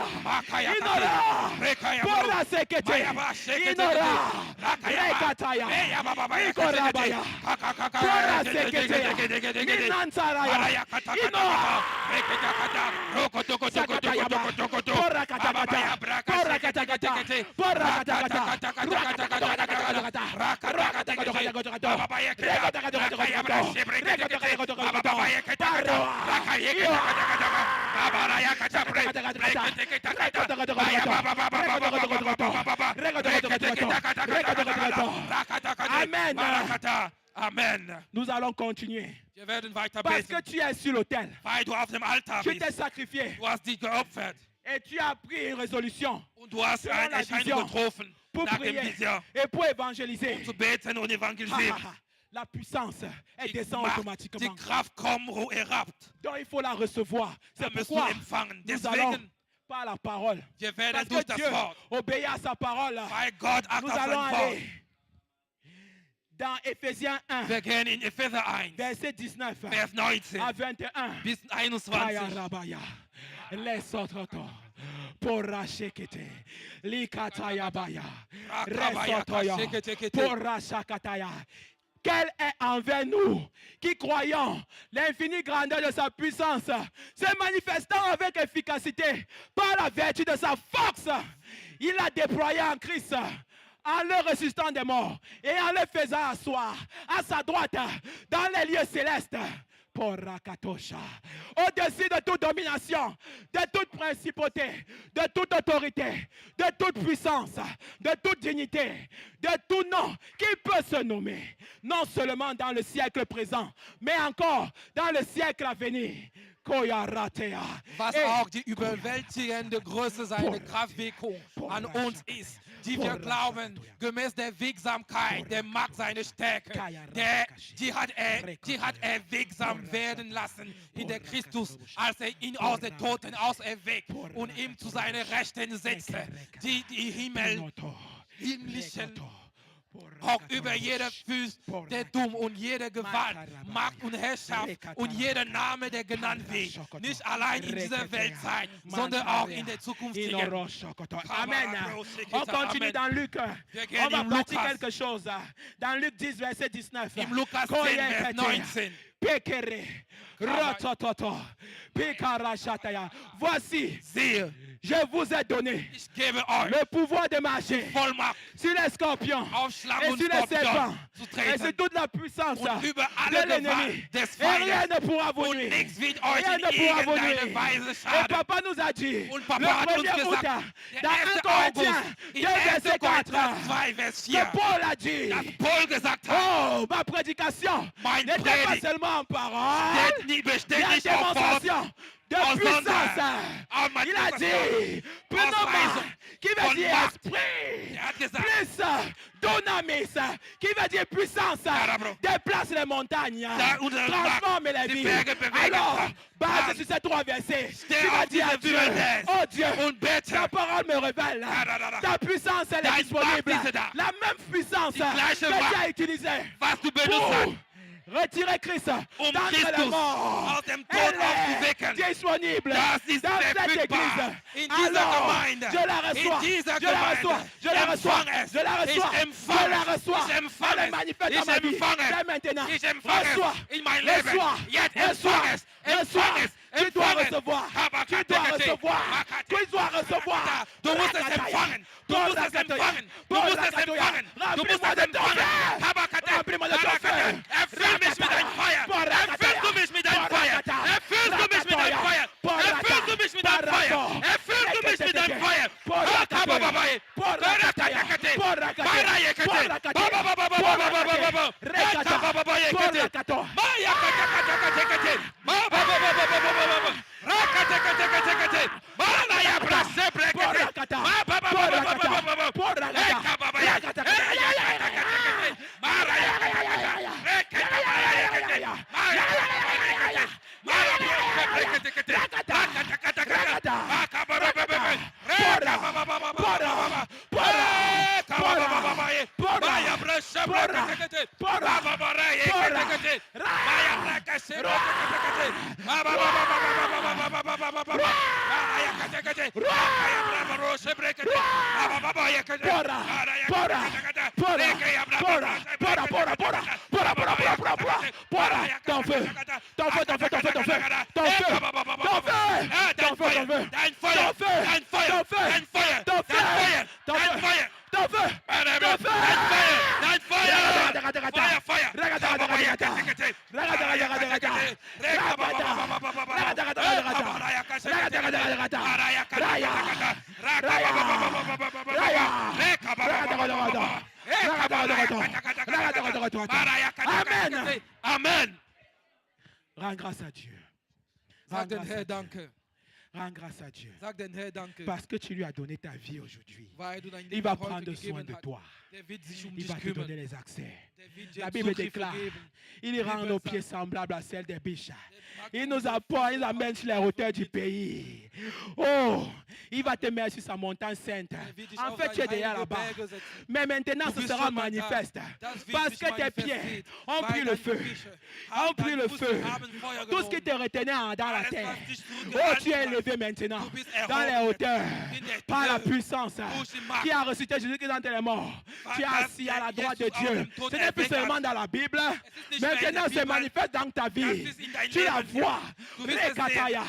Speaker 2: Amen.
Speaker 9: Amen.
Speaker 2: Nous allons continuer.
Speaker 9: Wir werden weiter
Speaker 2: Parce
Speaker 9: beten.
Speaker 2: que tu es sur l'autel.
Speaker 9: Weil du auf dem Altar
Speaker 2: Tu
Speaker 9: bist.
Speaker 2: t'es sacrifié.
Speaker 9: Du hast dich geopfert.
Speaker 2: Et tu as pris une résolution.
Speaker 9: Und du hast
Speaker 2: Selon
Speaker 9: eine
Speaker 2: la
Speaker 9: Entscheidung
Speaker 2: vision.
Speaker 9: getroffen.
Speaker 2: Pour
Speaker 9: Nach dem
Speaker 2: prier
Speaker 9: Vision.
Speaker 2: et pour évangéliser.
Speaker 9: Um zu beten und evangelisieren.
Speaker 2: La puissance, elle
Speaker 9: Die
Speaker 2: descend
Speaker 9: Macht,
Speaker 2: automatiquement.
Speaker 9: die Kraft kommt herab.
Speaker 2: Donc il faut la recevoir.
Speaker 9: Da
Speaker 2: C'est
Speaker 9: musst du
Speaker 2: pourquoi
Speaker 9: empfangen.
Speaker 2: nous allons
Speaker 9: Deswegen,
Speaker 2: par la parole.
Speaker 9: wir werden
Speaker 2: Parce
Speaker 9: durch
Speaker 2: que
Speaker 9: das
Speaker 2: Dieu
Speaker 9: Wort,
Speaker 2: obéit à sa parole.
Speaker 9: weil Gott
Speaker 2: Nous
Speaker 9: achtet auf
Speaker 2: allons
Speaker 9: sein Wort.
Speaker 2: aller dans Éphésiens 1,
Speaker 9: Wir gehen in Epheser 1,
Speaker 2: verset 19
Speaker 9: Vers 19
Speaker 2: à 21.
Speaker 9: bis
Speaker 2: Kaya
Speaker 9: 21.
Speaker 2: rabaya, les autres pour shekete, likataya baya, resotoya, pour shakataya. Quel est envers nous qui croyons l'infinie grandeur de sa puissance, se manifestant avec efficacité par la vertu de sa force, il a déployé en Christ en le ressuscitant des morts et en le faisant asseoir à sa droite dans les lieux célestes. Porakatosha. Au-dessus de toute domination, de toute principauté, de toute autorité, de toute puissance, de toute dignité, de tout nom qui peut se nommer, non seulement dans le siècle présent, mais encore dans le siècle à venir.
Speaker 7: Was auch die überwältigende Größe seiner Kraftwirkung an uns ist, die wir glauben, gemäß der Wirksamkeit, der Macht seiner Stärke, die hat er wirksam werden lassen in der Christus, als er ihn aus den Toten auserweckt und ihm zu seiner Rechten setzte, die himmlischen auch über jeder Fuß der Dumm und jede Gewalt, Macht und Herrschaft und jeder Name, der genannt wird. Nicht allein in dieser Weltzeit, sondern auch in der zukünftigen.
Speaker 2: Amen. On continue dans Luc. On va partir quelque chose. Dans Luc 10, verset 19.
Speaker 9: Im Lukas 10, Vers 19.
Speaker 2: Pekere, rotototo, pikarashataya. Voici, je vous ai donné le pouvoir de marcher sur les scorpions et sur les serpents et sur toute la puissance de l'ennemi. Et rien ne pourra vous nuire. Rien ne pourra vous nuire. Et papa nous a dit, le 1er août, dans 1 Corinthiens 2, verset 4, que Paul a dit, oh, ma prédication n'était pas seulement en parole, mais en démonstration de puissance. Il a dit, pneuma, qui veut dire esprit, plus dunamis, qui veut dire puissance, déplace les montagnes, transforme les vies. Alors, basé sur ces 3 versets, tu vas dire à Dieu, oh Dieu, ta parole me révèle, ta puissance elle est disponible, la même puissance que tu as utilisée pour retirer Christ d'entre les morts. Elle est disponible dans cette église. Alors, je la reçois, je la reçois, je la reçois, je la reçois, je la reçois. Elle est manifeste dans ma vie. Dès maintenant, reçois, reçois, reçois, reçois. Tu dois recevoir, tu dois recevoir, tu dois recevoir.
Speaker 9: Du musst es empfangen, du musst es empfangen, du musst es empfangen, du musst es empfangen.
Speaker 2: Remplis-moi de ton feu.
Speaker 9: Erfüll mich mit deinem Feuer, erfüllst du mich mit deinem Feuer, erfüllst du mich mit deinem Feuer, erfüllst du mich mit deinem Feuer, erfüllst du mich mit deinem Feuer. Maya brasha brakete. Baba baraye kete. Maya brakase brakete. Baba Maya kete. Maya brava rose brakete. Baba ya kete.
Speaker 2: T'en fais. Amen.
Speaker 9: Amen.
Speaker 2: Rends grâce à Dieu.
Speaker 7: Sag den Herr Danke.
Speaker 2: Rends grâce à Dieu.
Speaker 7: Sag den Herr Danke.
Speaker 2: Parce que tu lui as donné ta vie aujourd'hui.
Speaker 7: Weil du dein
Speaker 2: Il
Speaker 7: Leben
Speaker 2: va
Speaker 7: heute
Speaker 2: prendre
Speaker 7: gegeben
Speaker 2: soin de
Speaker 7: hast.
Speaker 2: toi.
Speaker 7: Der wird sich
Speaker 2: Il
Speaker 7: dich
Speaker 2: va te
Speaker 7: kümmern.
Speaker 2: donner les accès.
Speaker 7: Der wird dir
Speaker 2: La Bible
Speaker 7: Zugriff
Speaker 2: déclare,
Speaker 7: geben.
Speaker 2: il rend nos pieds semblables à celles des biches. Il nous apporte, il amène sur les hauteurs du pays. Oh, il va te mettre sur sa montagne sainte. En fait, tu es déjà là-bas. Mais maintenant, ce sera manifeste. Parce que tes pieds ont pris le feu. Ont pris le feu. Tout ce qui te retenait dans la terre. Oh, tu es élevé maintenant dans les hauteurs par la puissance qui a ressuscité Jésus-Christ d'entre les morts. Tu es assis à la droite de Dieu. Ce n'est plus seulement dans la Bible. Maintenant, c'est manifeste dans ta vie. Tu la vois. Rekataya,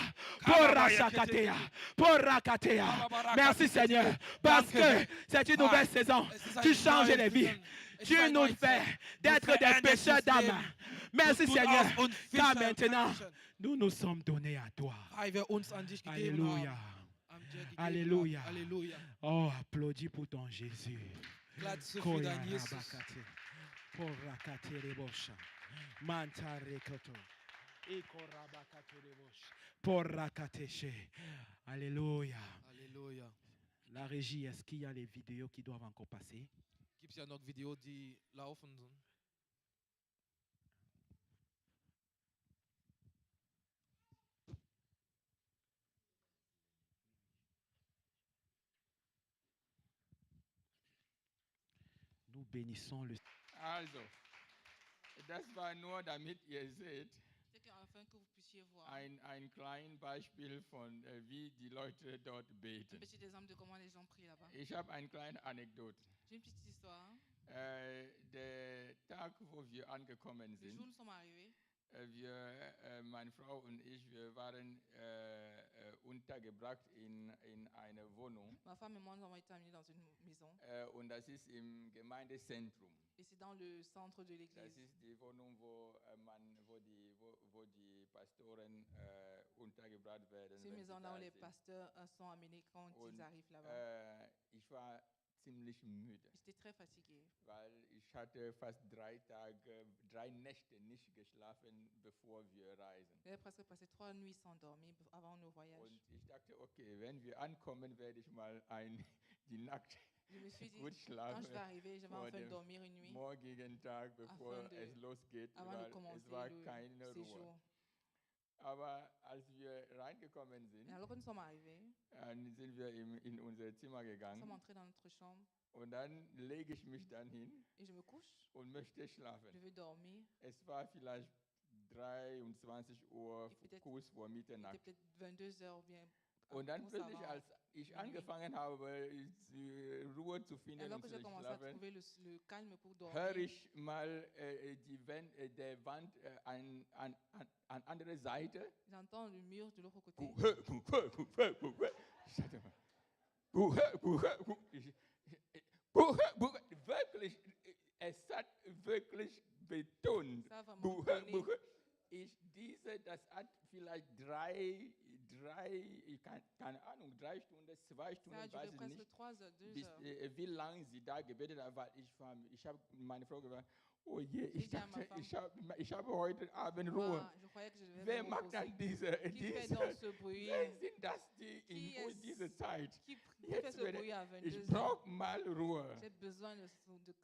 Speaker 2: Porashakatea, Porakatea. Merci Seigneur, parce que c'est une nouvelle saison. Tu changes les vies. Tu nous fais d'être des pécheurs d'âme. Merci Seigneur, car maintenant, nous nous sommes donnés à toi. Alléluia. Alléluia. Oh, applaudis pour ton Jésus. Alléluia.
Speaker 7: Alléluia.
Speaker 2: La régie, est-ce qu'il y a les vidéos qui doivent encore passer?
Speaker 7: Gibt es ja noch Videos, die laufen sind?
Speaker 2: Nous bénissons le
Speaker 10: Also, das war nur, damit ihr seht,
Speaker 6: Afin que vous puissiez voir
Speaker 10: ein kleines Beispiel von, wie die Leute dort
Speaker 6: un
Speaker 10: beten.
Speaker 6: petit exemple de comment les gens prient là-bas.
Speaker 10: Ich habe eine kleine Anekdote.
Speaker 6: J'ai une petite histoire.
Speaker 10: Der Tag, wo wir angekommen
Speaker 6: Le jour où
Speaker 10: sind,
Speaker 6: nous sommes arrivés,
Speaker 10: meine Frau und ich, wir waren untergebracht in einer Wohnung.
Speaker 6: ma femme et moi, nous avons été amenés dans une maison.
Speaker 10: Und das ist im Gemeindezentrum.
Speaker 6: Et c'est dans le centre de
Speaker 10: Das
Speaker 6: l'église.
Speaker 10: ist die Wohnung, wo die Pastoren untergebracht werden.
Speaker 6: C'est une
Speaker 10: wenn sie
Speaker 6: maison là
Speaker 10: da
Speaker 6: où les
Speaker 10: sind.
Speaker 6: pasteurs sont amenés quand
Speaker 10: Und
Speaker 6: ils arrivent là-bas.
Speaker 10: ich war ziemlich müde,
Speaker 6: J'étais très fatiguée.
Speaker 10: weil ich hatte fast 3 Nächte nicht geschlafen, bevor wir reisen.
Speaker 6: J'avais presque passé 3 nuits sans dormir avant nos voyages.
Speaker 10: Und ich dachte, okay, wenn wir ankommen, werde ich mal die Nacht
Speaker 6: Je me suis dit,
Speaker 10: gut
Speaker 6: quand
Speaker 10: schlafen
Speaker 6: je vais arriver, je vais
Speaker 10: vor
Speaker 6: enfin
Speaker 10: dem
Speaker 6: dormir une nuit
Speaker 10: morgigen Tag, bevor
Speaker 6: afin de-
Speaker 10: es losgeht,
Speaker 6: avant de
Speaker 10: weil es
Speaker 6: commencer
Speaker 10: war
Speaker 6: le
Speaker 10: keine Ruhe.
Speaker 6: séjour.
Speaker 10: Aber als wir reingekommen sind,
Speaker 6: Et alors que nous sommes arrivés,
Speaker 10: sind wir in unser Zimmer
Speaker 6: nous sommes
Speaker 10: gegangen
Speaker 6: entrés dans notre chambre
Speaker 10: und dann lege ich mich dann hin
Speaker 6: et je me couche,
Speaker 10: und möchte
Speaker 6: je
Speaker 10: schlafen.
Speaker 6: veux dormir.
Speaker 10: Es war vielleicht 23 Uhr,
Speaker 6: Et peut-être-
Speaker 10: kurz vor
Speaker 6: Il
Speaker 10: Mitternacht.
Speaker 6: était peut-être 22 heures ou bien.
Speaker 10: Und dann
Speaker 6: kurz
Speaker 10: plötzlich,
Speaker 6: avant.
Speaker 10: als ich angefangen habe, Ruhe zu
Speaker 6: Et
Speaker 10: finden
Speaker 6: alors
Speaker 10: und
Speaker 6: que
Speaker 10: zu
Speaker 6: j'ai commencé à
Speaker 10: schlafen,
Speaker 6: trouver le calme pour
Speaker 10: höre
Speaker 6: dormir,
Speaker 10: ich mal der Wand an andere Seite.
Speaker 6: j'entends le mur de l'autre côté.
Speaker 10: Wirklich, es hat wirklich betont.
Speaker 6: Ça a vraiment donné.
Speaker 10: Das hat vielleicht drei, keine Ahnung, 3 Stunden, 2
Speaker 6: Ça
Speaker 10: Stunden,
Speaker 6: a duré
Speaker 10: weiß ich
Speaker 6: presque
Speaker 10: nicht,
Speaker 6: 3 heures, 2
Speaker 10: bis,
Speaker 6: heures.
Speaker 10: wie lange sie da gebetet hat, weil ich habe meine Frau gefragt, oh je,
Speaker 6: Ich dachte,
Speaker 10: ich habe heute Abend Ruhe.
Speaker 6: Ah, je croyais que je devais
Speaker 10: Wer
Speaker 6: me
Speaker 10: macht
Speaker 6: reposer.
Speaker 10: dann diese,
Speaker 6: Qui fait donc ce bruit?
Speaker 10: wer sind das die
Speaker 6: Qui
Speaker 10: in
Speaker 6: est-
Speaker 10: dieser Zeit?
Speaker 6: Qui fait
Speaker 10: Jetzt
Speaker 6: ce
Speaker 10: werde
Speaker 6: bruit à
Speaker 10: ich
Speaker 6: 22 heures?
Speaker 10: brauche mal Ruhe.
Speaker 6: J'ai besoin de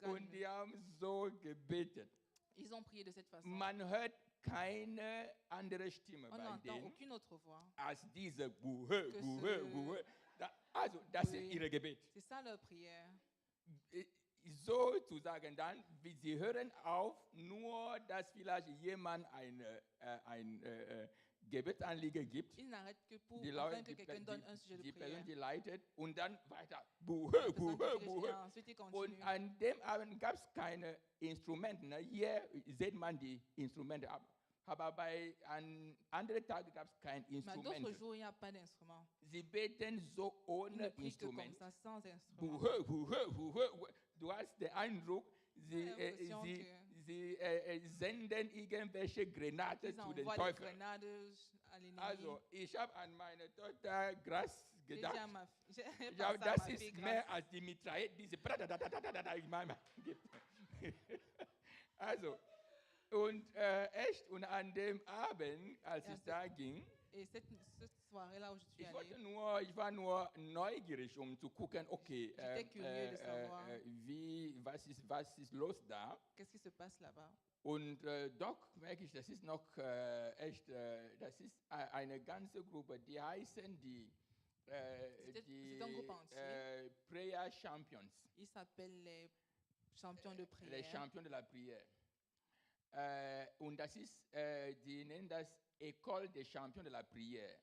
Speaker 10: Und
Speaker 6: calme.
Speaker 10: die haben so gebetet.
Speaker 6: Ils ont prié de cette façon.
Speaker 10: Man hört keine andere Stimme
Speaker 6: On
Speaker 10: bei
Speaker 6: n'entend
Speaker 10: denen
Speaker 6: aucune autre voix.
Speaker 10: als diese
Speaker 6: Que ce-
Speaker 10: Also, das ist
Speaker 6: Oui.
Speaker 10: ihre Gebet.
Speaker 6: C'est ça leur prière.
Speaker 10: so zu sagen, dann, sie hören auf, nur dass vielleicht jemand ein Gebetsanliege gibt,
Speaker 11: Ils n'arrêtent que pour
Speaker 10: die,
Speaker 11: afin
Speaker 10: Leute,
Speaker 11: que quelqu'un donne un sujet de
Speaker 10: die Person,
Speaker 11: prière.
Speaker 10: die leitet, und dann weiter. Buhö,
Speaker 11: La personne
Speaker 10: buhö,
Speaker 11: qui dirige,
Speaker 10: buhö.
Speaker 11: et ensuite il
Speaker 10: Und
Speaker 11: continue.
Speaker 10: an dem Abend gab es keine Instrumente. Ne? Hier sieht man die Instrumente ab. Aber an anderen Tagen gab es kein
Speaker 11: Mais à d'autres
Speaker 10: Instrument.
Speaker 11: jours, il n'y a pas d'instrument.
Speaker 10: Sie beten so
Speaker 11: Ils
Speaker 10: ohne
Speaker 11: ne prient que comme
Speaker 10: Instrument.
Speaker 11: ça, sans instrument.
Speaker 10: Buhö, buhö, buhö. Du hast den Eindruck, sie,
Speaker 11: Ja, l'impression que-
Speaker 10: sie senden irgendwelche Granaten
Speaker 11: Ils
Speaker 10: zu den
Speaker 11: envoient des
Speaker 10: Teufel.
Speaker 11: grenades à l'ennemi.
Speaker 10: Also, ich habe an meine Tochter Gras
Speaker 11: J'ai dit
Speaker 10: gedacht.
Speaker 11: à ma j'ai
Speaker 10: Ich
Speaker 11: pensé
Speaker 10: glaube,
Speaker 11: à
Speaker 10: das
Speaker 11: ma fille
Speaker 10: ist
Speaker 11: Grace.
Speaker 10: mehr als die Mitraillette, diese in meinem gibt. Also, und echt, und an dem Abend, als
Speaker 11: Ja,
Speaker 10: ich da ging,
Speaker 11: Et cette soirée-là où je suis allée,
Speaker 10: ich war nur neugierig, um zu gucken, okay,
Speaker 11: J'étais curieux de savoir.
Speaker 10: was ist los da?
Speaker 11: qu'est-ce qui se passe là-bas?
Speaker 10: Und doch merke ich, das ist noch echt, das ist eine ganze Gruppe, die heißen
Speaker 11: C'est un groupe entier.
Speaker 10: Prayer Champions,
Speaker 11: Ils s'appellent les champions de
Speaker 10: les
Speaker 11: prière.
Speaker 10: Champions de la Prière. Und das ist, die nennen das École des Champions de la Prière,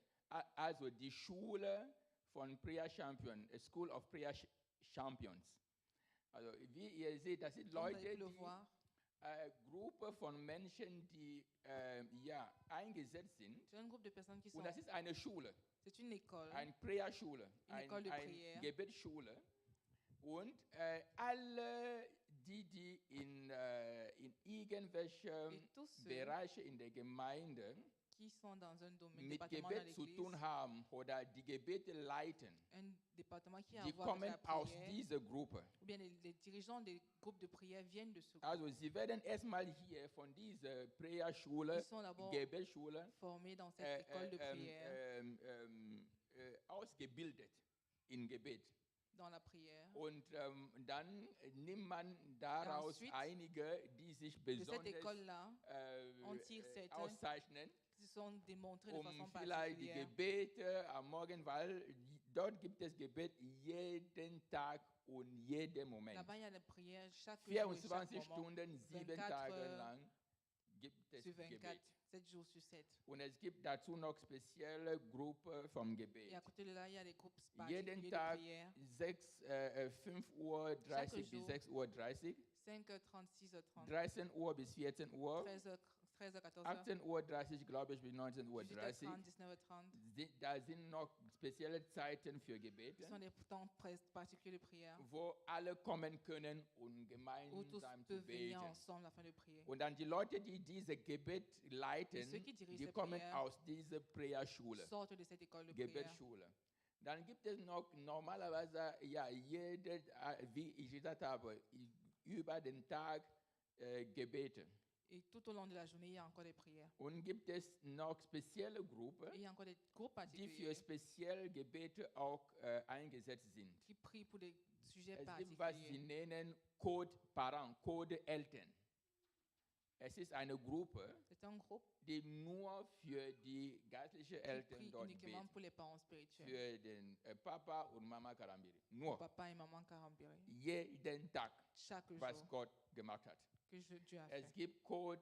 Speaker 10: also die Schule von Prayer Champions, a School of Prayer Champions. Also wie ihr seht, das sind
Speaker 11: Comme vous
Speaker 10: Leute,
Speaker 11: avez pu le
Speaker 10: die
Speaker 11: voir,
Speaker 10: Gruppe von Menschen, die ja, eingesetzt sind.
Speaker 11: c'est un groupe de personnes qui sont.
Speaker 10: Und das ist eine Schule,
Speaker 11: C'est une école.
Speaker 10: eine Prayerschule,
Speaker 11: Eine École de prière.
Speaker 10: eine Gebetsschule. Und alle die in irgendwelchen
Speaker 11: Et tous ceux
Speaker 10: Bereichen in der Gemeinde
Speaker 11: qui sont dans un domaine,
Speaker 10: mit
Speaker 11: département dans
Speaker 10: Gebet zu
Speaker 11: l'église,
Speaker 10: tun haben oder die Gebete leiten,
Speaker 11: un département qui a à
Speaker 10: die
Speaker 11: voir avec
Speaker 10: kommen
Speaker 11: la
Speaker 10: aus
Speaker 11: prière,
Speaker 10: dieser Gruppe.
Speaker 11: ou bien les dirigeants des groupes de prière viennent de ce groupe.
Speaker 10: Also sie werden erstmal hier von dieser Prayerschule,
Speaker 11: Ils sont d'abord
Speaker 10: Gebetsschule,
Speaker 11: formés dans cette école de prière,
Speaker 10: ausgebildet in Gebet.
Speaker 11: dans la prière.
Speaker 10: Und dann nimmt man daraus
Speaker 11: ensuite,
Speaker 10: einige, die sich
Speaker 11: De cette
Speaker 10: besonders
Speaker 11: école-là, on tire certains
Speaker 10: auszeichnen,
Speaker 11: qui se sont démontrés de façon
Speaker 10: vielleicht die
Speaker 11: particulière.
Speaker 10: Gebete am Morgen, weil dort gibt es Gebet jeden Tag und jeden Moment.
Speaker 11: Là-bas, il y a des prières chaque jour et chaque
Speaker 10: 24
Speaker 11: moment,
Speaker 10: Stunden, 7
Speaker 11: 24
Speaker 10: Tage
Speaker 11: heures
Speaker 10: lang gibt es
Speaker 11: sur 24,
Speaker 10: Gebet.
Speaker 11: 7 jours sur 7.
Speaker 10: Und es gibt dazu noch spezielle Gruppen vom Gebet.
Speaker 11: Et à côté de là, il y a des groupes particuliers
Speaker 10: Jeden
Speaker 11: de
Speaker 10: Tag
Speaker 11: prière.
Speaker 10: 5:30 bis
Speaker 11: jour.
Speaker 10: 6:30
Speaker 11: 5h30, 6h30,
Speaker 10: 13 Uhr bis 14 Uhr,
Speaker 11: 13h, 14h,
Speaker 10: 18:30 glaube ich bis 19:30
Speaker 11: 18h30, 19h30.
Speaker 10: Da sind noch spezielle Zeiten für Gebete,
Speaker 11: Ce sont des temps particuliers de prière
Speaker 10: wo alle kommen können und
Speaker 11: où tous
Speaker 10: gemeinsam zu
Speaker 11: peuvent venir
Speaker 10: beten.
Speaker 11: ensemble afin de prier.
Speaker 10: Und dann die Leute, die diese Gebet leiten,
Speaker 11: ceux qui dirigent
Speaker 10: die
Speaker 11: ces
Speaker 10: kommen
Speaker 11: prières
Speaker 10: aus dieser Prayerschule,
Speaker 11: Sortent de cette école de prière.
Speaker 10: Gebetsschule. Dann gibt es noch normalerweise, ja, wie ich gesagt habe, über den Tag Gebete.
Speaker 11: Et tout au long de la journée, il y a encore des prières.
Speaker 10: Und gibt es noch spezielle Gruppen,
Speaker 11: Et il y a encore des groupes
Speaker 10: die für
Speaker 11: particuliers
Speaker 10: spezielle Gebete auch eingesetzt sind.
Speaker 11: qui prient pour des sujets
Speaker 10: Es gibt, was sie
Speaker 11: particuliers.
Speaker 10: nennen Code Parent, Code Eltern. Es ist eine Gruppe,
Speaker 11: C'est un groupe
Speaker 10: die nur für die geistlichen
Speaker 11: qui
Speaker 10: Eltern
Speaker 11: prie
Speaker 10: dort
Speaker 11: uniquement
Speaker 10: betet.
Speaker 11: pour les parents spirituels.
Speaker 10: Für den Papa und Mama Karambiri. Nur
Speaker 11: Papa et maman Karambiri.
Speaker 10: jeden Tag,
Speaker 11: Chaque
Speaker 10: was
Speaker 11: jour
Speaker 10: Gott gemacht hat.
Speaker 11: que Dieu a
Speaker 10: Es
Speaker 11: fait.
Speaker 10: gibt Code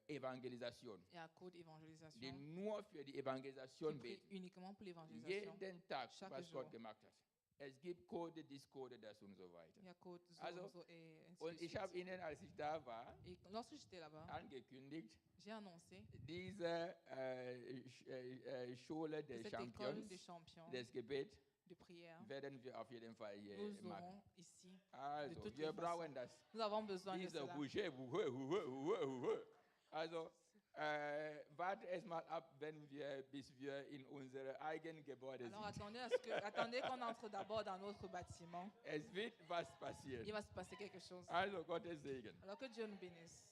Speaker 10: Evangelisation,
Speaker 11: Et à code d'évangélisation.
Speaker 10: die nur für die
Speaker 11: Qui
Speaker 10: Evangelisation
Speaker 11: prie
Speaker 10: beten.
Speaker 11: uniquement pour l'évangélisation.
Speaker 10: Jeden Tag,
Speaker 11: Chaque
Speaker 10: was
Speaker 11: jour.
Speaker 10: Gott gemacht hat. Es gibt Code, dies Code, das und so weiter.
Speaker 11: Il y a code
Speaker 10: Also,
Speaker 11: Zozo et ainsi
Speaker 10: Und
Speaker 11: de
Speaker 10: ich habe
Speaker 11: suite.
Speaker 10: Ihnen, als ich da war,
Speaker 11: Et lorsque j'étais là-bas,
Speaker 10: angekündigt,
Speaker 11: j'ai annoncé
Speaker 10: diese Schule
Speaker 11: que
Speaker 10: des
Speaker 11: cette école
Speaker 10: Champions
Speaker 11: des champions
Speaker 10: des Gebet
Speaker 11: de prière,
Speaker 10: werden wir auf jeden Fall hier
Speaker 11: nous
Speaker 10: machen.
Speaker 11: aurons ici.
Speaker 10: Also,
Speaker 11: toutes
Speaker 10: wir
Speaker 11: les
Speaker 10: brauchen
Speaker 11: façons.
Speaker 10: das.
Speaker 11: Nous avons besoin de
Speaker 10: Diese
Speaker 11: cela.
Speaker 10: Boucher, Also, warte erst mal ab, bis wir in unser eigenes Gebäude
Speaker 11: Alors
Speaker 10: sind.
Speaker 11: attendez qu'on entre d'abord dans notre bâtiment.
Speaker 10: Es wird was passieren.
Speaker 11: Il va se passer quelque chose.
Speaker 10: Also, Gottes Segen.
Speaker 11: Alors que Dieu nous bénisse.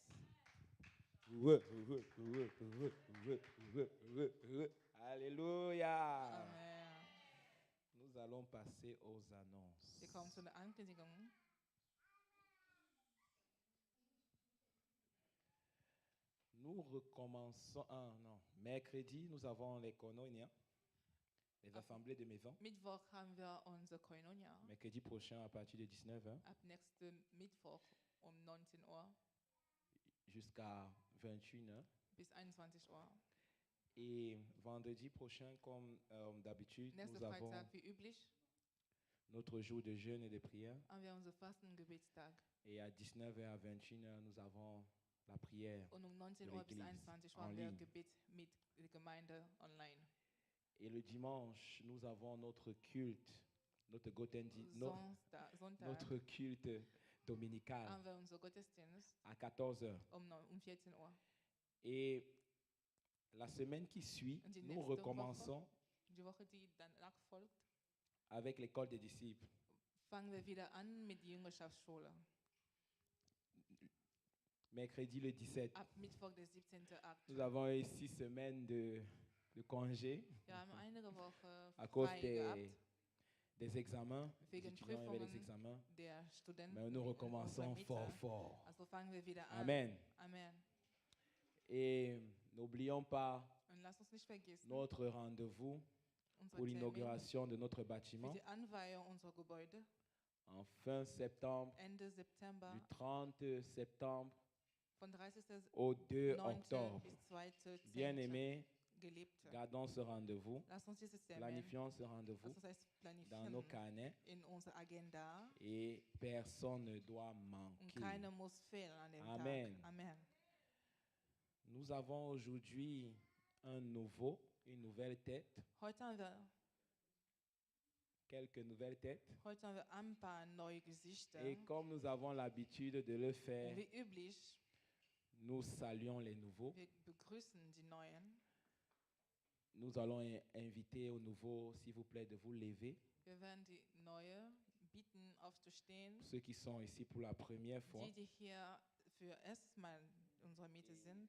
Speaker 4: Alléluia.
Speaker 11: Amen.
Speaker 4: Nous allons passer aux annonces.
Speaker 11: Wir kommen zu den Ankündigungen.
Speaker 4: Nous recommençons. Ah non, mercredi, nous avons les koinonia.
Speaker 2: les assemblées de maison.
Speaker 11: Mittwoch haben wir unsere Koinonia.
Speaker 2: Mercredi prochain à partir de 19h
Speaker 11: Ab nächsten Mittwoch um 19 Uhr
Speaker 2: jusqu'à 21h.
Speaker 11: bis 21 Uhr.
Speaker 2: Et vendredi prochain, comme d'habitude,
Speaker 11: Nächsten
Speaker 2: nous avons
Speaker 11: Freitag wie üblich
Speaker 2: notre jour de jeûne et de prière.
Speaker 11: haben wir unseren Fasten- und Gebetstag.
Speaker 2: Et à 19h à 21h, nous avons la prière
Speaker 11: Und um 19
Speaker 2: de
Speaker 11: Uhr bis
Speaker 2: l'église
Speaker 11: 21 Uhr
Speaker 2: en
Speaker 11: haben wir
Speaker 2: ligne.
Speaker 11: Gebet mit der Gemeinde online.
Speaker 2: Et le dimanche, nous avons notre culte, notre
Speaker 11: Sonntag
Speaker 2: notre culte dominical
Speaker 11: haben wir unseren Gottesdienst
Speaker 2: à 14h.
Speaker 11: um 14 Uhr.
Speaker 2: Et la semaine qui suit,
Speaker 11: Und die
Speaker 2: nous
Speaker 11: nächste
Speaker 2: recommençons
Speaker 11: Die Woche, die danach folgt,
Speaker 2: avec l'école des disciples.
Speaker 11: fangen wir wieder an mit der Jüngerschaftsschule.
Speaker 2: Mercredi le 17.
Speaker 11: Ab Mittwoch, der 17.8.
Speaker 2: Nous avons eu 6 semaines de congé
Speaker 11: Wir haben einige Wochen
Speaker 2: à cause
Speaker 11: frei gehabt,
Speaker 2: des examens. Les
Speaker 11: wegen
Speaker 2: étudiants avaient les
Speaker 11: Prüfungen
Speaker 2: examens.
Speaker 11: der Studenten.
Speaker 2: Mais nous
Speaker 11: in
Speaker 2: recommençons
Speaker 11: unserer
Speaker 2: fort,
Speaker 11: Mitte.
Speaker 2: fort.
Speaker 11: Also fangen wir wieder an.
Speaker 2: Amen.
Speaker 11: Amen.
Speaker 2: Et n'oublions pas
Speaker 11: Und lass uns nicht vergessen,
Speaker 2: notre rendez-vous
Speaker 11: unser
Speaker 2: pour
Speaker 11: Termin
Speaker 2: l'inauguration de notre
Speaker 11: für
Speaker 2: bâtiment
Speaker 11: die Anweihung unserer Gebäude
Speaker 2: en fin septembre,
Speaker 11: Ende September,
Speaker 2: du 30 septembre
Speaker 11: von 30.
Speaker 2: au 2
Speaker 11: 9.
Speaker 2: octobre.
Speaker 11: bis 2.
Speaker 2: Bien-aimés,
Speaker 11: Geliebte.
Speaker 2: gardons ce rendez-vous,
Speaker 11: Lass uns dieses Termin,
Speaker 2: planifions ce rendez-vous
Speaker 11: lass uns das
Speaker 2: dans nos
Speaker 11: planifieren
Speaker 2: carnets
Speaker 11: in unserer Agenda
Speaker 2: et personne ne doit
Speaker 11: und
Speaker 2: manquer.
Speaker 11: keiner muss fehlen an dem
Speaker 2: Amen.
Speaker 11: Tag. Amen.
Speaker 2: Nous avons aujourd'hui une nouvelle tête,
Speaker 11: Heute haben wir
Speaker 2: quelques nouvelles têtes.
Speaker 11: Heute haben wir ein paar neue Gesichter.
Speaker 2: Et comme nous avons l'habitude de le
Speaker 11: Und
Speaker 2: faire,
Speaker 11: wie üblich,
Speaker 2: nous saluons les nouveaux.
Speaker 11: wir begrüßen die Neuen.
Speaker 2: Nous allons inviter aux nouveaux, s'il vous plaît, de vous lever.
Speaker 11: Wir werden die Neue bitten, aufzustehen.
Speaker 2: Ceux qui sont ici pour la première fois,
Speaker 11: Die hier für erstmal in unserer Mitte sind,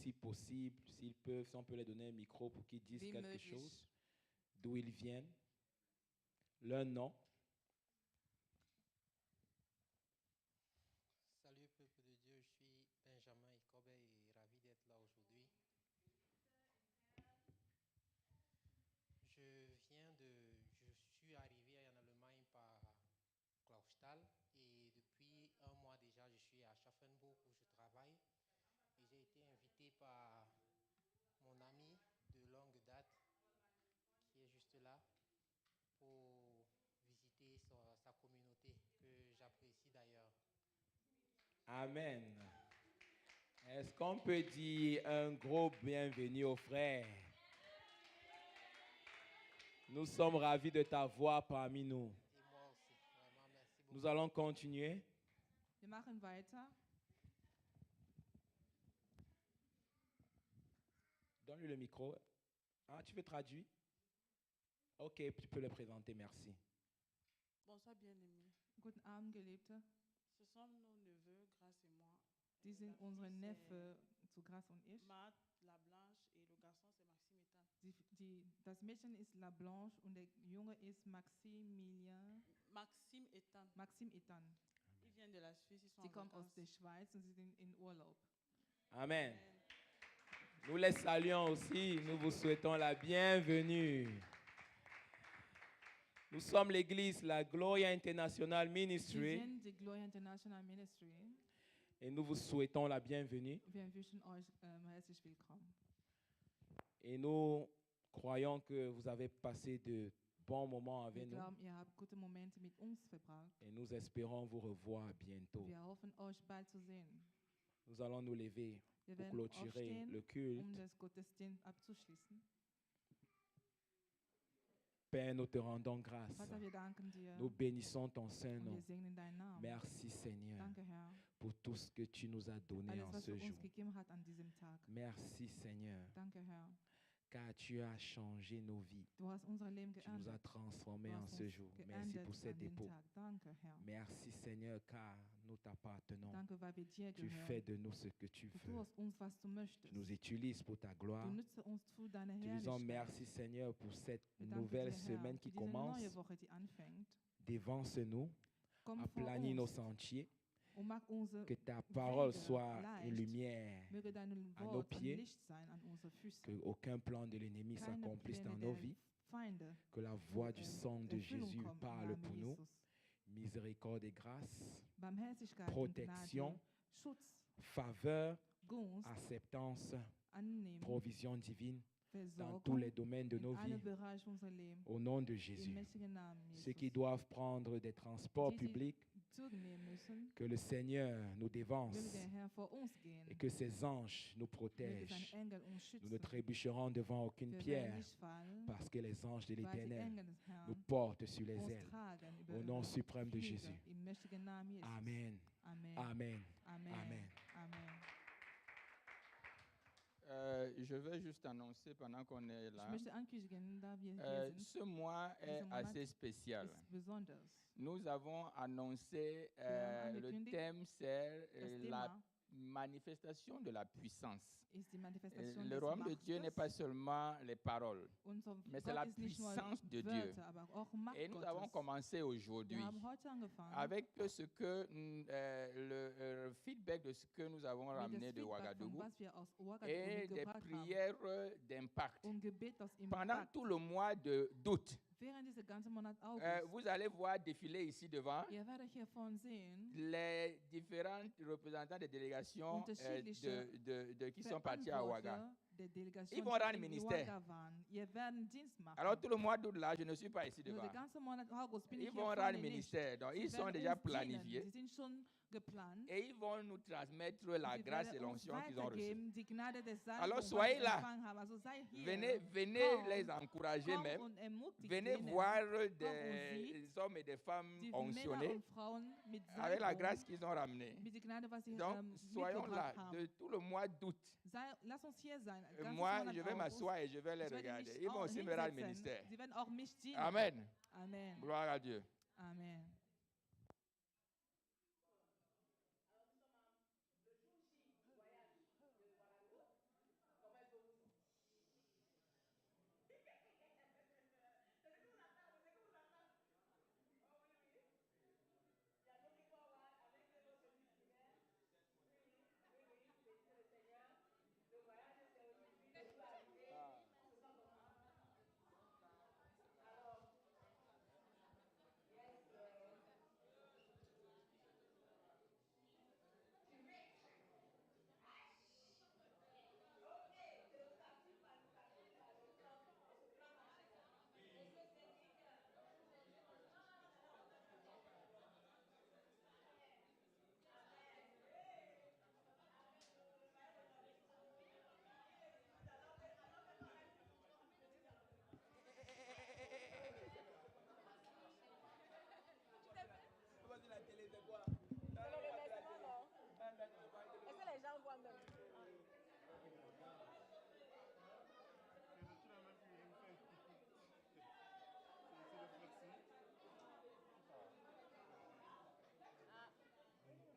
Speaker 2: si possible, s'ils peuvent, si on peut leur donner un micro pour qu'ils disent
Speaker 11: wie
Speaker 2: quelque
Speaker 11: möglich.
Speaker 2: chose, d'où ils viennent, leur nom.
Speaker 12: Salut peuple de Dieu, je suis Benjamin Ikobe et ravi d'être là aujourd'hui. Je suis arrivé en Allemagne par Clausthal et depuis un mois déjà je suis à Schaffenburg où je travaille et j'ai été invité par mon ami de longue date qui est juste là pour visiter sa communauté que j'apprécie d'ailleurs.
Speaker 2: Amen. Est-ce qu'on peut dire un gros bienvenue aux frères? Nous sommes ravis de t'avoir parmi nous.
Speaker 12: Et moi aussi, vraiment merci beaucoup.
Speaker 2: Nous allons continuer.
Speaker 11: Wir machen weiter.
Speaker 2: Donne-lui le micro. Ah, tu veux traduire? Ok, tu peux le présenter, merci.
Speaker 13: Bonsoir bien-aimés.
Speaker 11: Guten Abend, Geliebte.
Speaker 13: Ce sont nos neveux, Grâce et moi.
Speaker 11: Die sind
Speaker 13: La
Speaker 11: unsere
Speaker 13: fille, c'est
Speaker 11: Neffe zu Grace und ich.
Speaker 13: Marthe, la Blanche et le garçon c'est Maxime Ethan.
Speaker 11: Das Mädchen ist La Blanche und der Junge ist Maximilien.
Speaker 13: Maxime Ethan.
Speaker 11: Maxim Ethan.
Speaker 13: Ils viennent de la Suisse, ils sont
Speaker 11: Sie
Speaker 13: en
Speaker 11: kommen aus
Speaker 13: vacances.
Speaker 11: der Schweiz und sie sind in Urlaub.
Speaker 2: Amen. Nous les saluons aussi. Nous vous souhaitons la bienvenue. Nous sommes l'église, la Gloria International
Speaker 11: Wir
Speaker 2: Ministry,
Speaker 11: sind die Gloria International Ministry.
Speaker 2: et nous vous souhaitons la bienvenue.
Speaker 11: Wir wünschen euch herzlich willkommen.
Speaker 2: Et nous croyons que vous avez passé de bons moments
Speaker 11: Wir
Speaker 2: avec nous.
Speaker 11: glauben, ihr habt gute Momente mit uns verbracht.
Speaker 2: Et nous espérons vous revoir bientôt.
Speaker 11: Wir hoffen, euch bald zu sehen.
Speaker 2: Nous allons nous lever
Speaker 11: Wir
Speaker 2: pour
Speaker 11: werden
Speaker 2: clôturer
Speaker 11: aufstehen,
Speaker 2: le culte.
Speaker 11: das Gottesdienst abzuschließen.
Speaker 2: Père, nous te rendons grâce.
Speaker 11: Vater, wir danken dir.
Speaker 2: Nous bénissons ton saint
Speaker 11: Und
Speaker 2: nom.
Speaker 11: wir segnen deinen Namen.
Speaker 2: Merci Seigneur
Speaker 11: Danke, Herr.
Speaker 2: pour tout ce que tu nous as donné
Speaker 11: Alles,
Speaker 2: en
Speaker 11: was
Speaker 2: ce
Speaker 11: du
Speaker 2: jour.
Speaker 11: uns gegeben hast an diesem Tag.
Speaker 2: Merci Seigneur,
Speaker 11: Danke, Herr.
Speaker 2: car tu as changé nos vies.
Speaker 11: Du hast unser Leben
Speaker 2: Tu nous as
Speaker 11: geändert.
Speaker 2: transformés
Speaker 11: Du
Speaker 2: en
Speaker 11: hast
Speaker 2: ce
Speaker 11: uns
Speaker 2: jour. Merci
Speaker 11: geändert
Speaker 2: pour ces
Speaker 11: an dem
Speaker 2: dépôts.
Speaker 11: Tag. Danke, Herr.
Speaker 2: Merci Seigneur, car nous t'appartenons.
Speaker 11: Danke, weil wir dir
Speaker 2: Tu fais
Speaker 11: gehören.
Speaker 2: de nous ce que tu
Speaker 11: Du
Speaker 2: veux.
Speaker 11: tust uns, was du
Speaker 2: Tu
Speaker 11: möchtest.
Speaker 2: nous utilises pour ta gloire.
Speaker 11: Du nützt uns zu deiner
Speaker 2: Te disons
Speaker 11: Herrlichkeit.
Speaker 2: merci Seigneur pour cette
Speaker 11: Wir danken
Speaker 2: nouvelle
Speaker 11: dir, Herr,
Speaker 2: semaine
Speaker 11: für
Speaker 2: qui
Speaker 11: diese
Speaker 2: commence.
Speaker 11: neue Woche, die anfängt.
Speaker 2: Dévance-nous,
Speaker 11: Komm vor
Speaker 2: aplanis nos
Speaker 11: uns
Speaker 2: sentiers.
Speaker 11: und mach unsere
Speaker 2: Que ta parole
Speaker 11: Wege
Speaker 2: soit
Speaker 11: leicht.
Speaker 2: une lumière
Speaker 11: Möge dein
Speaker 2: à nos
Speaker 11: Wort ein
Speaker 2: pieds.
Speaker 11: Licht sein an unsere Füße.
Speaker 2: Que aucun plan de l'ennemi
Speaker 11: Keine
Speaker 2: s'accomplisse
Speaker 11: Pläne
Speaker 2: dans nos
Speaker 11: der
Speaker 2: vies.
Speaker 11: Feinde
Speaker 2: Que la voix du sang de
Speaker 11: Erfüllung
Speaker 2: Jésus
Speaker 11: kommt im
Speaker 2: parle
Speaker 11: Namen
Speaker 2: pour nous.
Speaker 11: Jesus.
Speaker 2: Miséricorde et grâce,
Speaker 11: Barmherzigkeit und
Speaker 2: protection,
Speaker 11: Gnade, Schutz,
Speaker 2: faveur,
Speaker 11: Gunst,
Speaker 2: acceptance,
Speaker 11: Annehmen,
Speaker 2: provision divine dans tous
Speaker 11: Versorgung
Speaker 2: les domaines de nos
Speaker 11: in alle
Speaker 2: vies.
Speaker 11: Bereiche unseres Lebens.
Speaker 2: Au nom de
Speaker 11: Im
Speaker 2: Jésus.
Speaker 11: mächtigen Namen
Speaker 2: Ceux
Speaker 11: Jesus.
Speaker 2: qui doivent prendre des transports
Speaker 11: Die, die
Speaker 2: publics,
Speaker 11: Züge nehmen müssen,
Speaker 2: que le Seigneur nous dévance
Speaker 11: möge der Herr vor uns gehen.
Speaker 2: et que ses anges nous
Speaker 11: Möge
Speaker 2: protègent.
Speaker 11: sein Engel uns
Speaker 2: Nous ne
Speaker 11: schützen.
Speaker 2: trébucherons devant aucune
Speaker 11: Wir werden
Speaker 2: pierre
Speaker 11: nicht fallen,
Speaker 2: parce que les anges de
Speaker 11: weil die
Speaker 2: l'Éternel
Speaker 11: Engel des
Speaker 2: nous
Speaker 11: Herrn
Speaker 2: portent sur les
Speaker 11: uns
Speaker 2: ailes.
Speaker 11: tragen über
Speaker 2: Au nom
Speaker 11: ihre
Speaker 2: suprême de
Speaker 11: Flügel.
Speaker 2: Jésus.
Speaker 11: Im mächtigen Namen Jesus.
Speaker 2: Amen.
Speaker 11: Amen.
Speaker 2: Amen.
Speaker 11: Amen.
Speaker 2: Amen.
Speaker 11: Amen.
Speaker 10: Je vais juste annoncer pendant qu'on est
Speaker 11: Ich
Speaker 10: là.
Speaker 11: möchte ankündigen, da wir hier sind,
Speaker 10: Ce mois est
Speaker 11: dieser Monat
Speaker 10: assez spécial.
Speaker 11: ist besonders.
Speaker 10: Nous avons annoncé
Speaker 11: Wir haben
Speaker 10: le
Speaker 11: angekündigt,
Speaker 10: thème, c'est
Speaker 11: das
Speaker 10: la
Speaker 11: Thema
Speaker 10: manifestation de la puissance.
Speaker 11: ist die Manifestation
Speaker 10: Le
Speaker 11: des
Speaker 10: royaume de Dieu n'est
Speaker 11: Machtes.
Speaker 10: pas seulement les paroles,
Speaker 11: Unser
Speaker 10: mais c'est
Speaker 11: Gott
Speaker 10: la
Speaker 11: ist nicht nur
Speaker 10: puissance de Dieu.
Speaker 11: Wörter, aber auch Macht
Speaker 10: Et nous
Speaker 11: Gottes.
Speaker 10: avons commencé aujourd'hui
Speaker 11: Wir haben heute angefangen
Speaker 10: avec ce que le feedback de ce que nous avons
Speaker 11: mit das
Speaker 10: ramené de
Speaker 11: Feedback von
Speaker 10: Ouagadougou
Speaker 11: was wir aus Ouagadougou
Speaker 10: et des
Speaker 11: mitgebracht haben.
Speaker 10: prières d'impact.
Speaker 11: Und Gebet aus
Speaker 10: Pendant
Speaker 11: Impact.
Speaker 10: tout le mois d'août,
Speaker 11: Während dieser ganzen Monat August,
Speaker 10: vous allez voir défiler ici devant
Speaker 11: ihr werdet hier vorne sehen,
Speaker 10: les différents représentants des délégations
Speaker 11: unterschiedliche
Speaker 10: qui sont partis à Ouaga.
Speaker 11: Verantwortler der Delegation,
Speaker 10: Ils vont rendre
Speaker 11: die in
Speaker 10: ministère.
Speaker 11: Ouaga waren. Ihr werden Dienst machen.
Speaker 10: Alors tout le mois d'août là, je ne suis pas ici
Speaker 11: Also
Speaker 10: devant.
Speaker 11: der ganze Monat August bin
Speaker 10: Ils
Speaker 11: ich
Speaker 10: vont
Speaker 11: hier
Speaker 10: rendre
Speaker 11: vorne nicht.
Speaker 10: ministère, donc
Speaker 11: Sie
Speaker 10: ils sont
Speaker 11: werden
Speaker 10: déjà
Speaker 11: uns dienen.
Speaker 10: planifiés.
Speaker 11: Sie sind schon geplant.
Speaker 10: Et ils vont nous transmettre la
Speaker 11: Sie
Speaker 10: grâce et
Speaker 11: werden uns
Speaker 10: l'onction qu'ils ont reçue.
Speaker 11: weitergeben, die Gnade des Salbung,
Speaker 10: Alors
Speaker 11: was
Speaker 10: soyez
Speaker 11: sie
Speaker 10: là.
Speaker 11: empfangen haben. Also sei hier.
Speaker 10: Venez
Speaker 11: Komm,
Speaker 10: les encourager
Speaker 11: komm
Speaker 10: même.
Speaker 11: und ermutigt
Speaker 10: Venez
Speaker 11: ihnen.
Speaker 10: voir
Speaker 11: Komm und
Speaker 10: des
Speaker 11: sieht
Speaker 10: hommes et des femmes
Speaker 11: die Männer
Speaker 10: onctionnés
Speaker 11: und Frauen mit
Speaker 10: avec la
Speaker 11: Salbung,
Speaker 10: grâce qu'ils ont ramenée.
Speaker 11: mit der Gnade, was sie
Speaker 10: Donc soyons là
Speaker 11: mitgebracht haben.
Speaker 10: de tout le mois d'août.
Speaker 11: Lass uns hier sein. ganzes
Speaker 10: Moi,
Speaker 11: Monat
Speaker 10: je vais
Speaker 11: August.
Speaker 10: m'asseoir et je vais les
Speaker 11: Ich werde
Speaker 10: regarder.
Speaker 11: mich
Speaker 10: Ils vont
Speaker 11: auch
Speaker 10: aussi me rendre
Speaker 11: hinsetzen.
Speaker 10: ministère.
Speaker 11: Sie werden auch mich dienen.
Speaker 10: Amen.
Speaker 11: Amen.
Speaker 10: Gloire à Dieu.
Speaker 11: Amen.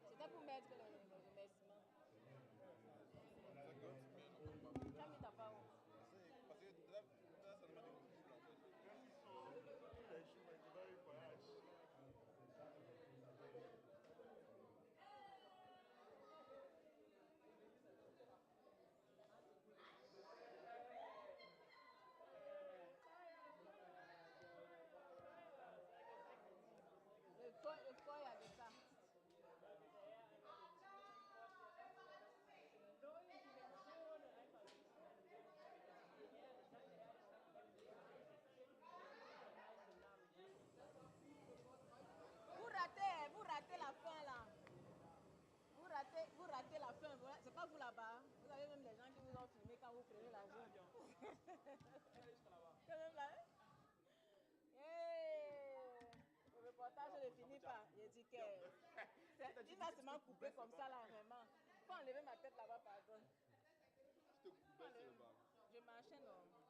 Speaker 6: C'était pour mettre le remerciement. Tu as mis ta part où? Le corps, il y avait ça. Vous ratez la fin là. Vous ratez la fin. C'est pas vous là-bas. Vous avez même les gens qui vous ont filmé quand vous prenez l'avion. Quand même là. Hey, le reportage ne finit pas. Il dit que il m'a seulement coupé comme ça là vraiment. Faut enlever ma tête là-bas pardon. Je marchais non.